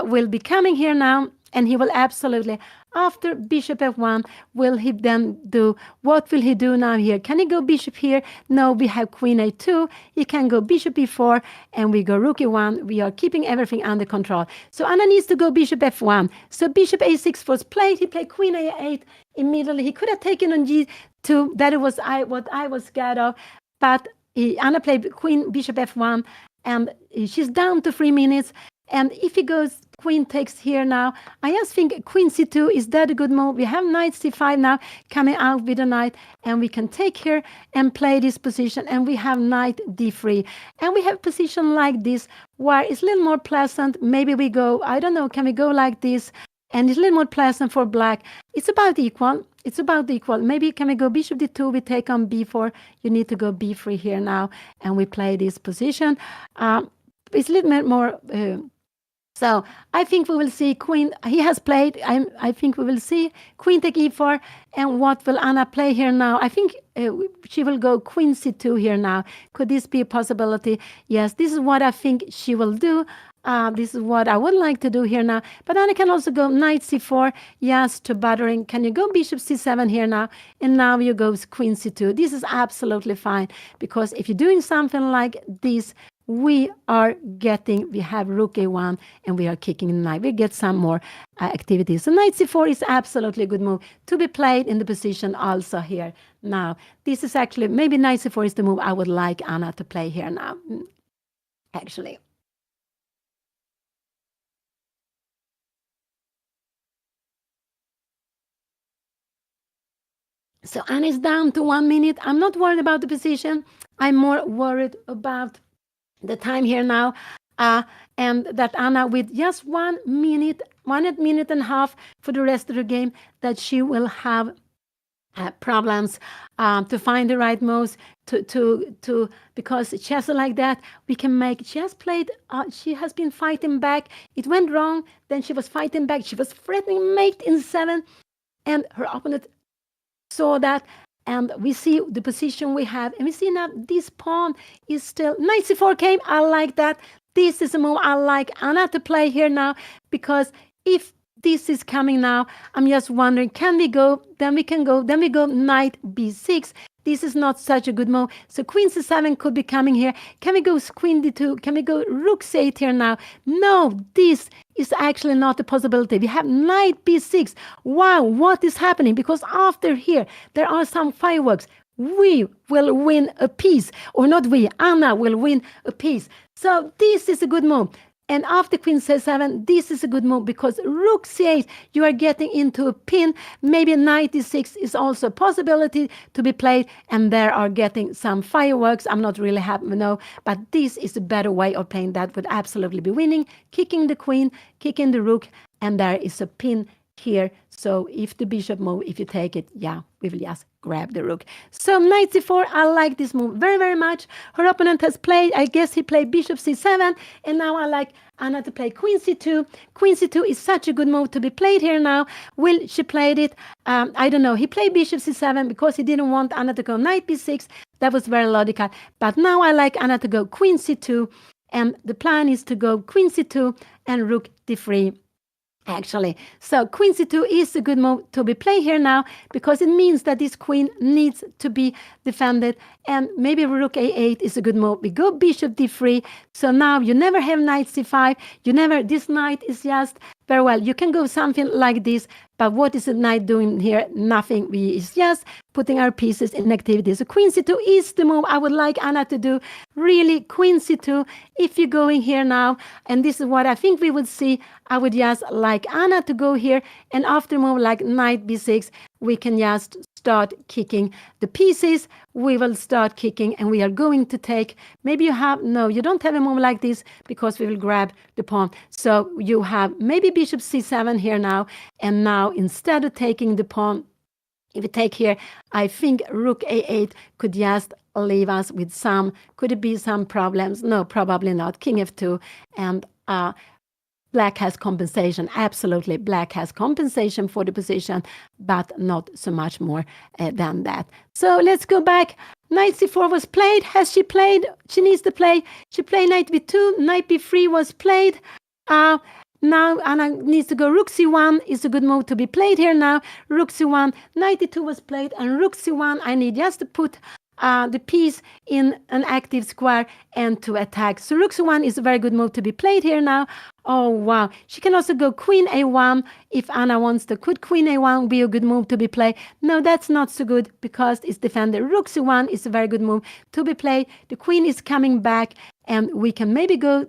B: will be coming here now, and he will absolutely, after bishop f1, will he then do, what will he do now here? Can he go bishop here? No, we have queen a2. He can go bishop e4, and we go rook e1. We are keeping everything under control. So Anna needs to go bishop f1. So bishop a6 was played. He played queen a8 immediately. He could have taken on g2. That was what I was scared of. But Anna played queen bishop f1, and she's down to 3 minutes. And if he goes queen takes here now, I just think queen c2 is that a good move. We have knight c5 now coming out with a knight, and we can take here and play this position, and we have knight d3. And we have position like this where it's a little more pleasant. Maybe we go, I don't know, can we go like this? And it's a little more pleasant for black. It's about equal. It's about equal. Maybe can we go bishop d2? We take on b4. You need to go b3 here now, and we play this position. It's a little bit more... So I think we will see queen. He has played. I think we will see queen take e4. And what will Anna play here now? I think she will go queen c2 here now. Could this be a possibility? Yes, this is what I think she will do. This is what I would like to do here now. But Anna can also go knight c4, yes, to battering. Can you go bishop c7 here now? And now you go queen c2. This is absolutely fine, because if you're doing something like this, we have rook a1 and we are kicking the knight. We get some more activities. So knight c4 is absolutely a good move to be played in the position also here. Now, this is actually, maybe knight c4 is the move I would like Anna to play here now, actually. So Anna is down to 1 minute. I'm not worried about the position. I'm more worried about the time here now. And that Anna, with just 1 minute, 1.5 minutes for the rest of the game, that she will have problems to find the right moves because chess like that we can make. She has played, she has been fighting back. It went wrong, then she was fighting back. She was threatening mate in 7, and her opponent saw that, and we see the position we have, and we see now this pawn is still knight c4 came. I like that. This is a move I like Anna to play here now, because if this is coming now, I'm just wondering, can we go? Then we go knight b6. This is not such a good move. So queen c7 could be coming here. Can we go queen d2? Can we go rook c8 here now? No, this is actually not a possibility. We have knight b6. Wow, what is happening? Because after here, there are some fireworks. We will win a piece. Or not we, Anna will win a piece. So this is a good move. And after queen c7, this is a good move, because rook c8, you are getting into a pin. Maybe knight d6 is also a possibility to be played, and there are getting some fireworks. I'm not really happy, no, but this is a better way of playing. That would absolutely be winning, kicking the queen, kicking the rook, and there is a pin here. So if the bishop move, if you take it, yeah, we will just grab the rook. So knight c4, I like this move very, very much. Her opponent has played, I guess he played bishop c7, and now I like Anna to play queen c2. Queen c2 is such a good move to be played here now. Will she played it? I don't know. He played bishop c7 because he didn't want Anna to go knight b6. That was very logical. But now I like Anna to go queen c2, and the plan is to go queen c2 and rook d3. Actually, so queen c2 is a good move to be played here now, because it means that this queen needs to be defended, and maybe rook a8 is a good move. We go bishop d3, so now you never have knight c5. This knight is just very well. You can go something like this, but what is the knight doing here? Nothing. We is just putting our pieces in activity. So queen c2 is the move I would like Anna to do. Really, queen c2. If you're going here now, and this is what I think we would see, I would just like Anna to go here, and after move like knight b6, we can just start kicking the pieces. We will start kicking, and we are going to take, maybe you don't have a move like this, because we will grab the pawn. So you have maybe bishop c7 here now, and now instead of taking the pawn, if we take here, I think rook a8 could just leave us with could it be some problems? No, probably not. King f2, and black has compensation. Absolutely, black has compensation for the position, but not so much more than that. So let's go back. Knight c4 was played. Has she played? She needs to play. She played knight b2. Knight b3 was played. Now Anna needs to go rook c1 is a good move to be played here now. Rook c1, knight e2 was played, and rook c1, I need just to put the piece in an active square and to attack. So rook c1 is a very good move to be played here now. Oh, wow. She can also go queen a1 if Anna wants to. Could queen a1 be a good move to be played? No, that's not so good, because it's defended. Rook c1 is a very good move to be played. The queen is coming back, and we can maybe go,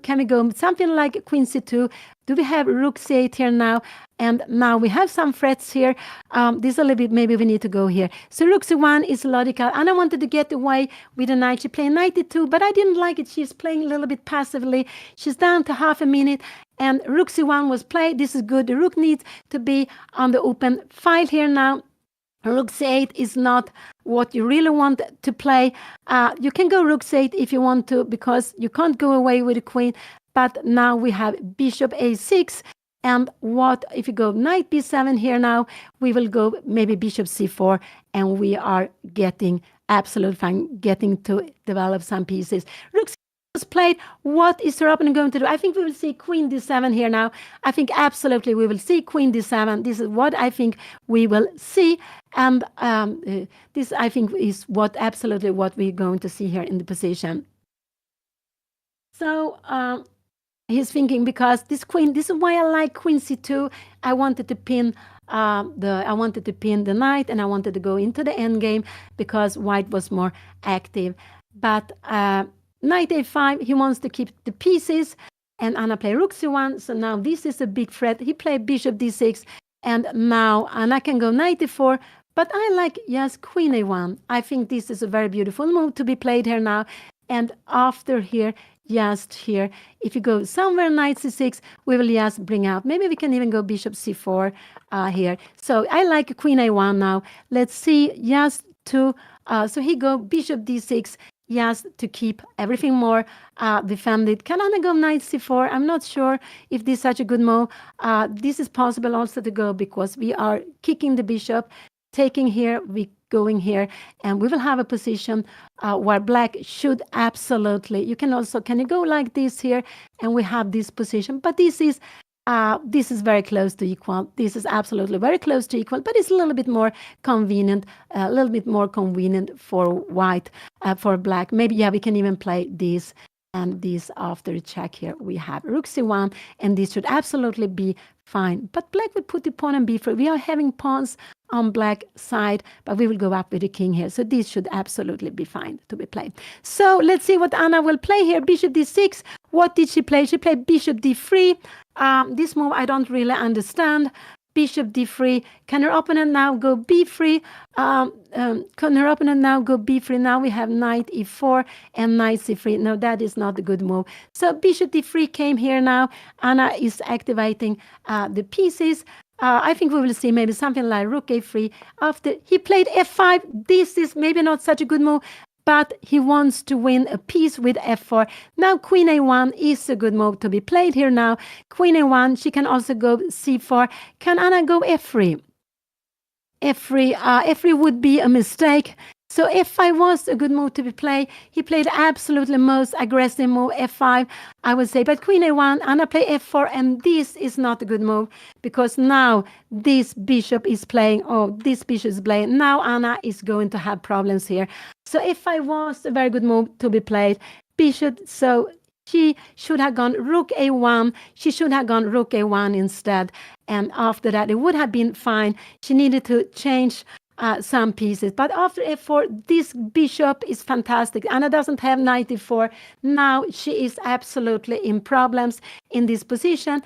B: something like queen c2. Do we have rook c8 here now? And now we have some threats here. This is a little bit, maybe we need to go here. So rook c1 is logical. Anna wanted to get away with a knight. She played knight e2, but I didn't like it. She's playing a little bit passively. She's down to half a minute, and rook c1 was played. This is good. The rook needs to be on the open file here now. Rook c8 is not what you really want to play. You can go rook c8 if you want to, because you can't go away with the queen. But now we have bishop a6. And what if you go knight b7 here now? We will go maybe bishop c4, and we are getting absolute fine, getting to develop some pieces. Rook was played, what is her opponent going to do? I think we will see queen d7 here now. I think absolutely we will see queen d7. This is what I think we will see. And this, I think, is absolutely what we're going to see here in the position. So he's thinking, because this queen, this is why I like queen c2. I wanted to pin the knight, and I wanted to go into the endgame because white was more active. But knight a5, he wants to keep the pieces, and Anna play rook c1. So now this is a big threat. He played bishop d6, and now Anna can go knight e4. But I like, yes, queen a1. I think this is a very beautiful move to be played here now. And after here, just here, if you go somewhere knight c6, we will just bring out, maybe we can even go bishop c4 here. So I like queen a1 now. Let's see, just to, so he go bishop d6, just to keep everything more defended. Can Anna go knight c4? I'm not sure if this is such a good move. This is possible also to go, because we are kicking the bishop, taking here, we going here, and we will have a position where black should absolutely, you can you go like this here, and we have this position, but this is very close to equal. This is absolutely very close to equal, but it's a little bit more convenient, for white, for black. Maybe, yeah, we can even play this and this after the check here. We have rook c1, and this should absolutely be fine. But black will put the pawn on b4. We are having pawns on black side, but we will go up with the king here. So this should absolutely be fine to be played. So let's see what Anna will play here. Bishop d6. What did she play? She played bishop d3. This move I don't really understand. Bishop d3. Can her opponent now go b3? Can her opponent now go b3? Now we have knight e4 and knight c3. No, that is not a good move. So bishop d3 came here now. Anna is activating the pieces. I think we will see maybe something like rook a3. After he played f5, this is maybe not such a good move, but he wants to win a piece with f4. Now queen a1 is a good move to be played here now. Queen a1, she can also go c4. Can Anna go f3? F3 would be a mistake. So f5 was a good move to be played. He played absolutely most aggressive move, f5, I would say. But queen a1, Anna play f4, and this is not a good move, because now this bishop is playing, this bishop is playing. Now Anna is going to have problems here. So f5 was a very good move to be played. Bishop, so she should have gone rook a1. She should have gone rook a1 instead. And after that, it would have been fine. She needed to change some pieces. But after f4, this bishop is fantastic. Anna doesn't have knight e4. Now she is absolutely in problems in this position.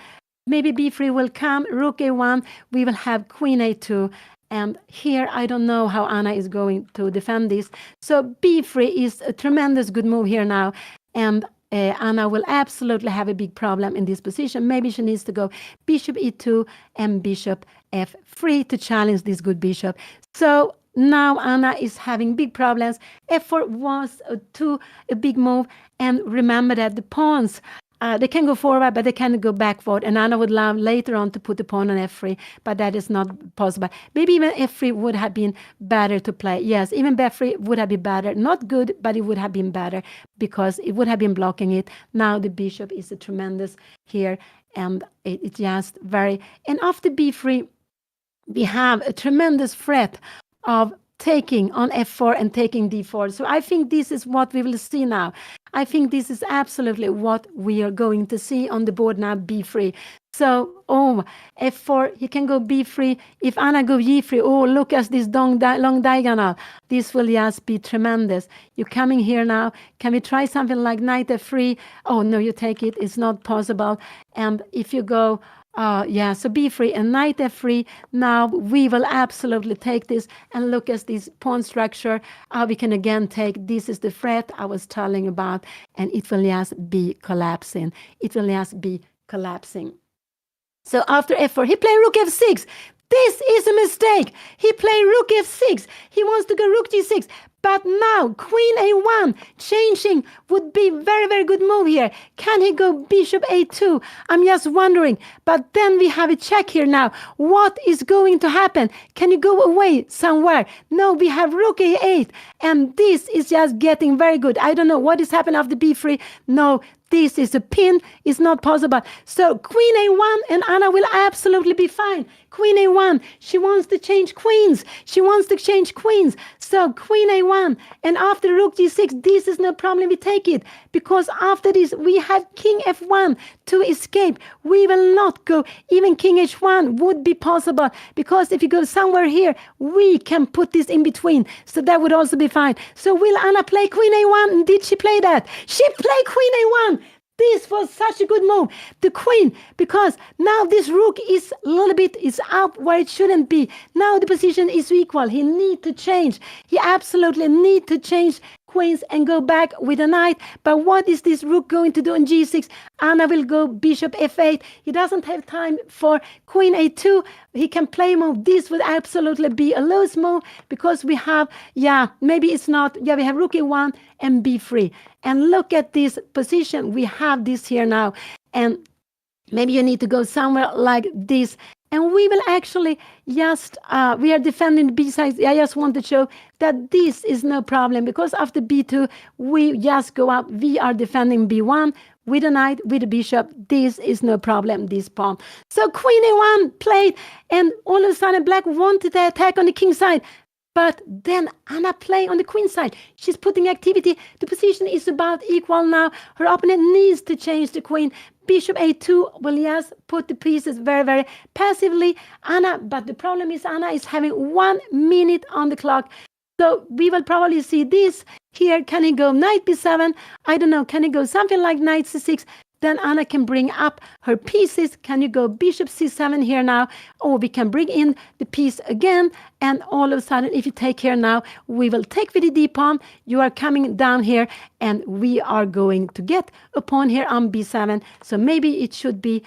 B: Maybe b3 will come, rook a1. We will have queen a2. And here, I don't know how Anna is going to defend this. So b3 is a tremendous good move here now. And Anna will absolutely have a big problem in this position. Maybe she needs to go bishop e2 and bishop f3 to challenge this good bishop. So now Anna is having big problems. f4 was a big move. And remember that the pawns, they can go forward, but they can't go backward. And Anna would love later on to put the pawn on f3, but that is not possible. Maybe even f3 would have been better to play. Yes, even b3 would have been better. Not good, but it would have been better, because it would have been blocking it. Now the bishop is a tremendous here, and it's just very... And after b3, we have a tremendous threat of taking on f4 and taking d4. So I think this is what we will see now. I think this is absolutely what we are going to see on the board now, b3. So, f4, he can go b3. If Anna go g3, look at this long diagonal. This will just be tremendous. You're coming here now. Can we try something like knight f3? Oh, no, you take it. It's not possible. And if you go... so b3 and knight f3. Now we will absolutely take this, and look at this pawn structure. We can again take, this is the threat I was telling about, and it will just be collapsing. It will just be collapsing. So after f4, he played rook f6. This is a mistake. He played rook f6. He wants to go rook g6. But now, queen a1, changing would be very, very good move here. Can he go bishop a2? I'm just wondering. But then we have a check here now. What is going to happen? Can you go away somewhere? No, we have rook a8. And this is just getting very good. I don't know what is happening after b3. No, this is a pin. It's not possible. So queen a1 and Anna will absolutely be fine. Queen a1. She wants to change queens. She wants to change queens. So queen a1. And after rook g6, this is no problem. We take it. Because after this, we have king f1 to escape. We will not go. Even king h1 would be possible. Because if you go somewhere here, we can put this in between. So that would also be fine. So will Anna play queen a1? Did she play that? She played queen a1. This was such a good move. The queen, because now this rook is a little bit, is up where it shouldn't be. Now the position is equal. He need to change. He absolutely need to change queens and go back with a knight. But what is this rook going to do on g6? Anna will go bishop f8. He doesn't have time for queen a2. He can play move. This would absolutely be a loose move because we have, maybe it's not. Yeah, we have rook a1 and b3. And look at this position. We have this here now. And maybe you need to go somewhere like this. And we will actually just, we are defending the b side. I just want to show that this is no problem because after b2, we just go up. We are defending b1 with a knight, with a bishop. This is no problem, this pawn. So queen a1 played, and all of a sudden black wanted to attack on the king side. But then Anna play on the queen side. She's putting activity. The position is about equal now. Her opponent needs to change the queen. Bishop a2 will just put the pieces very, very passively. But the problem is Anna is having 1 minute on the clock. So we will probably see this here. Can he go knight b7? I don't know. Can he go something like knight c6? Then Anna can bring up her pieces. Can you go bishop c7 here now? Or we can bring in the piece again. And all of a sudden, if you take here now, we will take with the d pawn. You are coming down here. And we are going to get a pawn here on b7. So maybe it should be,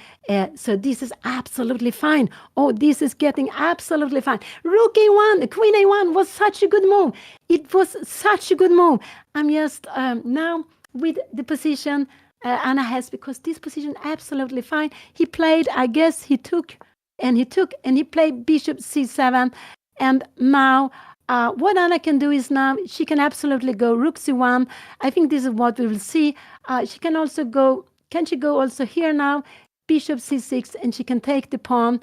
B: so this is absolutely fine. Oh, this is getting absolutely fine. Rook a1, queen a1 was such a good move. It was such a good move. I'm just now with the position Anna has, because this position absolutely fine. He played, I guess he took, and he played bishop c7. And now what Anna can do is now she can absolutely go rook c1. I think this is what we will see. She can also go, can she go also here now? Bishop c6, and she can take the pawn.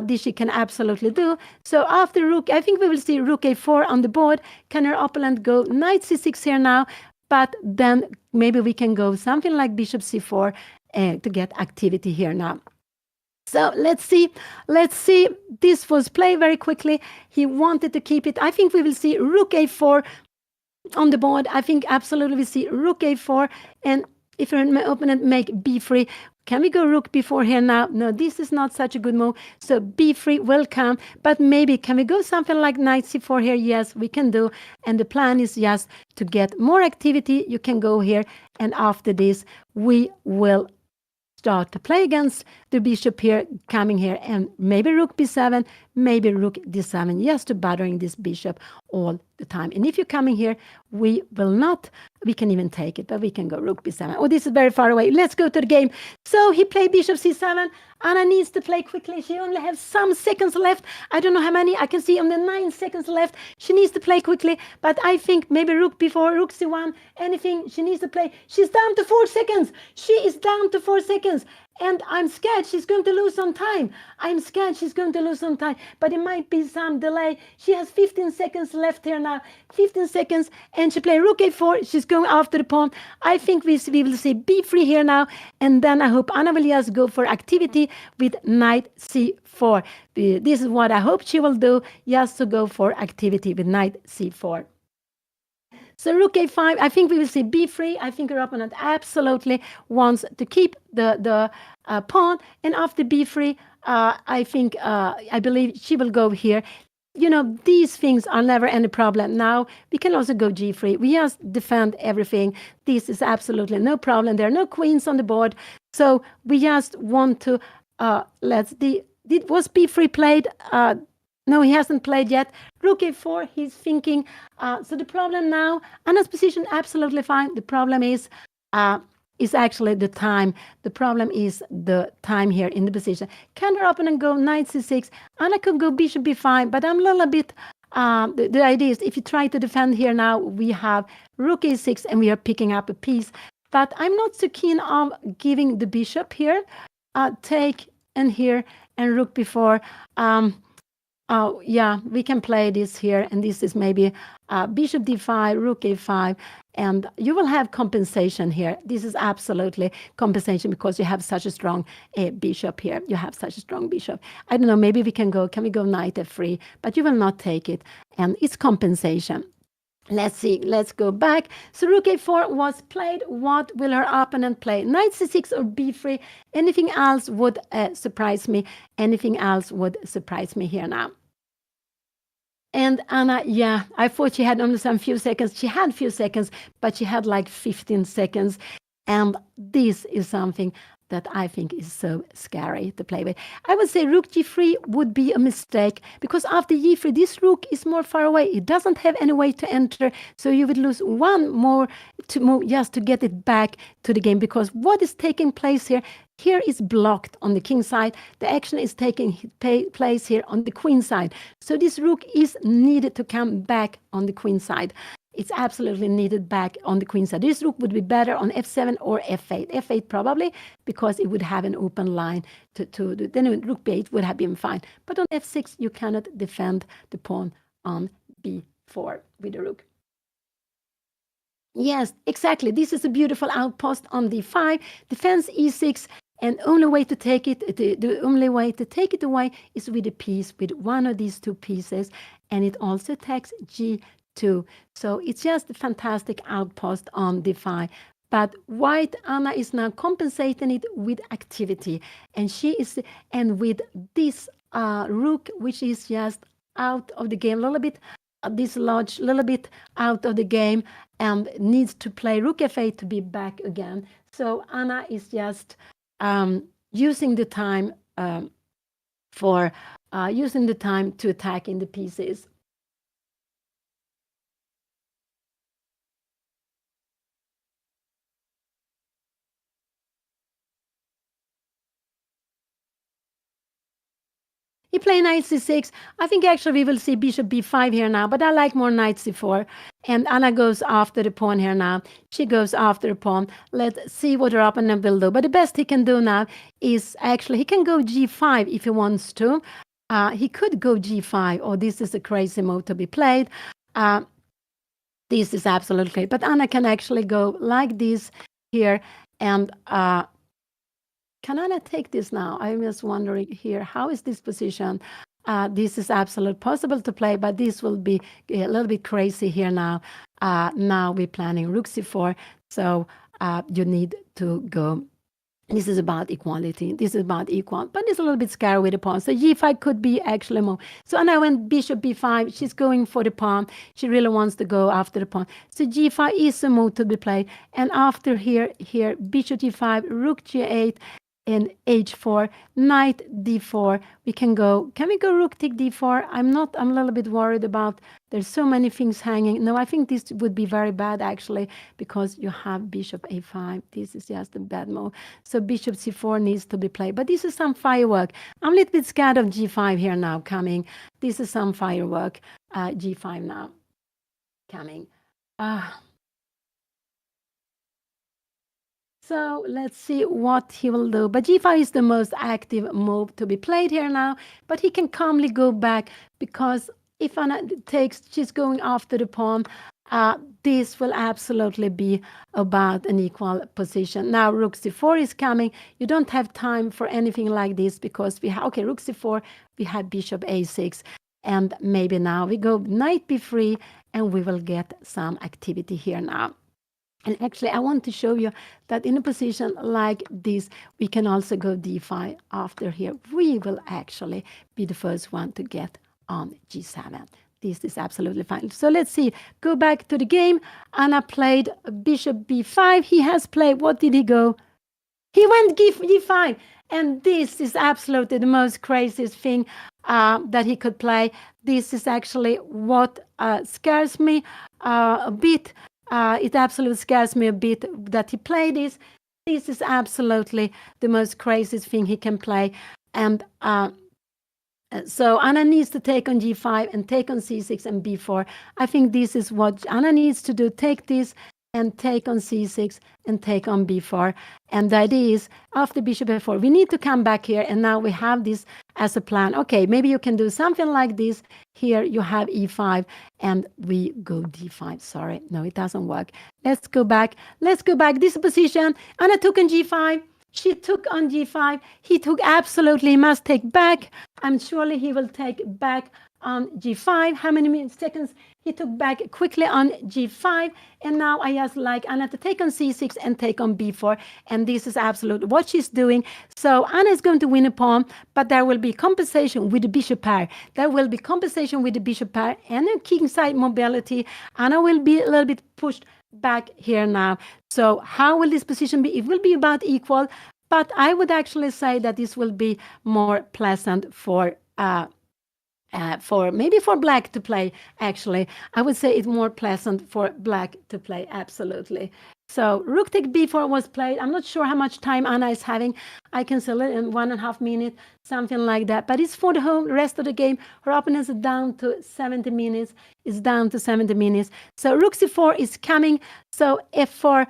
B: This she can absolutely do. So after rook, I think we will see rook a4 on the board. Can her opponent go knight c6 here now? But then maybe we can go something like bishop c4 to get activity here now. So let's see. This was played very quickly. He wanted to keep it. I think we will see rook a4 on the board. I think absolutely we see rook a4. And if my opponent make b3, can we go rook b4 here now? No, this is not such a good move. So b3 will come. But maybe can we go something like knight c4 here? Yes, we can do. And the plan is just to get more activity. You can go here. And after this, we will start to play against the bishop here, coming here, and maybe rook b7, maybe rook d7, just to bothering this bishop all the time. And if you're coming here, we will not, we can even take it, but we can go rook b7. Oh, this is very far away. Let's go to the game. So he played bishop c7. Anna needs to play quickly. She only has some seconds left. I don't know how many. I can see only 9 seconds left. She needs to play quickly, but I think maybe rook b4, rook c1, anything she needs to play. She's down to 4 seconds. She is down to 4 seconds. And I'm scared she's going to lose some time. I'm scared she's going to lose some time. But it might be some delay. She has 15 seconds left here now. 15 seconds. And she plays rook a4. She's going after the pawn. I think we will see b3 here now. And then I hope Anna will just go for activity with knight c4. This is what I hope she will do. Just to go for activity with knight c4. So rook a5, I think we will see b3. I think her opponent absolutely wants to keep the pawn. And after b3, I believe she will go here. You know, these things are never any problem. Now, we can also go g3. We just defend everything. This is absolutely no problem. There are no queens on the board. So we just want to, was b3 played? No, he hasn't played yet. Rook a4, he's thinking. So the problem now, Anna's position, absolutely fine. The problem is actually the time. The problem is the time here in the position. Counter opponent go knight c6. Anna could go bishop b5, but I'm a little bit... the idea is if you try to defend here now, we have rook a6 and we are picking up a piece. But I'm not so keen on giving the bishop here. Take and here and rook before. Oh, yeah, we can play this here, and this is maybe bishop d5, rook a5, and you will have compensation here. This is absolutely compensation because you have such a strong bishop here. You have such a strong bishop. I don't know, maybe we can go knight f3, but you will not take it, and it's compensation. Let's see, let's go back. So rook a4 was played. What will her opponent play? Knight c6 or b3? Anything else would surprise me. Anything else would surprise me here now. And Anna, yeah, I thought she had only some few seconds. She had few seconds, but she had like 15 seconds. And this is something that I think is so scary to play with. I would say rook g3 would be a mistake because after g3, this rook is more far away. It doesn't have any way to enter, so you would lose one more to move just to get it back to the game because what is taking place here? Here is blocked on the king side. The action is taking place here on the queen side. So this rook is needed to come back on the queen side. It's absolutely needed back on the queen side. This rook would be better on f7 or f8. f8 probably because it would have an open line then rook b8 would have been fine. But on f6 you cannot defend the pawn on b4 with the rook. Yes, exactly. This is a beautiful outpost on d5. Defense e6. And only way to take it, the only way to take it away is with a piece, with one of these two pieces. And it also attacks g2. So it's just a fantastic outpost on d5. But white, Anna is now compensating it with activity. And with this rook, which is just out of the game a little bit, dislodged a little bit out of the game and needs to play rook f8 to be back again. So Anna is just using the time to attack in the pieces. He played knight c6. I think actually we will see bishop b5 here now, but I like more knight c4. And Anna goes after the pawn here now. She goes after the pawn. Let's see what her opponent will do. But the best he can do now is actually, he can go g5 if he wants to. He could go g5. Oh, this is a crazy move to be played. This is absolutely great. But Anna can actually go like this here and... can Anna take this now? I'm just wondering here, how is this position? This is absolutely possible to play, but this will be a little bit crazy here now. Now we're planning rook c4, so you need to go. This is about equality. This is about equal, but it's a little bit scary with the pawn. So g5 could be actually more. So Anna went bishop b5. She's going for the pawn. She really wants to go after the pawn. So g5 is a move to be played. And after here, bishop g5, rook g8, and h4, knight d4. Can we go rook take d4? I'm a little bit worried about, there's so many things hanging. No, I think this would be very bad actually, because you have bishop a5. This is just a bad move. So bishop c4 needs to be played. But this is some firework. I'm a little bit scared of g5 here now coming. This is some firework. G5 now coming. So let's see what he will do. But g5 is the most active move to be played here now. But he can calmly go back because if Anna takes, she's going after the pawn. This will absolutely be about an equal position. Now rook c4 is coming. You don't have time for anything like this because we have, okay, rook c4, we have bishop a6. And maybe now we go knight b3 and we will get some activity here now. And actually, I want to show you that in a position like this, we can also go d5 after here. We will actually be the first one to get on g7. This is absolutely fine. So let's see. Go back to the game. Anna played bishop b5. He has played, what did he go? He went g5, and this is absolutely the most craziest thing that he could play. This is actually what scares me a bit. It absolutely scares me a bit that he played this. This is absolutely the most craziest thing he can play. And so Anna needs to take on g5 and take on c6 and b4. I think this is what Anna needs to do. Take this and take on c6 and take on b4. And the idea is, after bishop f4, we need to come back here, and now we have this as a plan. Okay, maybe you can do something like this. Here you have e5, and we go d5. Sorry, no, it doesn't work. Let's go back. Let's go back. This position, Anna took on g5. She took on g5. He took absolutely, he must take back. And surely he will take back on g5. How many seconds? He took back quickly on g5. And now I just like Anna to take on c6 and take on b4. And this is absolutely what she's doing. So Anna is going to win a pawn, but there will be compensation with the bishop pair. There will be compensation with the bishop pair and a kingside mobility. Anna will be a little bit pushed back here now. So how will this position be? It will be about equal, but I would actually say that this will be more pleasant for maybe for black to play. Actually, I would say it's more pleasant for black to play. Absolutely. So rook take b4 was played. I'm not sure how much time Anna is having. I can sell it in 1.5 minutes, something like that. But it's for the whole rest of the game. Her opponent is down to 70 minutes. It's down to 70 minutes. So rook c4 is coming. So f4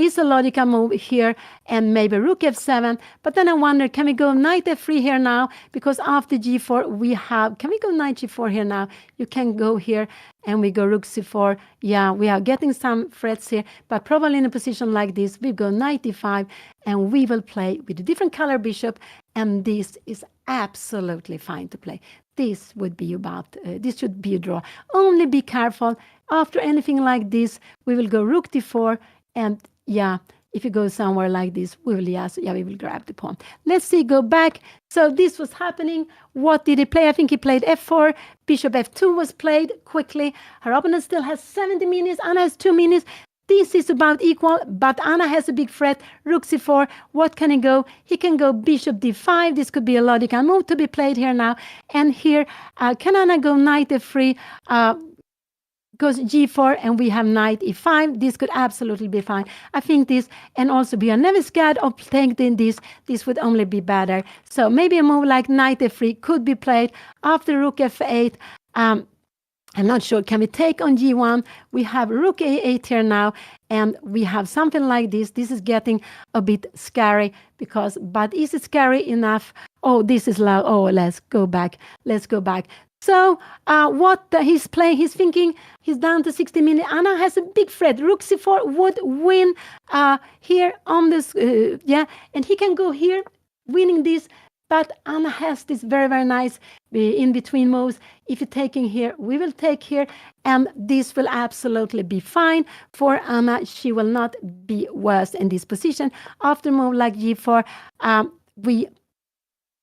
B: is a logical move here, and maybe rook f7. But then I wonder, can we go knight f3 here now? Because after g4 we have, can we go knight g4 here now? You can go here, and we go rook c4. Yeah, we are getting some threats here, but probably in a position like this, we go knight d5, and we will play with a different color bishop, and this is absolutely fine to play. This would be about, this should be a draw. Only be careful. After anything like this, we will go rook d4, and yeah, if you go somewhere like this, we will grab the pawn. Let's see, go back. So this was happening. What did he play? I think he played f4. Bishop f2 was played quickly. Her opponent still has 70 minutes. Anna has 2 minutes. This is about equal, but Anna has a big threat. Rook c4. What can he go? He can go bishop d5. This could be a logical move to be played here now. And here, can Anna go knight f3? Goes g4, and we have knight e5. This could absolutely be fine. I think this, and also we are never scared of taking this. This would only be better. So maybe a move like knight f3 could be played after rook f8. I'm not sure. Can we take on g1? We have rook a8 here now, and we have something like this. This is getting a bit scary but is it scary enough? Oh, this is loud. Oh, let's go back. Let's go back. So what he's playing, he's thinking, he's down to 60 minutes. Anna has a big threat. Rook c4 would win here on this, and he can go here, winning this. But Anna has this very, very nice in-between moves. If you're taking here, we will take here, and this will absolutely be fine for Anna. She will not be worse in this position. After a move like g4,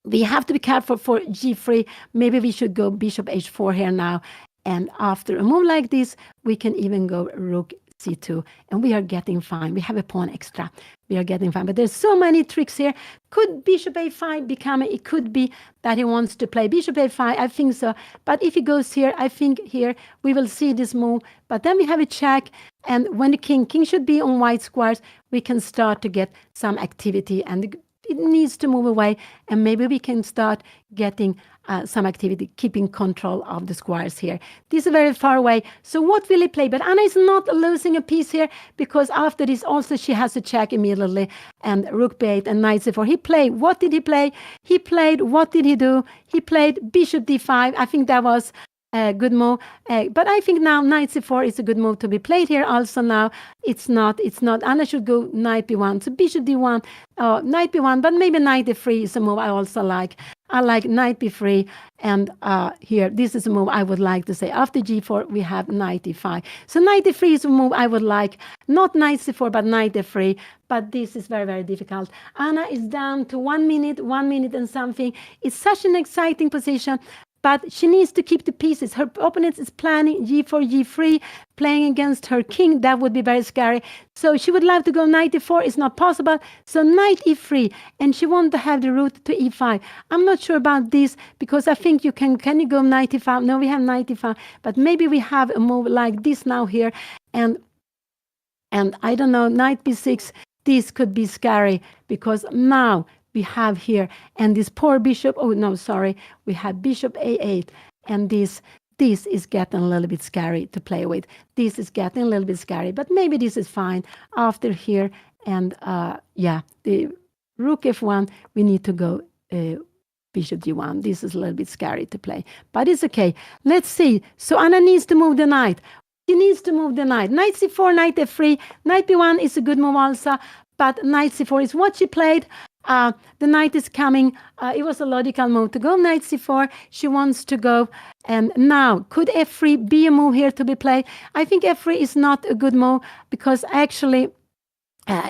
B: we have to be careful for g3. Maybe we should go bishop h4 here now. And after a move like this, we can even go rook c2. And we are getting fine. We have a pawn extra. We are getting fine. But there's so many tricks here. Could bishop a5 become, it could be that he wants to play bishop a5. I think so. But if he goes here, I think here we will see this move. But then we have a check. And when the king should be on white squares, we can start to get some activity. And it needs to move away, and maybe we can start getting some activity, keeping control of the squares here. This is very far away. So what will he play? But Anna is not losing a piece here, because after this also she has to check immediately, and rook b8 and knight c4. He played, what did he play? He played, what did he do? He played bishop d5. I think that was a good move. But I think now knight c4 is a good move to be played here also now. It's not. Anna should go knight b1. So bishop d1, knight b1, but maybe knight d3 is a move I also like. I like knight b3, and here, this is a move I would like to say. After g4, we have knight d5. So knight d3 is a move I would like. Not knight c4, but knight d3. But this is very, very difficult. Anna is down to 1 minute and something. It's such an exciting position. but she needs to keep the pieces. Her opponent is planning g4, g3, playing against her king. That would be very scary. So she would love to go knight e4. It's not possible. So knight e3, and she wants to have the route to e5. I'm not sure about this because I think you can you go knight e5? No, we have knight e5, but maybe we have a move like this now here, and I don't know, knight b6. This could be scary because now we have here, and this poor bishop, oh no, sorry, we have bishop a8, and this is getting a little bit scary to play with. This is getting a little bit scary, but maybe this is fine after here, and yeah, the rook f1, we need to go bishop g1. This is a little bit scary to play, but it's okay. Let's see. So Anna needs to move the knight. She needs to move the knight. Knight c4, knight f3, knight b1 is a good move also, but knight c4 is what she played. The knight is coming. It was a logical move to go knight c4. She wants to go. And now, could f3 be a move here to be played? I think f3 is not a good move because actually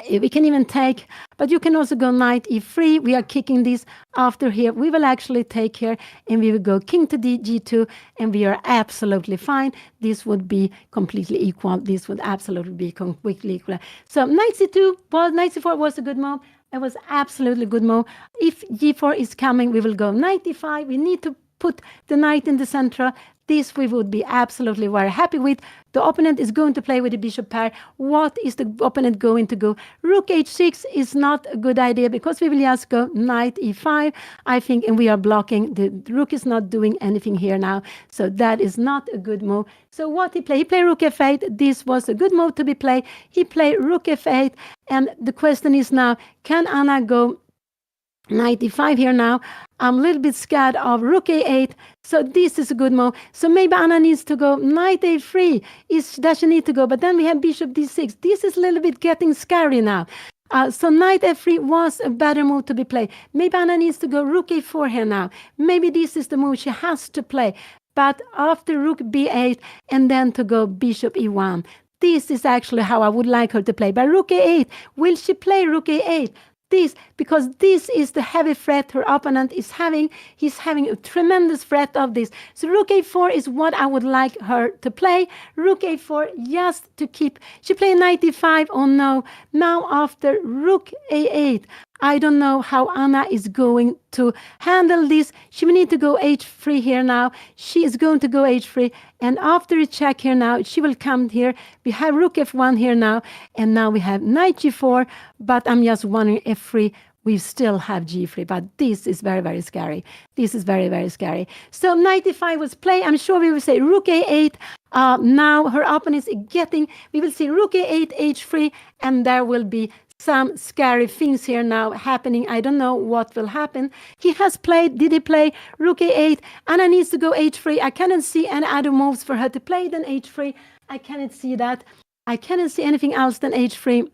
B: we can even take, but you can also go knight e3. We are kicking this after here. We will actually take here and we will go king to g2 and we are absolutely fine. This would be completely equal. This would absolutely be completely equal. So knight c2, well, knight c4 was a good move. It was absolutely a good move. If g4 is coming, we will go knight e5. We need to put the knight in the center. This we would be absolutely very happy with. The opponent is going to play with the bishop pair. What is the opponent going to go? Rook h6 is not a good idea because we will just go knight e5, I think, and we are blocking. The rook is not doing anything here now, so that is not a good move. So what he played? He played rook f8. This was a good move to be played. He played rook f8, and the question is now, can Anna go knight e5 here now? I'm a little bit scared of rook a8, so this is a good move. So maybe Anna needs to go knight a3. Does she need to go? But then we have bishop d6. This is a little bit getting scary now. So knight f3 was a better move to be played. Maybe Anna needs to go rook a4 here now. Maybe this is the move she has to play. But after rook b8 and then to go bishop e1. This is actually how I would like her to play. But rook a8, will she play rook a8? Because this is the heavy threat her opponent is having. He's having a tremendous threat of this. So rook a4 is what I would like her to play. Rook a4 just to keep. She played knight e5. Oh no. Now after rook a8, I don't know how Anna is going to handle this. She will need to go h3 here now. She is going to go h3. And after a check here now, she will come here. We have rook f1 here now. And now we have knight g4. But I'm just wondering f3. We still have g3. But this is very, very scary. This is very, very scary. So knight e5 was played. I'm sure we will say rook a8. Now her opponent is getting. We will see rook a8, h3. And there will be some scary things here now happening. I don't know what will happen. He has played, did he play rook a8? Anna needs to go h3. I cannot see any other moves for her to play than h3. I cannot see that. I cannot see anything else than h3.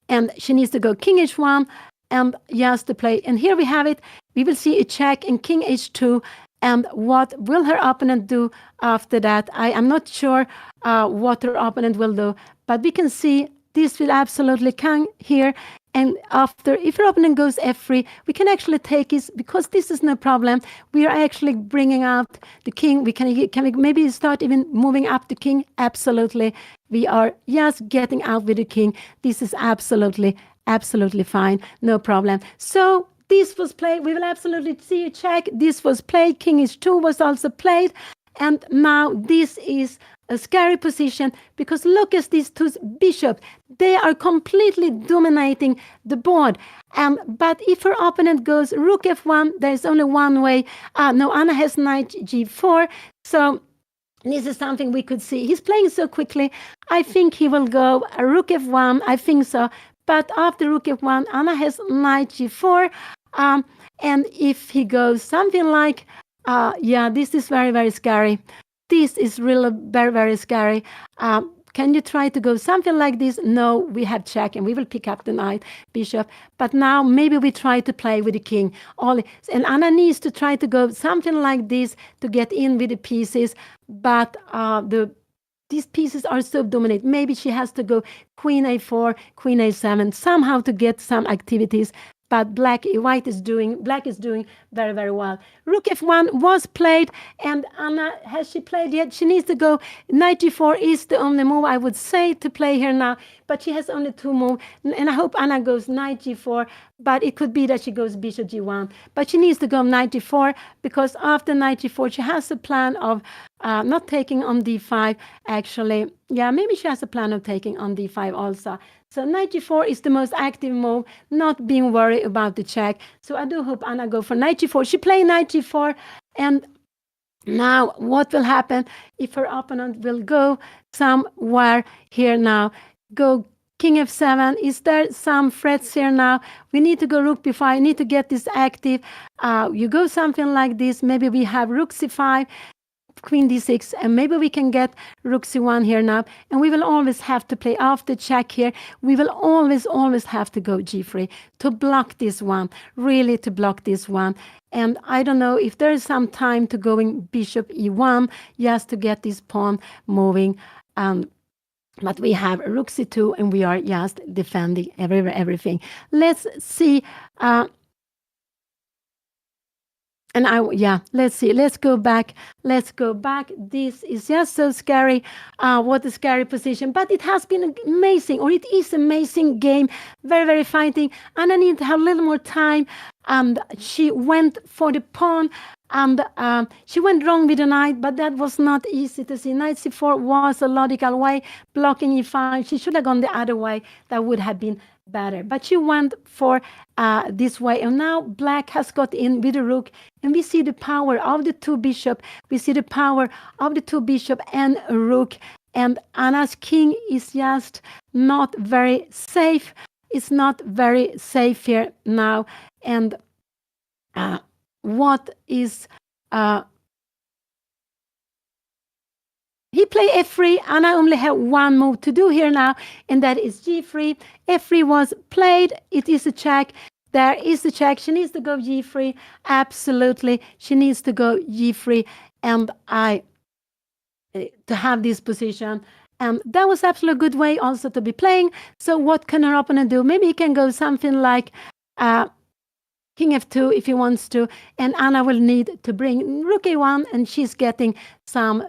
B: And she needs to go king h1 and just to play. And here we have it. We will see a check in king h2. And what will her opponent do after that? I am not sure what her opponent will do. But we can see this will absolutely come here. And after, if her opponent goes f3, we can actually take this because this is no problem. We are actually bringing out the king. Can we maybe start even moving up the king? Absolutely. We are just getting out with the king. This is absolutely fine. No problem. So this was played. We will absolutely see a check. This was played. King h2 was also played. And now this is a scary position because look at these two bishops. They are completely dominating the board. But if her opponent goes rook f1, there's only one way. No, Anna has knight g4. So this is something we could see. He's playing so quickly. I think he will go rook f1. I think so. But after rook f1, Anna has knight g4. And if he goes something like, yeah, this is very, very scary. This is really very, very scary. Can you try to go something like this? No, we have check and we will pick up the knight, bishop. But now maybe we try to play with the king. And Anna needs to try to go something like this to get in with the pieces. But these pieces are so dominant. Maybe she has to go queen a4, queen a7, somehow to get some activities. but black is doing very, very well. Rook f1 was played, and Anna, has she played yet? She needs to go. Knight g4 is the only move I would say to play here now, but she has only 2 moves, and I hope Anna goes knight g4, but it could be that she goes bishop g1, but she needs to go knight g4, because after knight g4 she has a plan of not taking on d5, actually. Yeah, maybe she has a plan of taking on d5 also. So knight g4 is the most active move, not being worried about the check. So I do hope Anna go for knight g4. She play knight g4, and now what will happen if her opponent will go somewhere here now? Go king f7. Is there some threats here now? We need to go rook b5. I need to get this active. You go something like this. Maybe we have rook c5, queen d6, and maybe we can get rook c1 here now, and we will always have to play after check here. We will always have to go g3 to block this one, really to block this one. And I don't know if there is some time to going bishop e1 just to get this pawn moving, but we have rook c2, and we are just defending everything. Let's see. Let's see. Let's go back. This is just so scary. What a scary position. But it has been amazing, or it is amazing game. Very, very fighting. And I need to have a little more time. And she went for the pawn. And she went wrong with the knight, but that was not easy to see. Knight c4 was a logical way, blocking e5. She should have gone the other way. That would have been better. But she went for this way. And now black has got in with the rook. And we see the power of the 2 bishop. We see the power of the 2 bishop and a rook. And Anna's king is just not very safe. It's not very safe here now. And what is he play f3, and I only have 1 move to do here now, and that is g3. f3 was played. It is a check. There is a check. She needs to go g3. Absolutely, she needs to go g3, and to have this position. And that was absolutely a good way also to be playing. So what can her opponent do? Maybe he can go something like king f2 if he wants to, and Anna will need to bring rook a1, and she's getting some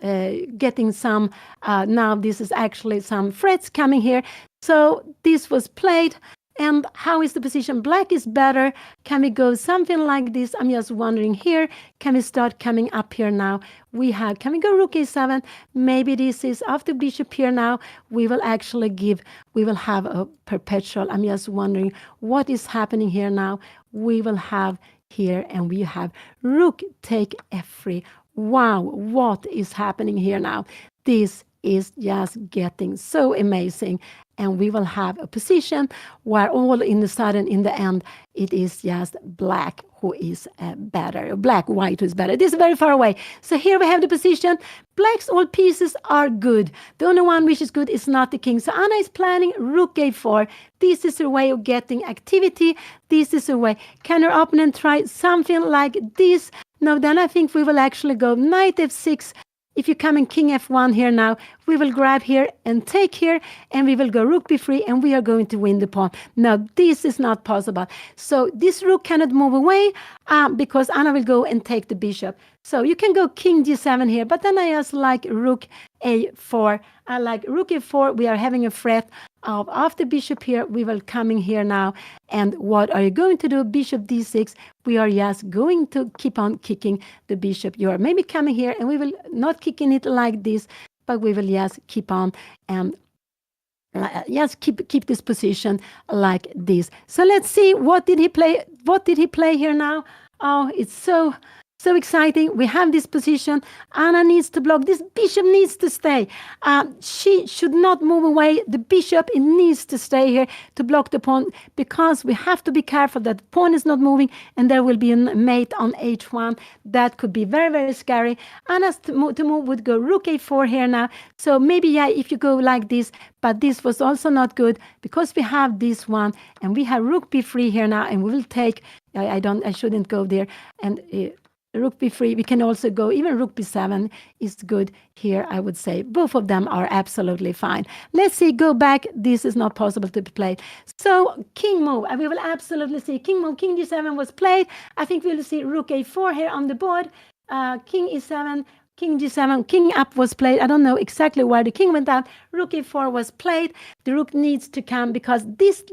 B: now this is actually some threats coming here. So this was played, and how is the position? Black is better. Can we go something like this? I'm just wondering here. Can we start coming up here now? Can we go rook a7? Maybe this is after bishop here now. We will have a perpetual. I'm just wondering what is happening here now. We will have here, and we have rook take f3. Wow, what is happening here now? This is just getting so amazing. And we will have a position where all in the sudden, in the end, it is just black who is better, white who is better. This is very far away. So here we have the position. Black's all pieces are good. The only one which is good is not the king. So Anna is planning rook a4. This is her way of getting activity. This is her way. Can her opponent try something like this? No, then I think we will actually go knight f6. If you come in king f1 here now, we will grab here and take here, and we will go rook b3, and we are going to win the pawn. Now, this is not possible. So this rook cannot move away because Anna will go and take the bishop. So you can go king g7 here, but then I just like rook a4. I like rook a4. We are having a threat of after bishop here. We will come in here now. And what are you going to do? Bishop d6. We are just going to keep on kicking the bishop. You are maybe coming here, and we will not kicking it like this, but we will just keep on and just keep this position like this. So let's see, what did he play? What did he play here now? Oh, it's so exciting. We have this position. Anna needs to block. This bishop needs to stay. She should not move away. The bishop, it needs to stay here to block the pawn, because we have to be careful that the pawn is not moving, and there will be a mate on h1. That could be very, very scary. Anna's to move would go rook a4 here now. So maybe, if you go like this, but this was also not good, because we have this one, and we have rook b3 here now, and we will take, I shouldn't go there, and rook b3. We can also go, even rook b7 is good here, I would say. Both of them are absolutely fine. Let's see, go back. This is not possible to be played. So king move, we will absolutely see king move. King d7 was played. I think we will see rook a4 here on the board. King e7, king g7, king up was played. I don't know exactly where the king went out. Rook a4 was played. The rook needs to come because this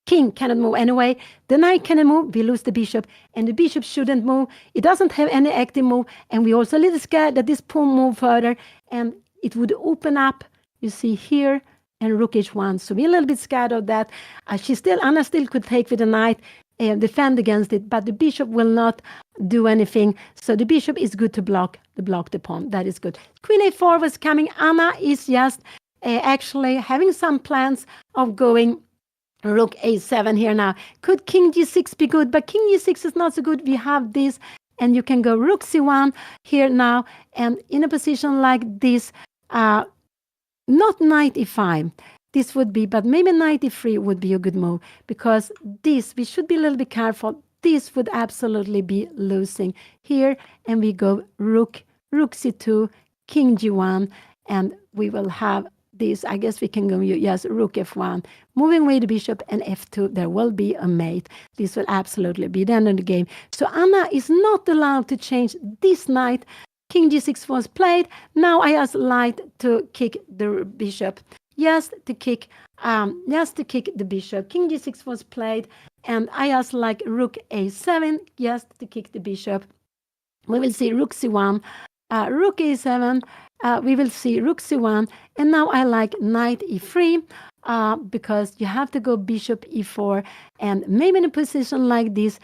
B: king cannot move anyway. The knight cannot move. We lose the bishop, and the bishop shouldn't move. It doesn't have any active move, and we're also a little scared that this pawn move further, and it would open up, you see here, and rook h1. So we're a little bit scared of that. Anna still could take with the knight, defend against it, but the bishop will not do anything. So the bishop is good to block the pawn. That is good. Queen a4 was coming. Anna is just actually having some plans of going rook a7 here now. Could king g6 be good? But king g6 is not so good. We have this, and you can go rook c1 here now. And in a position like this, not knight e5. This would be, but maybe knight e3 would be a good move, because this, we should be a little bit careful. This would absolutely be losing here. And we go rook c2, king g1, and we will have this. I guess we can go, yes, rook f1, moving away the bishop, and f2. There will be a mate. This will absolutely be the end of the game. So Anna is not allowed to change this knight. King g6 was played. Now I just like to kick the bishop. Yes, to kick the bishop. King g6 was played, and I just like rook a7. Yes, to kick the bishop. We will see rook c1, rook a7. We will see rook c1, and now I like knight e3, because you have to go bishop e4, and maybe in a position like this,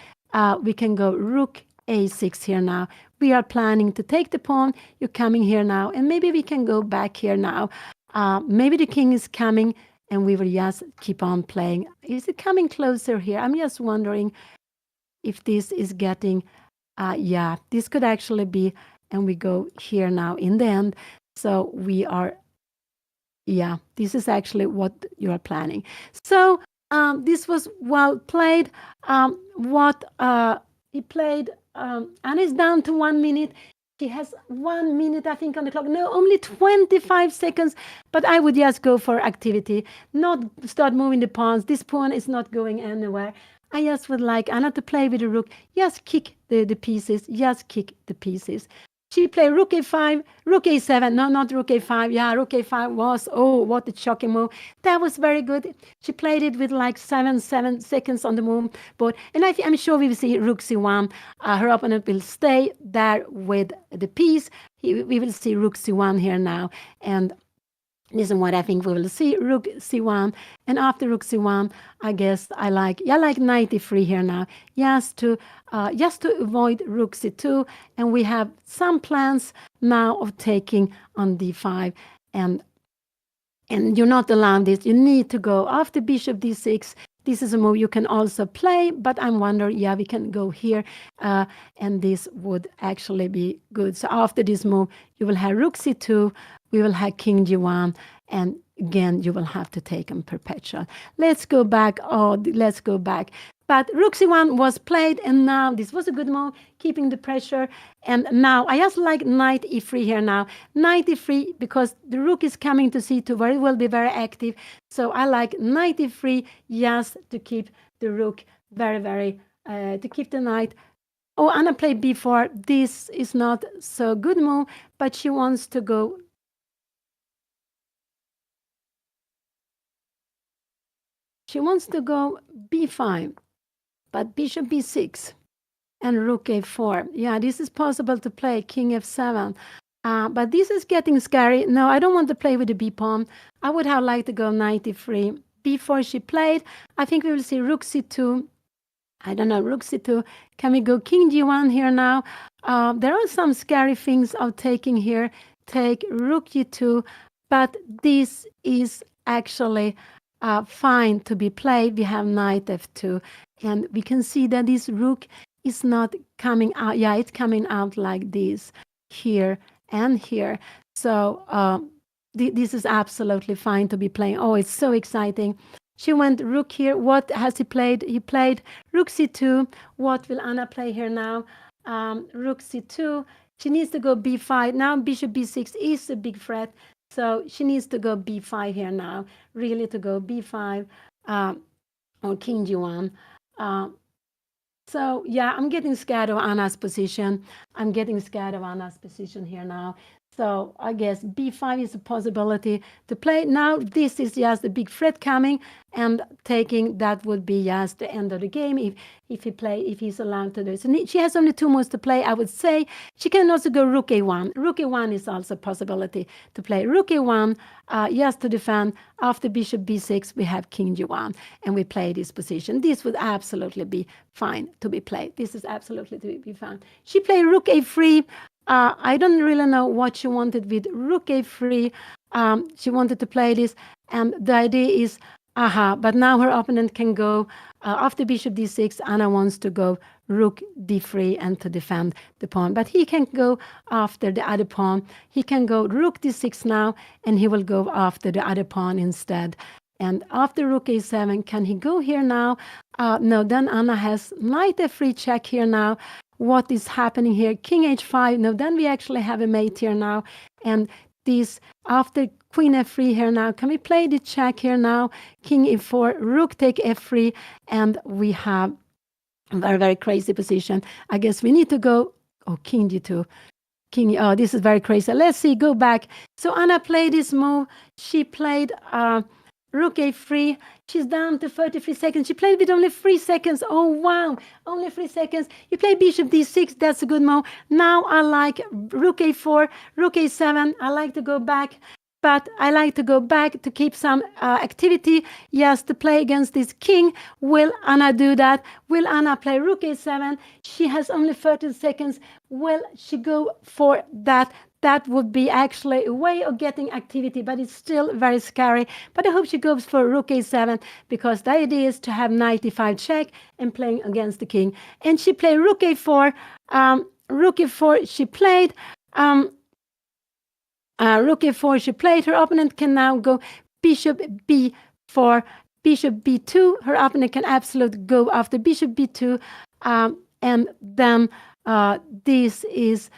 B: we can go rook a6 here now. We are planning to take the pawn. You're coming here now, and maybe we can go back here now. Maybe the king is coming, and we will just keep on playing. Is it coming closer here? I'm just wondering if this is getting, yeah, this could actually be, and we go here now in the end. So we are, yeah, this is actually what you are planning. So this was well played. He played, Anna is down to 1 minute. She has 1 minute, I think, on the clock. No, only 25 seconds. But I would just go for activity, not start moving the pawns. This pawn is not going anywhere. I just would like Anna to play with the rook. Just kick the pieces. Just kick the pieces. She played rook a5, rook a7. No, not rook a5. Yeah, rook a5 was, oh, what a shocking move. That was very good. She played it with like 7 seconds on the move board. And I'm sure we will see rook c1. Her opponent will stay there with the piece. We will see rook c1 here now. And this is what I think we will see, rook c1. And after rook c1, I guess I like knight e3 here now, just to avoid rook c2. And we have some plans now of taking on d5. And you're not allowed this. You need to go after bishop d6. This is a move you can also play, but I'm wondering, yeah, we can go here, and this would actually be good. So after this move, you will have rook c2, we will have king g1, and again, you will have to take them perpetual. Let's go back. Let's go back. But rook c1 was played, and now this was a good move, keeping the pressure. And now I just like knight e3 here now. Knight e3, because the rook is coming to c2, where it will be very active. So I like knight e3 just to keep the rook very, to keep the knight. Oh, Anna played b4. This is not so good move, but she wants to go. She wants to go b5, but bishop b6 and rook a4. Yeah, this is possible to play king f7. But this is getting scary. No, I don't want to play with the b pawn. I would have liked to go knight e3. b4 she played. I think we will see rook c2. I don't know, rook c2. Can we go king g1 here now? There are some scary things of taking here. Take rook g2, but this is actually fine to be played. We have knight f2, and we can see that this rook is not coming out. Yeah, it's coming out like this here and here. So this is absolutely fine to be playing. Oh, it's so exciting. She went rook here. What has he played? He played rook c2. What will Anna play here now? rook c2. She needs to go b5. Now bishop b6 is a big threat, so she needs to go b5 here now, really to go b5 or king g1. So yeah, I'm getting scared of Anna's position. I'm getting scared of Anna's position here now. So I guess b5 is a possibility to play. Now this is just a big threat coming, and taking that would be just the end of the game if he's allowed to do it. So she has only 2 moves to play, I would say. She can also go rook a1. Rook a1 is also a possibility to play. Rook a1 just to defend. After bishop b6 we have king g1, and we play this position. This would absolutely be fine to be played. This is absolutely to be fine. She played rook a3. I don't really know what she wanted with rook a3. She wanted to play this, and the idea is, but now her opponent can go after bishop d6. Anna wants to go rook d3 and to defend the pawn, but he can go after the other pawn. He can go rook d6 now, and he will go after the other pawn instead. And after rook a7, can he go here now? No, then Anna has knight f3 check here now. What is happening here? King h5. No, then we actually have a mate here now. And this after queen f3 here now. Can we play the check here now? King e4, rook take f3, and we have a very, very crazy position. I guess we need to go, king g2. Oh, this is very crazy. Let's see, go back. So Anna played this move. She played rook a3. She's down to 33 seconds. She played with only 3 seconds. Oh, wow. Only 3 seconds. You play bishop d6. That's a good move. Now I like rook a4, rook a7. I like to go back. But I like to go back to keep some activity. Yes, to play against this king. Will Anna do that? Will Anna play rook a7? She has only 30 seconds. Will she go for that? That would be actually a way of getting activity, but it's still very scary. But I hope she goes for rook a7, because the idea is to have knight e5 check and playing against the king. And she played rook a4. Rook a4 she played. Rook a4 she played. Her opponent can now go bishop b4, bishop b2. Her opponent can absolutely go after bishop b2. And then this is...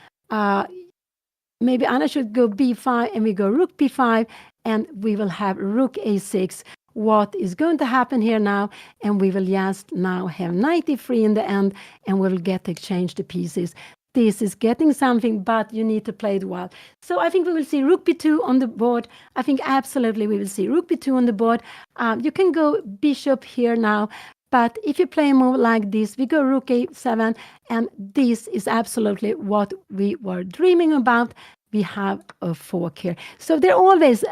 B: maybe Anna should go b5, and we go rook b5, and we will have rook a6. What is going to happen here now? And we will just now have knight e3 in the end, and we'll get to exchange the pieces. This is getting something, but you need to play it well. So I think we will see rook b2 on the board. I think absolutely we will see rook b2 on the board. You can go bishop here now. But if you play a move like this, we go rook a7, and this is absolutely what we were dreaming about. We have a fork here. So they're always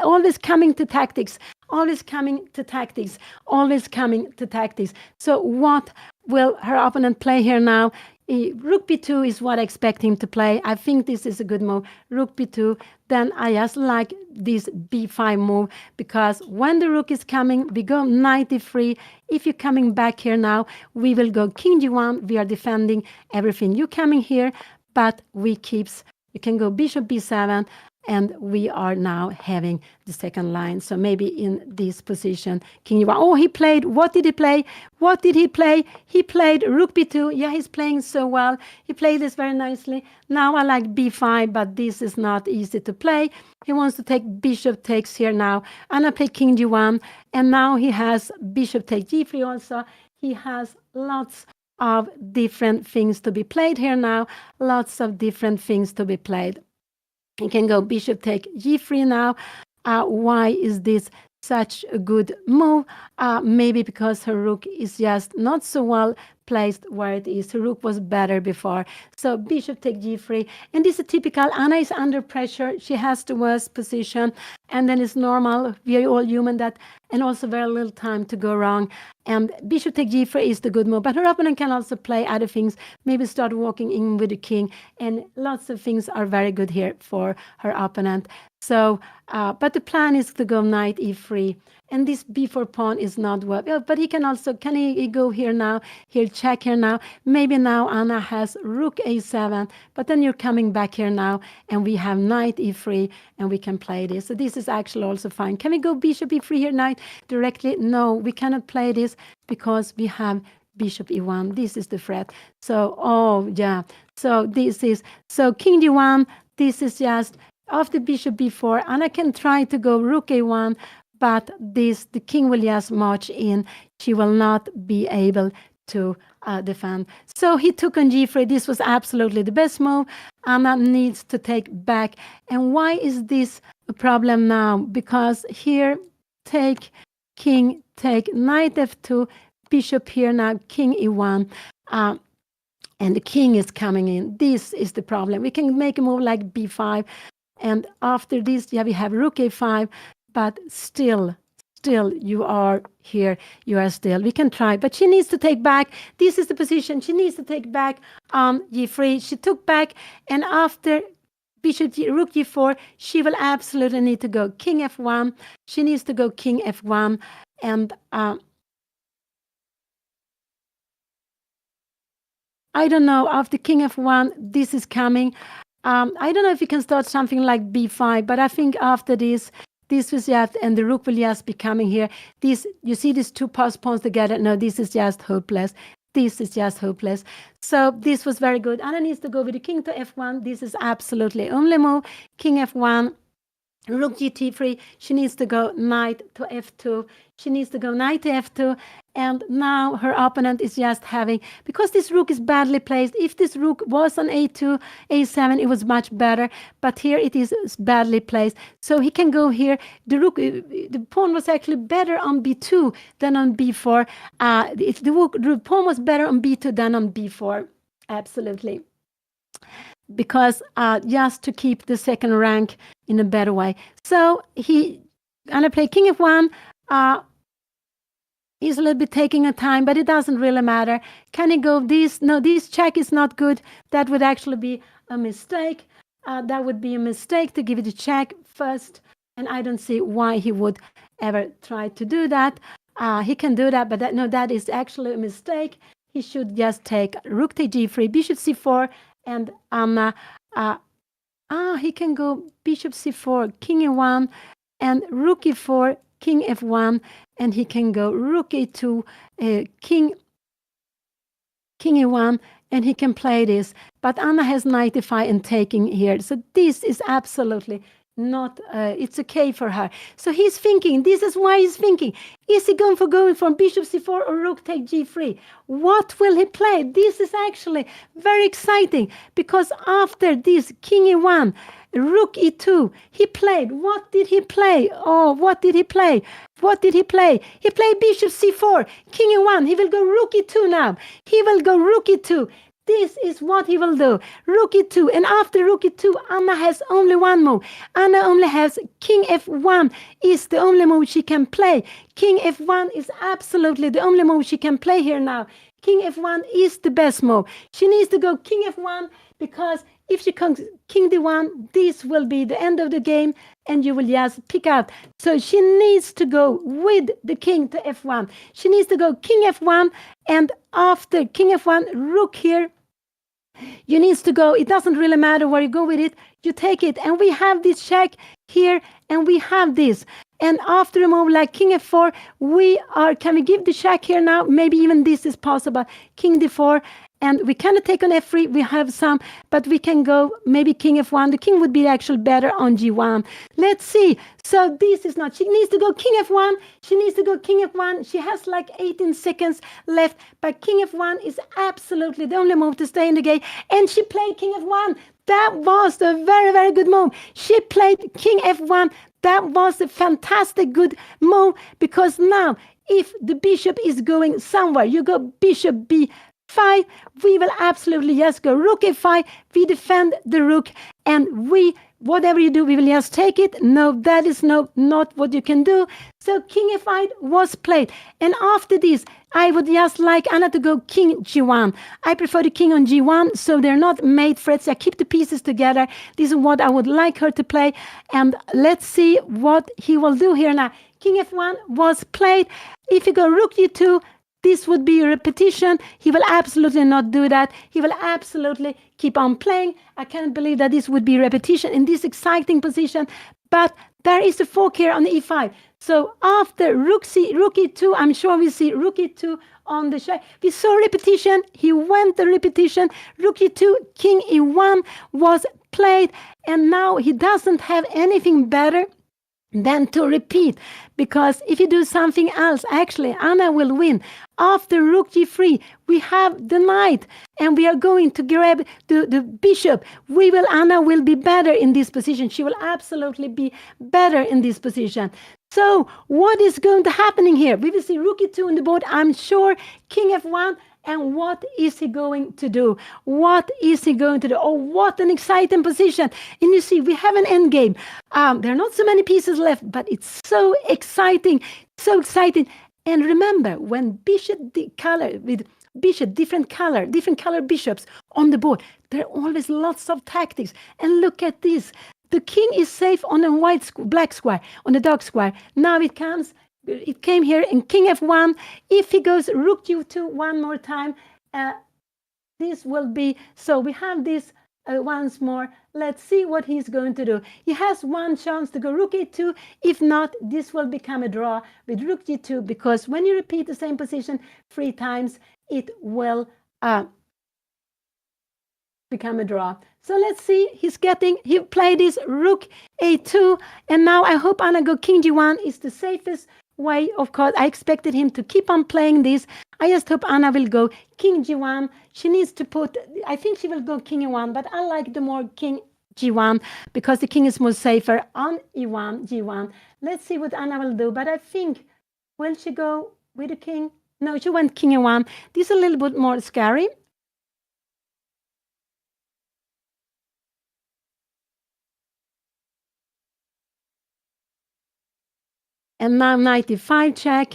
B: coming to tactics, always coming to tactics, always coming to tactics. So what will her opponent play here now? Rook b2 is what I expect him to play. I think this is a good move. Rook b2. Then I just like this b5 move, because when the rook is coming, we go knight e3. If you're coming back here now, we will go king g1. We are defending everything. You're coming here, but we keeps. You can go bishop b7. And we are now having the second line. So maybe in this position, king e1. Oh, he played. What did he play? What did he play? He played rook b2. Yeah, he's playing so well. He played this very nicely. Now I like b5, but this is not easy to play. He wants to take bishop takes here now. And I play king g1. And now he has bishop take g3 also. He has lots of different things to be played here now. Lots of different things to be played. You can go bishop take g3 now. Why is this such a good move? Maybe because her rook is just not so well placed where it is. Her rook was better before. So bishop take g3. And this is typical. Anna is under pressure. She has the worst position. And then it's normal. We are all human that, and also very little time to go wrong. And bishop take g3 is the good move. But her opponent can also play other things. Maybe start walking in with the king. And lots of things are very good here for her opponent. So, but the plan is to go knight e3. And this b4 pawn is not well. But he can also, can he go here now? He'll check here now. Maybe now Anna has rook a7. But then you're coming back here now. And we have knight e3. And we can play this. So this is actually also fine. Can we go bishop e3 here, knight directly? No, we cannot play this because we have bishop e1. This is the threat. So, so this is, so king d1, this is just after bishop b4, and I can try to go rook a1, but the king will just march in. She will not be able to defend. So he took on g3. This was absolutely the best move. Anna needs to take back. And why is this a problem now? Because here, take king, take knight f2, bishop here now, king e1. And the king is coming in. This is the problem. We can make a move like b5. And after this, we have rook a5. But still, you are here. You are still. We can try. But she needs to take back. This is the position. She needs to take back on g3. She took back. And after bishop rook g4, she will absolutely need to go king f1. She needs to go king f1. And I don't know, after king f1, this is coming. I don't know if you can start something like b5, but I think after this was just, and the rook will just be coming here. This, you see these two pawns together? No, this is just hopeless. This is just hopeless. So this was very good. Anna needs to go with the king to f1. This is absolutely only move. King f1. Rook gt3, she needs to go knight to f2. She needs to go knight to f2. And now her opponent is just having, because this rook is badly placed. If this rook was on a2, a7, it was much better. But here it is badly placed. So he can go here. The rook, the pawn was actually better on b2 than on b4. The pawn was better on b2 than on b4. Absolutely. Because just to keep the second rank in a better way. So he gonna play king f1. He's a little bit taking a time, but it doesn't really matter. Can he go this? No, this check is not good. That would actually be a mistake. That would be a mistake to give it a check first. And I don't see why he would ever try to do that. He can do that, but that is actually a mistake. He should just take rook to g3, bishop c4, and he can go bishop c4, king e1, and rook e4, king f1, and he can go rook a2, king e1, and he can play this. But Anna has knight e5 and taking here. So this is absolutely not, it's okay for her. So he's thinking, this is why he's thinking, is he going from bishop c4 or rook take g3? What will he play? This is actually very exciting, because after this king e1, rook e2, he played, what did he play? Oh, what did he play? What did he play? He played bishop c4, king e1, he will go rook e2 now. He will go rook e2. This is what he will do. Rook e2. And after rook e2, Anna has only one move. Anna only has king f1 is the only move she can play. King f1 is absolutely the only move she can play here now. King f1 is the best move. She needs to go king f1, because if she comes king d1, this will be the end of the game and you will just pick out. So she needs to go with the king to f1. She needs to go king f1, and after king f1, rook here. You need to go, it doesn't really matter where you go with it, you take it. And we have this check here, and we have this. And after a move like king f4, can we give the check here now? Maybe even this is possible. King d4, and we cannot take on f3, we have some, but we can go maybe king f1. The king would be actually better on g1. Let's see. So this is not, she needs to go king f1, she needs to go king f1. She has like 18 seconds left, but king f1 is absolutely the only move to stay in the game. And she played king f1. That was a very, very good move. She played king f1. That was a fantastic good move, because now if the bishop is going somewhere, you go bishop b5, we will absolutely just go rook a5, we defend the rook, and whatever you do, we will just take it. No, that is not what you can do. So king f5 was played. And after this, I would just like Anna to go king g1. I prefer the king on g1, so they're not mate threats. I keep the pieces together. This is what I would like her to play. And let's see what he will do here now. King f1 was played. If you go rook g2, this would be a repetition. He will absolutely not do that. He will absolutely keep on playing. I can't believe that this would be repetition in this exciting position. But there is a fork here on e5. So after rook e2, I'm sure we see rook e2 on the check. We saw repetition. He went the repetition. Rook e2, king e1 was played, and now he doesn't have anything better than to repeat, because if you do something else, actually Anna will win. After rook g3, we have the knight, and we are going to grab the bishop. Anna will be better in this position. She will absolutely be better in this position. So what is going to happening here? We will see rook e2 on the board, I'm sure, king f1. And what is he going to do? What is he going to do? Oh, what an exciting position. And you see, we have an endgame. There are not so many pieces left, but it's so exciting, so exciting. And remember, when different color bishops on the board, there are always lots of tactics. And look at this. The king is safe on a black square, on the dark square. Now it came here in king f1. If he goes rook g2 one more time, this will be, so we have this once more. Let's see what he's going to do. He has one chance to go rook e2. If not, this will become a draw with rook g2, because when you repeat the same position 3 times, it will become a draw. So let's see, he played this rook a2, and now I hope Anna go king g1 is the safest way. Of course, I expected him to keep on playing this. I just hope Anna will go king g1. She needs to I think she will go king e1, but I like the more king g1 because the king is more safer on e1, g1. Let's see what Anna will do, but I think, will she go with the king? No, she went king e1. This is a little bit more scary. And now knight e5 check.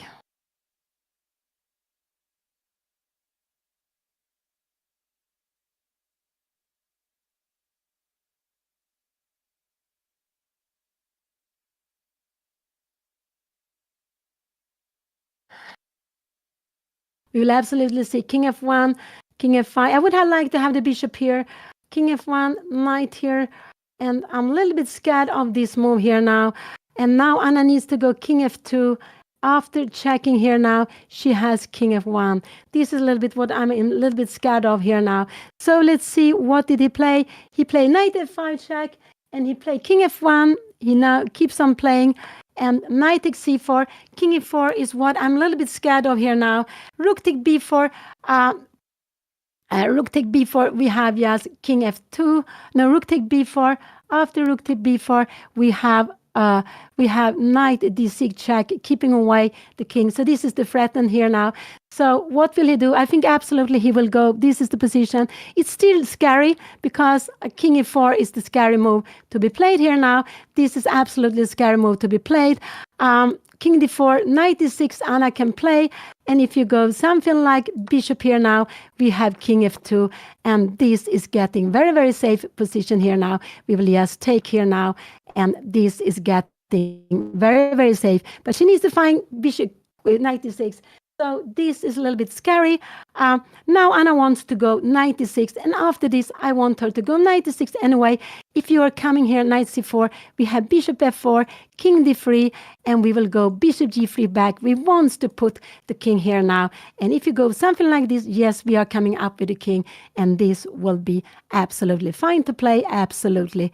B: We will absolutely see king f1, king f5. I would have liked to have the bishop here. King f1, knight here. And I'm a little bit scared of this move here now. And now Anna needs to go king f2. After checking here now, she has king f1. This is a little bit what I'm a little bit scared of here now. So let's see, what did he play? He played knight f5 check, and he played king f1. He now keeps on playing. And knight takes c4. King e4 is what I'm a little bit scared of here now. Rook take b4. Rook take b4, we have just king f2. No, rook take b4. After rook take b4, we have knight d6 check, keeping away the king. So this is the threaten here now. So what will he do? I think absolutely he will go. This is the position. It's still scary because king e4 is the scary move to be played here now. This is absolutely a scary move to be played. King d4, knight d6, Anna can play. And if you go something like bishop here now, we have king f2. And this is getting very, very safe position here now. We will just take here now. And this is getting very, very safe. But she needs to find bishop with knight d6. So this is a little bit scary. Now Anna wants to go knight d6, and after this I want her to go knight d6 anyway. If you are coming here knight c4, we have bishop f4, king d3, and we will go bishop g3 back. We want to put the king here now, and if you go something like this, yes, we are coming up with the king, and this will be absolutely fine to play. Absolutely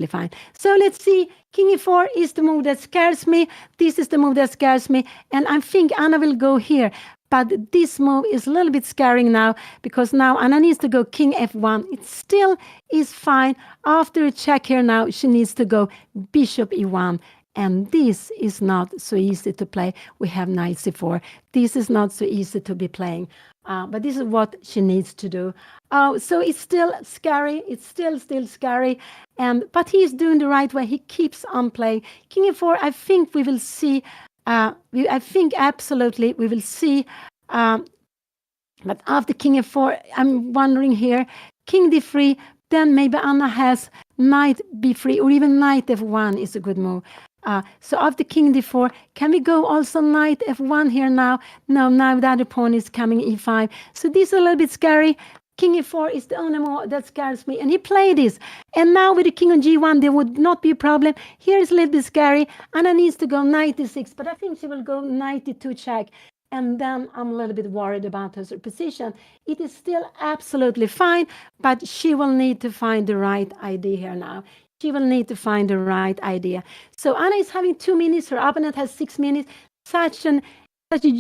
B: fine. So let's see. King e4 is the move that scares me. This is the move that scares me, and I think Anna will go here. But this move is a little bit scaring now, because now Anna needs to go king f1. It still is fine. After a check here now, she needs to go bishop e1. And this is not so easy to play. We have knight c4. This is not so easy to be playing. But this is what she needs to do. So it's still scary. It's still scary. But he's doing the right way. He keeps on playing. King e4, I think we will see. I think absolutely we will see. But after king f4, I'm wondering here, king d3, then maybe Anna has knight b3 or even knight f1 is a good move. So after king d4, can we go also knight f1 here now? No, now the other pawn is coming e5. So this is a little bit scary. king e4 is the only move that scares me. And he played this. And now with the king on g1, there would not be a problem. Here is a little bit scary. Anna needs to go knight e6, but I think she will go knight e2 check. And then I'm a little bit worried about her position. It is still absolutely fine, but she will need to find the right idea here now. She will need to find the right idea. So Anna is having 2 minutes. Her opponent has 6 minutes. Such a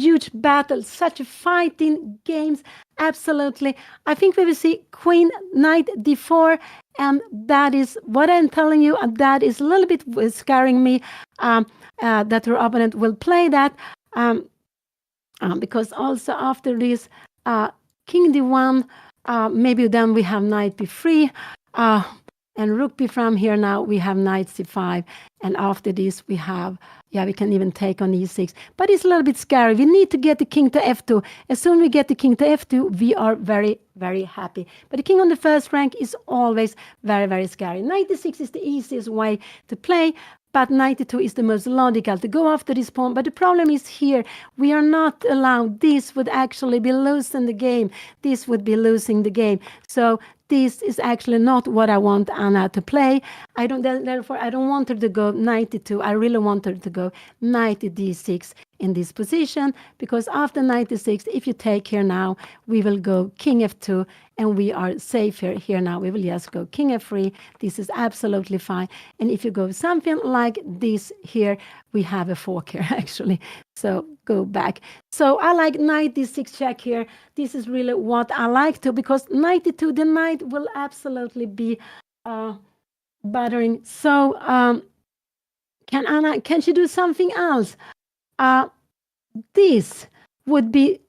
B: huge battle, such a fighting games. Absolutely. I think we will see queen, knight, d4. And that is what I'm telling you. And that is a little bit scaring me that her opponent will play that. Because also after this, king d1, maybe then we have knight b3, and rook b from here now, we have knight c5, and after this we have, we can even take on e6, but it's a little bit scary. We need to get the king to f2. As soon as we get the king to f2, we are very, very happy. But the king on the first rank is always very, very scary. Knight e6 is the easiest way to play, but knight e2 is the most logical to go after this pawn. But the problem is here, we are not allowed. This would actually be losing the game. This would be losing the game. So this is actually not what I want Anna to play. Therefore, I don't want her to go knight e2. I really want her to go knight d6 in this position, because after knight e6, if you take here now, we will go king f2, and we are safe here now. We will just go king f3. This is absolutely fine. And if you go something like this here, we have a fork here, actually. So go back. So I like knight d6 check here. This is really what I like to, because knight e2, the knight will absolutely be bothering. So can she do something else? This would be,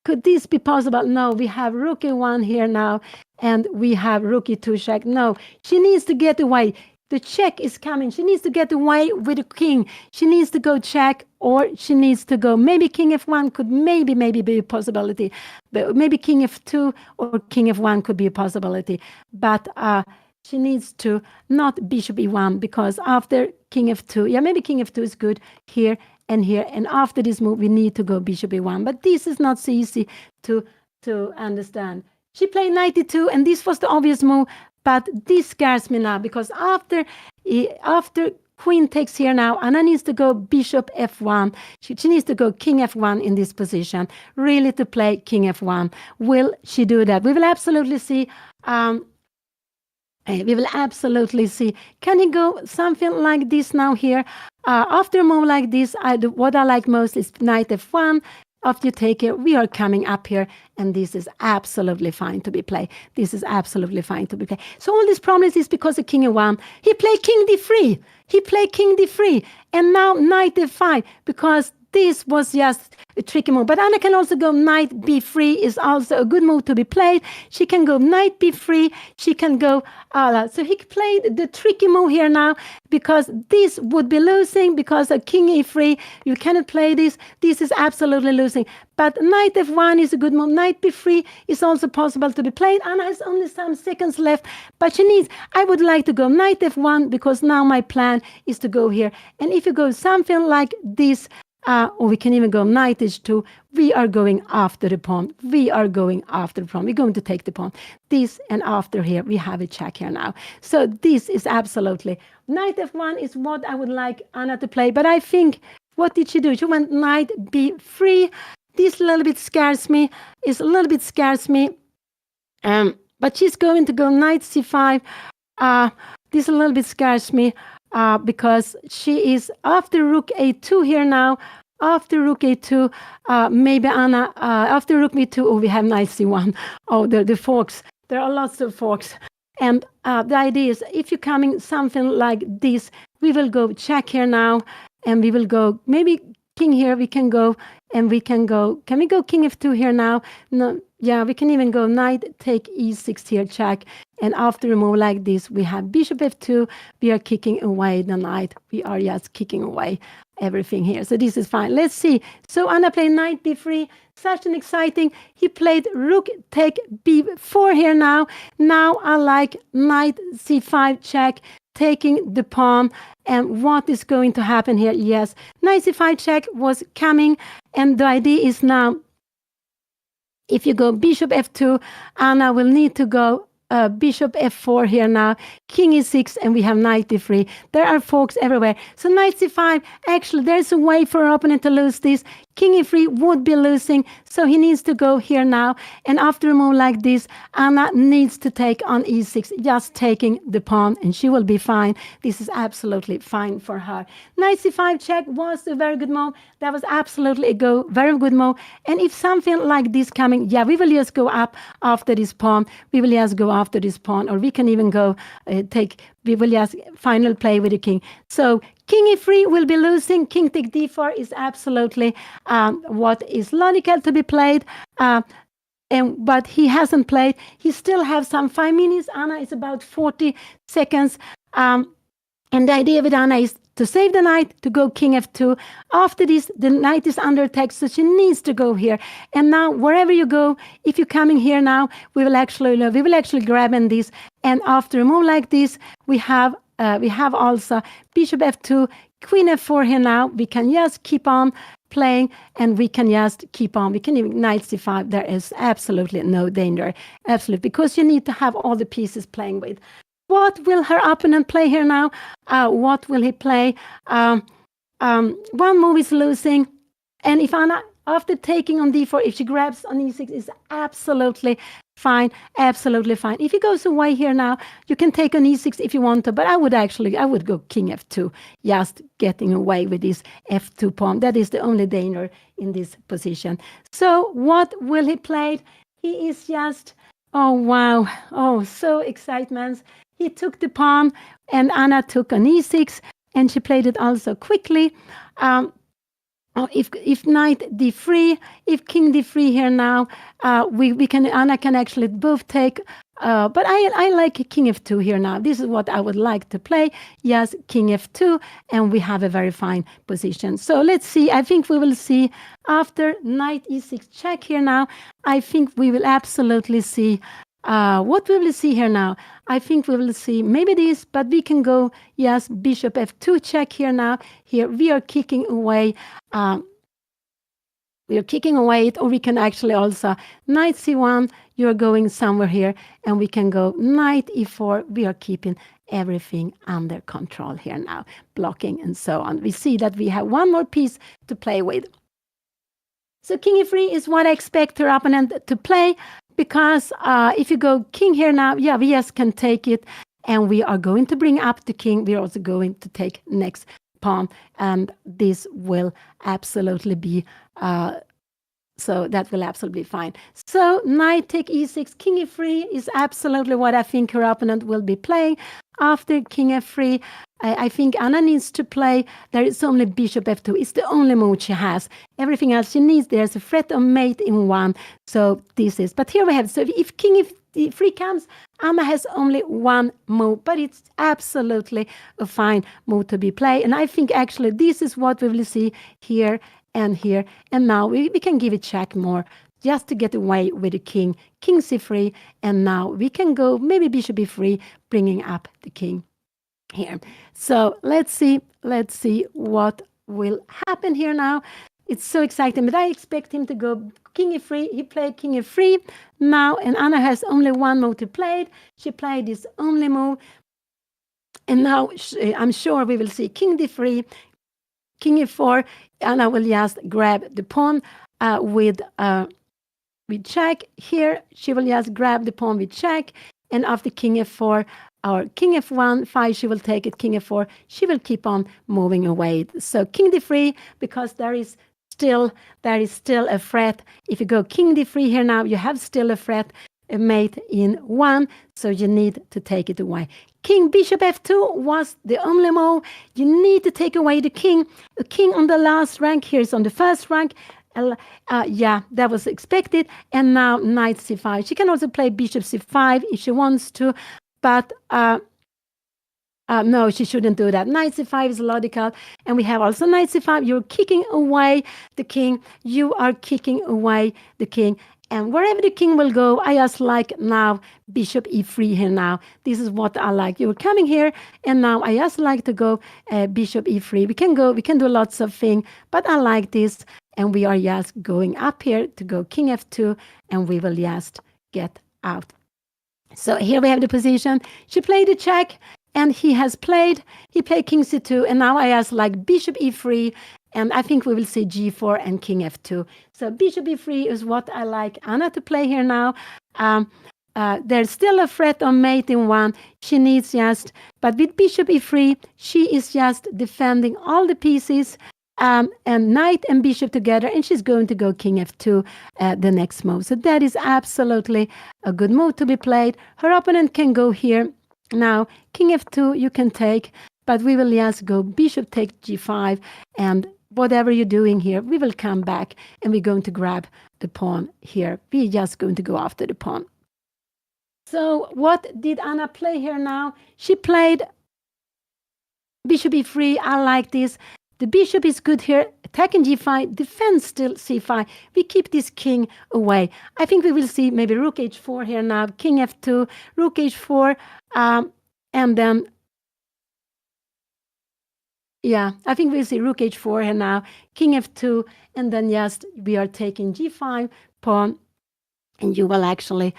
B: could this be possible? No, we have rook e1 here now, and we have rook e2 check. No, she needs to get away. The check is coming. She needs to get away with the king. She needs to go check, or she needs to go, maybe king f1 could maybe be a possibility. But maybe king f2 or king f1 could be a possibility. But she needs to not bishop e1, because after king f2, maybe king f2 is good here and here. And after this move, we need to go bishop e1. But this is not so easy to understand. She played knight e2, and this was the obvious move. But this scares me now, because after queen takes here now, Anna needs to go bishop f1. She needs to go king f1 in this position, really to play king f1. Will she do that? We will absolutely see. We will absolutely see. Can he go something like this now here? After a move like this, what I like most is knight f1. After you take it, we are coming up here, and this is absolutely fine to be played. This is absolutely fine to be played. So all this problems is because of king e1. He played king d3. He played king d3, and now knight f5, because this was just a tricky move. But Anna can also go knight b3 is also a good move to be played. She can go knight b3. She can go so he played the tricky move here now, because this would be losing, because of king e3. You cannot play this. This is absolutely losing. But knight f1 is a good move. Knight b3 is also possible to be played. Anna has only some seconds left, but I would like to go knight f1, because now my plan is to go here. And if you go something like this, or we can even go knight h2. We are going after the pawn. We are going after the pawn. We're going to take the pawn. This, and after here, we have a check here now. So this is absolutely, knight f1 is what I would like Anna to play. But I think, what did she do? She went knight b3. This a little bit scares me. But she's going to go knight c5. This a little bit scares me. Because she is after rook a2 here now. After rook a2, maybe Anna, after rook b2, we have knight c1. Oh, the forks. There are lots of forks. And the idea is, if you're coming something like this, we will go check here now, and we will go, maybe king here, we can go, and we can go, can we go king f2 here now? No, we can even go knight, take e6 here, check. And after a move like this, we have bishop f2. We are kicking away the knight. We are just kicking away everything here. So this is fine. Let's see. So Anna played knight b3. Such an exciting. He played rook take b4 here now. Now I like knight c5 check, taking the pawn. And what is going to happen here? Yes, knight c5 check was coming. And the idea is now, If you go bishop f2, Anna will need to go bishop f4 here now, king e6, and we have knight d3. There are forks everywhere. So knight c5, actually there's a way for our opponent to lose this. King e3 would be losing, so he needs to go here now. And after a move like this, Anna needs to take on e6, just taking the pawn, and she will be fine. This is absolutely fine for her. Knight c5 check was a very good move. That was absolutely a very good move. And if something like this coming, yeah, we will just go up after this pawn. We will just go after this pawn, or we can even go we will just final play with the king. So king e3 will be losing. King take d4 is absolutely what is logical to be played. But he hasn't played. He still has some 5 minutes. Anna is about 40 seconds. And the idea with Anna is to save the knight, to go king f2. After this, the knight is under attack, so she needs to go here. And now, wherever you go, if you're coming here now, we will actually grab in this. And after a move like this, we have also bishop f2, queen f4 here now. We can just keep on playing, and we can just keep on. We can even knight c5. There is absolutely no danger, absolutely, because you need to have all the pieces playing with. What will her opponent play here now? What will he play? One move is losing. And if Anna, after taking on d4, if she grabs on e6, is absolutely fine. Absolutely fine. If he goes away here now, you can take on e6 if you want to. But I would go king f2, just getting away with this f2 pawn. That is the only danger in this position. So what will he play? He is just, oh, wow. Oh, so excitement. He took the pawn, and Anna took on e6, and she played it also quickly. If knight d3, if king d3 here now, Anna can actually both take. But I like king f2 here now. This is what I would like to play. Yes, king f2, and we have a very fine position. So let's see. I think we will see after knight e6 check here now. I think we will absolutely see. What we will see here now, I think we will see maybe this, but we can go, yes, bishop f2 check here now. Here we are kicking away. It, or we can actually also knight c1. You're going somewhere here, and we can go knight e4. We are keeping everything under control here now, blocking and so on. We see that we have one more piece to play with. So king e3 is what I expect her opponent to play. Because if you go king here now, yeah, we just can take it, and we are going to bring up the king. We're also going to take next pawn, and this will absolutely be, so that will absolutely be fine. So knight take e6, king e3 is absolutely what I think her opponent will be playing. After king f3, I think Anna needs to play. There is only bishop f2. It's the only move she has. Everything else she needs, there's a threat of mate in one. So this is, but here we have, so if king f3 comes, Anna has only one move, but it's absolutely a fine move to be played. And I think actually this is what we will see here and here. And now we can give it check more, just to get away with the king c3, and now we can go maybe bishop e3, bringing up the king here. So let's see what will happen here now. It's so exciting, but I expect him to go king e3. He played king e3 now, and Anna has only one move to play. She played this only move, and now I'm sure we will see king d3, king e4. Anna will just grab the pawn with check. Here she will just grab the pawn with check, and after king f4 or king f1 5, she will take it. King f4, she will keep on moving away. So king d3, because there is still a threat. If you go king d3 here now, you have still a threat, a mate in one, so you need to take it away. King bishop f2 was the only move. You need to take away the king. A king on the last rank, here is on the first rank. Yeah, that was expected. And now knight c5. She can also play bishop c5 if she wants to, but no, she shouldn't do that. Knight c5 is logical. And we have also knight c5. You're kicking away the king. You are kicking away the king. And wherever the king will go, I just like now bishop e3 here now. This is what I like. You're coming here, and now I just like to go bishop e3. We can do lots of things, but I like this. And we are just going up here to go king f2, and we will just get out. So here we have the position. She played a check, and he played king c2, and now I just like bishop e3, and I think we will see g4 and king f2. So bishop e3 is what I like Anna to play here now. There's still a threat on mate in 1. She needs just, but with bishop e3, she is just defending all the pieces, and knight and bishop together, and she's going to go king f2 the next move. So that is absolutely a good move to be played. Her opponent can go here. Now, king f2 you can take, but we will just go bishop take g5, and whatever you're doing here, we will come back, and we're going to grab the pawn here. We're just going to go after the pawn. So what did Anna play here now? She played bishop e3. I like this. The bishop is good here. Attacking g5, defense still c5. We keep this king away. I think we will see maybe rook h4 here now, king f2, rook h4, and then, yeah, I think we'll see rook h4 here now, king f2, and then just we are taking g5 pawn, and you will actually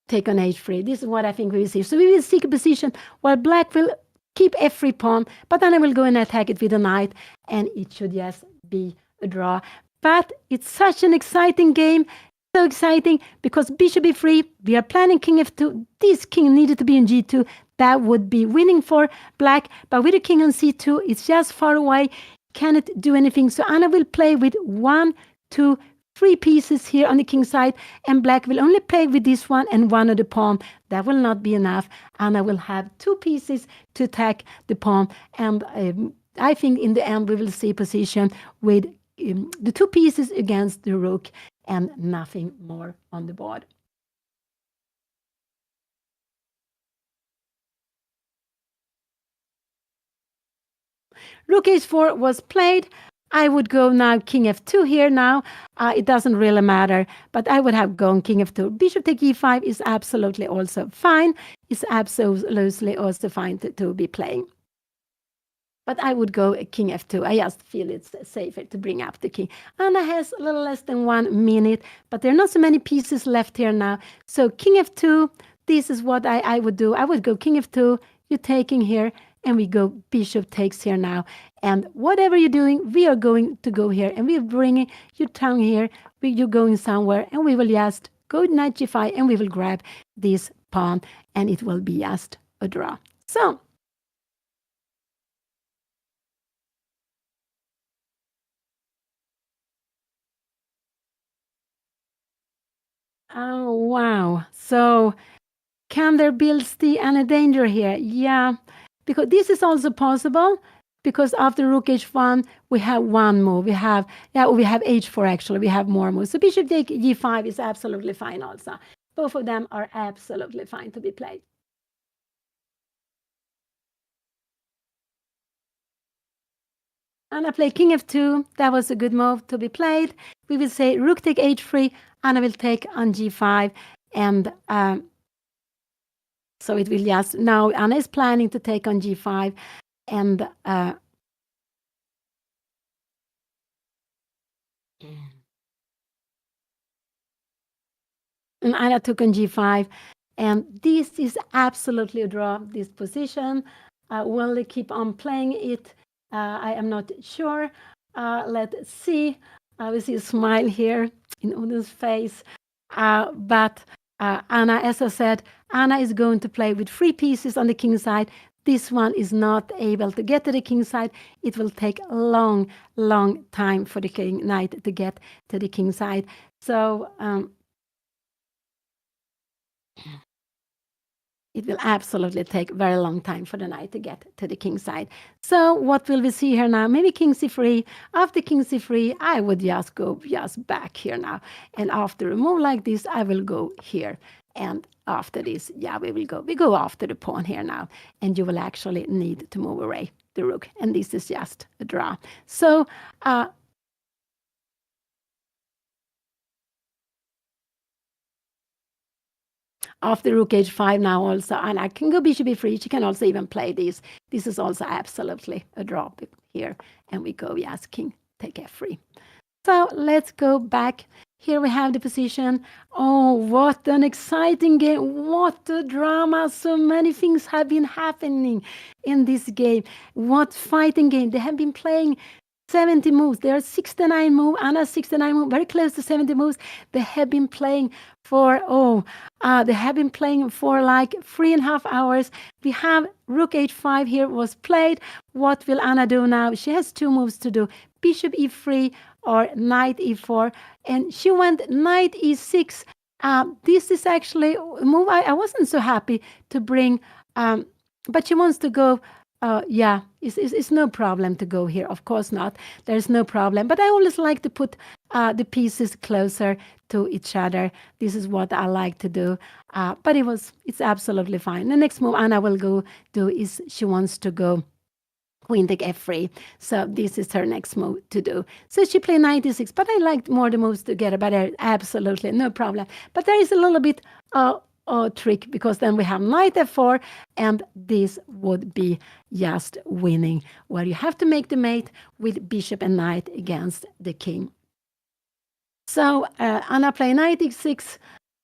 B: take on h3. This is what I think we will see. So we will seek a position while black will keep f3 pawn, but then I will go and attack it with a knight, and it should just be a draw. But it's such an exciting game, so exciting, because bishop e3, we are planning king f2. This king needed to be in g2. That would be winning for black, but with the king on c2, it's just far away, cannot do anything. So Anna will play with 1, 2, 3 pieces here on the king side, and black will only play with this one and one of the pawn. That will not be enough. Anna will have 2 pieces to attack the pawn, and I think in the end we will see position with the 2 pieces against the rook and nothing more on the board. Rook h4 was played. I would go now king f2 here now. It doesn't really matter, but I would have gone king f2. Bishop take e5 is absolutely also fine. It's absolutely also fine to be playing. But I would go king f2. I just feel it's safer to bring up the king. Anna has a little less than 1 minute, but there are not so many pieces left here now. So king f2, this is what I would do. I would go king f2, you're taking here, and we go bishop takes here now. And whatever you're doing, we are going to go here, and we're bringing your tongue here. You're going somewhere, and we will just go knight g5, and we will grab this pawn, and it will be just a draw. So, oh, wow. So, can there be still any danger here? Yeah, because this is also possible, because after rook h1, we have 1 move. We have h4 actually. We have more moves. So bishop take g5 is absolutely fine also. Both of them are absolutely fine to be played. Anna played king f2. That was a good move to be played. We will say rook take h3. Anna will take on g5. And so it will just, now Anna is planning to take on g5. And Anna took on g5. And this is absolutely a draw, this position. Will they keep on playing it? I am not sure. Let's see. We see a smile here in Udo's face. But Anna, as I said, Anna is going to play with 3 pieces on the king side. This one is not able to get to the king side. It will take a long, long time for the king knight to get to the king side. So it will absolutely take a very long time for the knight to get to the king side. So what will we see here now? Maybe king c3. After king c3, I would just go just back here now. And after a move like this, I will go here. And after this, yeah, we go after the pawn here now. And you will actually need to move away the rook. And this is just a draw. So after rook h5 now also, and I can go bishop e3. She can also even play this. This is also absolutely a draw here. And we go, yes, king take f3. So let's go back. Here we have the position. Oh, what an exciting game. What a drama. So many things have been happening in this game. What fighting game. They have been playing 70 moves. There are 69 moves. Anna's 69 moves, very close to 70 moves. They have been playing for, they have been playing for like 3.5 hours. We have rook h5 here was played. What will Anna do now? She has 2 moves to do. Bishop e3 or knight e4. And she went knight e6. This is actually a move I wasn't so happy to bring. But she wants to go. Yeah, it's no problem to go here. Of course not. There's no problem. But I always like to put the pieces closer to each other. This is what I like to do. But it's absolutely fine. The next move Anna will go do is she wants to go queen take f3. So this is her next move to do. So she played 96, but I liked more the moves together, but absolutely no problem. But there is a little bit trick, because then we have knight f4, and this would be just winning, where you have to make the mate with bishop and knight against the king. So Anna played knight e6,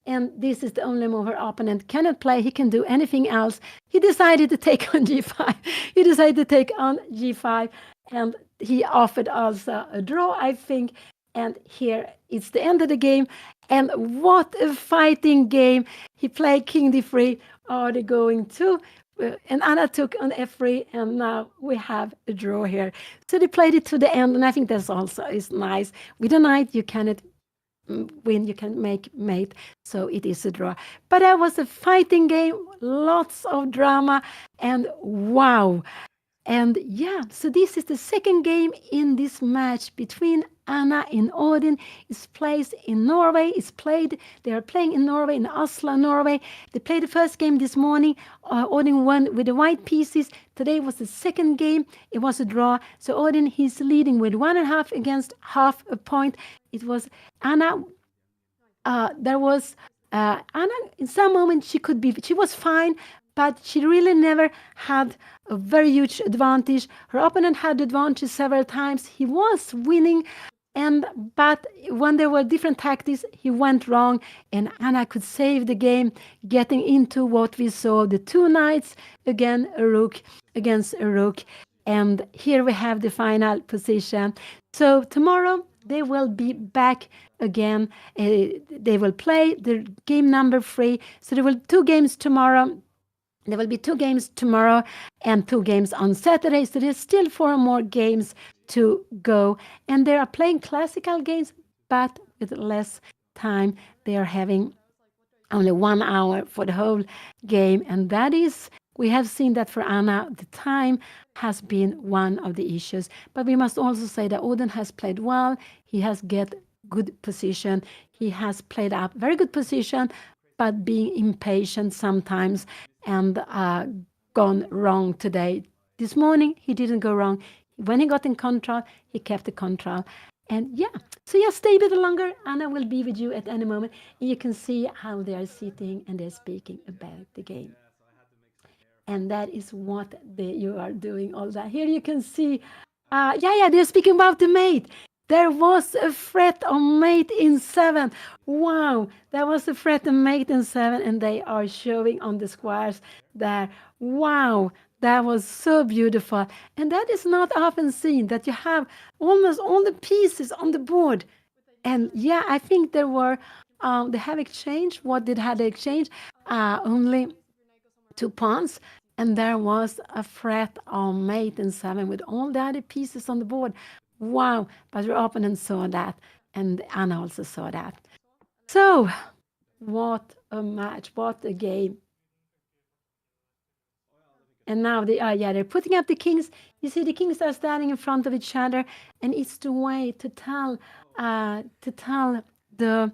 B: and this is the only move her opponent cannot play. He can do anything else. He decided to take on g5. He decided to take on g5, and he offered also a draw, I think. And here it's the end of the game. And what a fighting game. He played king d3. Are they going to? And Anna took on f3, and now we have a draw here. So they played it to the end, and I think that's also is nice. With a knight, you cannot win, you can make mate, so it is a draw. But that was a fighting game, lots of drama, and wow. And yeah, so this is the second game in this match between Anna and Odin. It's played in Norway. They are playing in Norway, in Oslo, Norway. They played the first game this morning. Odin won with the white pieces. Today was the second game. It was a draw. So Odin, he's leading with 1.5 against half a point. It was Anna. Anna, in some moments, she was fine, but she really never had a very huge advantage. Her opponent had the advantage several times. He was winning, but when there were different tactics, he went wrong, and Anna could save the game, getting into what we saw, the 2 knights, again a rook against a rook. And here we have the final position. So tomorrow they will be back again. They will play the game number 3. So there will be 2 games tomorrow. There will be 2 games tomorrow and 2 games on Saturday. So there's still 4 more games to go. And they are playing classical games, but with less time. They are having only 1 hour for the whole game. And that is, we have seen that for Anna, the time has been one of the issues. But we must also say that Odin has played well. He has get good position. He has played up very good position, but being impatient sometimes and gone wrong today. This morning, he didn't go wrong. When he got in control, he kept the control. And yeah, so yeah, stay a bit longer. Anna will be with you at any moment. And you can see how they are sitting and they're speaking about the game. And that is what you are doing all that. Here you can see, they're speaking about the mate. There was a threat on mate in 7. Wow, there was a threat on mate in 7, and they are showing on the squares there. Wow, that was so beautiful. And that is not often seen, that you have almost all the pieces on the board. And yeah, I think there were, they have exchanged. What did they exchange? Only 2 pawns. And there was a threat on mate in 7 with all the other pieces on the board. Wow, but your opponent saw that, and Anna also saw that. So, what a match, what a game. And now they're putting up the kings. You see, the kings are standing in front of each other, and it's the way to tell the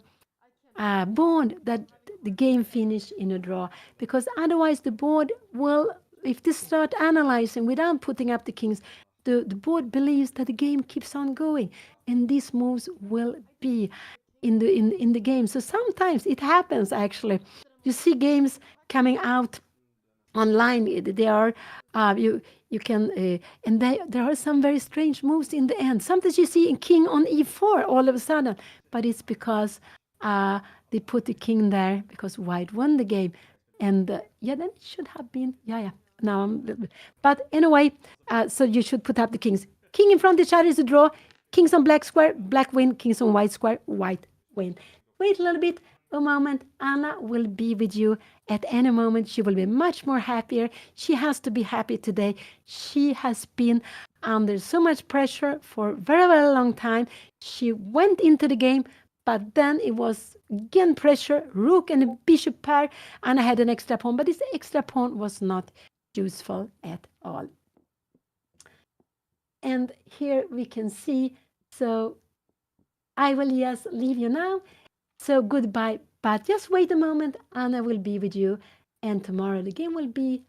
B: board that the game finished in a draw, because otherwise the board will, if they start analyzing without putting up the kings, the board believes that the game keeps on going, and these moves will be in the game. So sometimes it happens actually. you see games coming out online. They are you can and there are some very strange moves in the end. Sometimes you see in king on e4 all of a sudden, but it's because they put the king there because white won the game. And yeah, then it should have been now but anyway, so you should put up the kings. King in front of each other is a draw. Kings on black square, black win. Kings on white square, white win. Wait a little bit, a moment. Anna will be with you at any moment. She will be much more happier. She has to be happy today. She has been under so much pressure for a very, very long time. She went into the game, but then it was again pressure, rook and a bishop pair, and I had an extra pawn, but this extra pawn was not useful at all. And here we can see, so I will just leave you now. So goodbye, but just wait a moment. Anna will be with you, and tomorrow there will be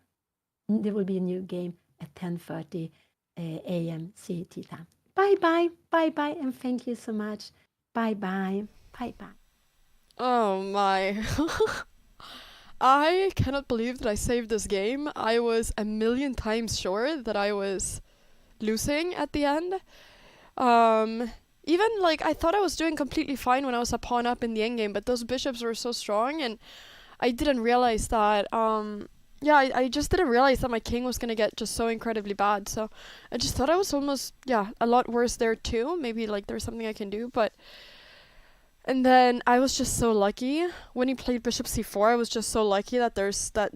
B: a new game at 10:30 a.m. CET time. Bye, and thank you so much. Bye.
F: Oh my. I cannot believe that I saved this game. I was a million times sure that I was losing at the end. Even like I thought I was doing completely fine when I was a pawn up in the endgame, but those bishops were so strong, and I didn't realize that. I just didn't realize that my king was gonna get just so incredibly bad. So I just thought I was almost a lot worse there too. Maybe like there's something I can do, but. And then I was just so lucky when he played bishop c4. I was just so lucky that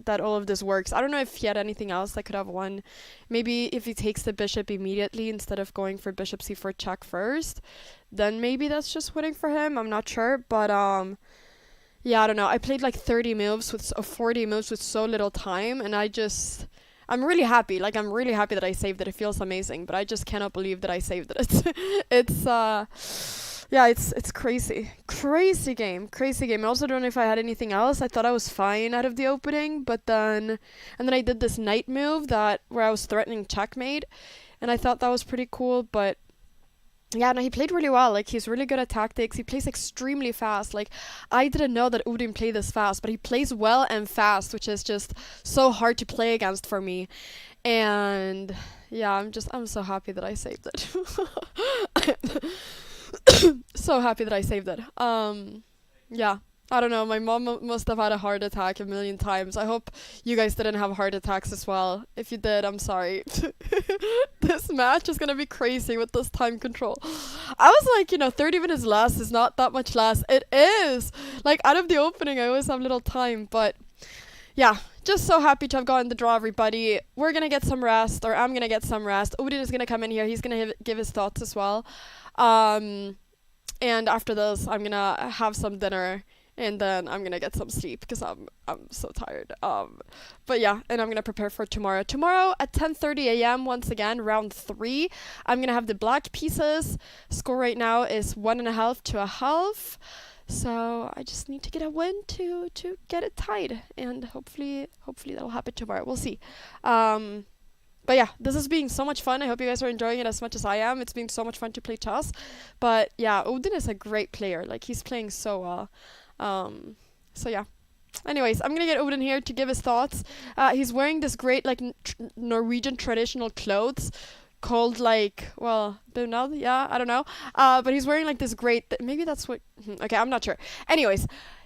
F: that all of this works. I don't know if he had anything else that could have won. Maybe if he takes the bishop immediately instead of going for bishop c4 check first, then maybe that's just winning for him. I'm not sure, but I don't know. I played like 30 moves with 40 moves with so little time, and I'm really happy. Like, I'm really happy that I saved it. It feels amazing, but I just cannot believe that I saved it. It's crazy. Crazy game. I also don't know if I had anything else. I thought I was fine out of the opening, but then I did this knight move where I was threatening checkmate, and I thought that was pretty cool, but yeah, no, he played really well. Like, he's really good at tactics. He plays extremely fast. Like, I didn't know that ODIN played this fast, but he plays well and fast, which is just so hard to play against for me. And yeah, I'm so happy that I saved it. So happy that I saved it. I don't know, my mom must have had a heart attack a million times. I hope you guys didn't have heart attacks as well. If you did, I'm sorry. This match is gonna be crazy with this time control. I was like, 30 minutes less is not that much less. It is! Like, out of the opening, I always have little time, but yeah, just so happy to have gotten the draw, everybody. We're gonna get some rest, or I'm gonna get some rest. Odin is gonna come in here. He's gonna give his thoughts as well. And after this, I'm gonna have some dinner, and then I'm gonna get some sleep because I'm so tired. But yeah, and I'm gonna prepare for tomorrow. Tomorrow at 10:30 a.m. once again, round 3. I'm gonna have the black pieces. Score right now is 1.5 to 1/2. So I just need to get a win to get it tied, and hopefully that'll happen tomorrow. We'll see. But yeah, this is being so much fun. I hope you guys are enjoying it as much as I am. It's been so much fun to play chess. But yeah, Odin is a great player. Like, he's playing so well. So yeah. Anyways, I'm gonna get Odin here to give his thoughts. He's wearing this great Norwegian traditional clothes called bunad. Yeah, I don't know. But he's wearing like this great. Maybe that's what. Okay, I'm not sure. Anyways.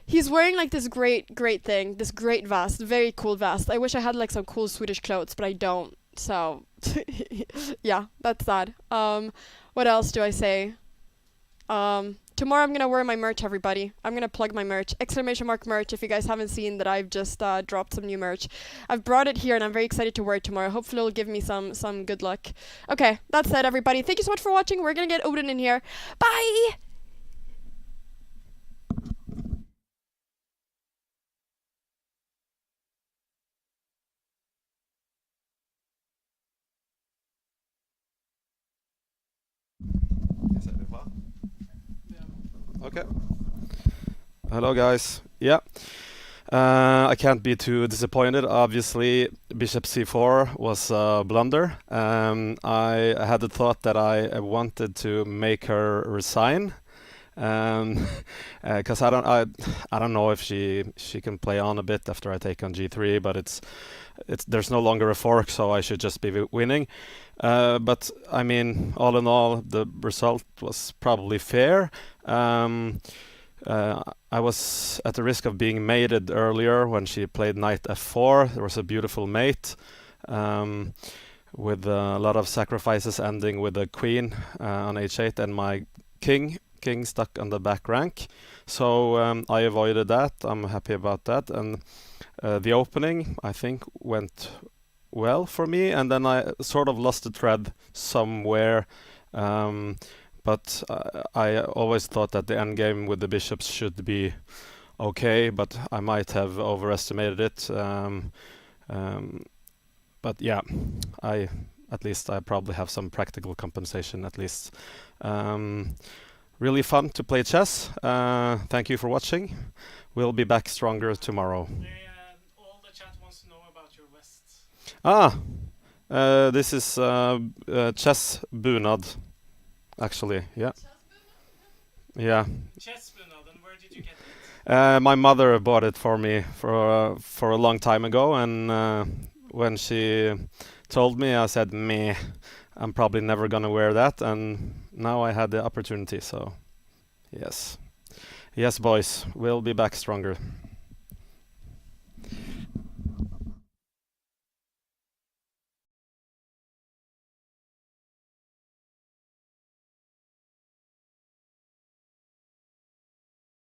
F: He's wearing like this great thing, this great vest, very cool vest. I wish I had like some cool Swedish clothes, but I don't. So, yeah, that's that. What else do I say? Tomorrow I'm gonna wear my merch, everybody. I'm gonna plug my merch, ! merch, if you guys haven't seen that I've just dropped some new merch. I've brought it here and I'm very excited to wear it tomorrow. Hopefully it'll give me some good luck. Okay, that's it, everybody. Thank you so much for watching. We're gonna get Odin in here. Bye!
C: Okay. Hello, guys. Yeah. I can't be too disappointed. Obviously, bishop c4 was a blunder. I had the thought that I wanted to make her resign, because I don't know if she can play on a bit after I take on g3, but it's there's no longer a fork, so I should just be winning. But I mean, all in all, the result was probably fair. I was at the risk of being mated earlier when she played knight f4. There was a beautiful mate with a lot of sacrifices ending with a queen on h8 and my king stuck on the back rank. So I avoided that. I'm happy about that. And the opening, I think, went well for me. And then I sort of lost the thread somewhere. But I always thought that the endgame with the bishops should be okay, but I might have overestimated it. But yeah, at least I probably have some practical compensation at least. Really fun to play chess. Thank you for watching. We'll be back stronger tomorrow.
G: All the chat wants to know about your vests.
C: This is chess bunad, actually. Yeah. Yeah.
G: Chess bunad, and where did you get it?
C: My mother bought it for me for a long time ago, and when she told me, I said, meh, I'm probably never gonna wear that, and now I had the opportunity, so yes. Yes, boys, we'll be back stronger.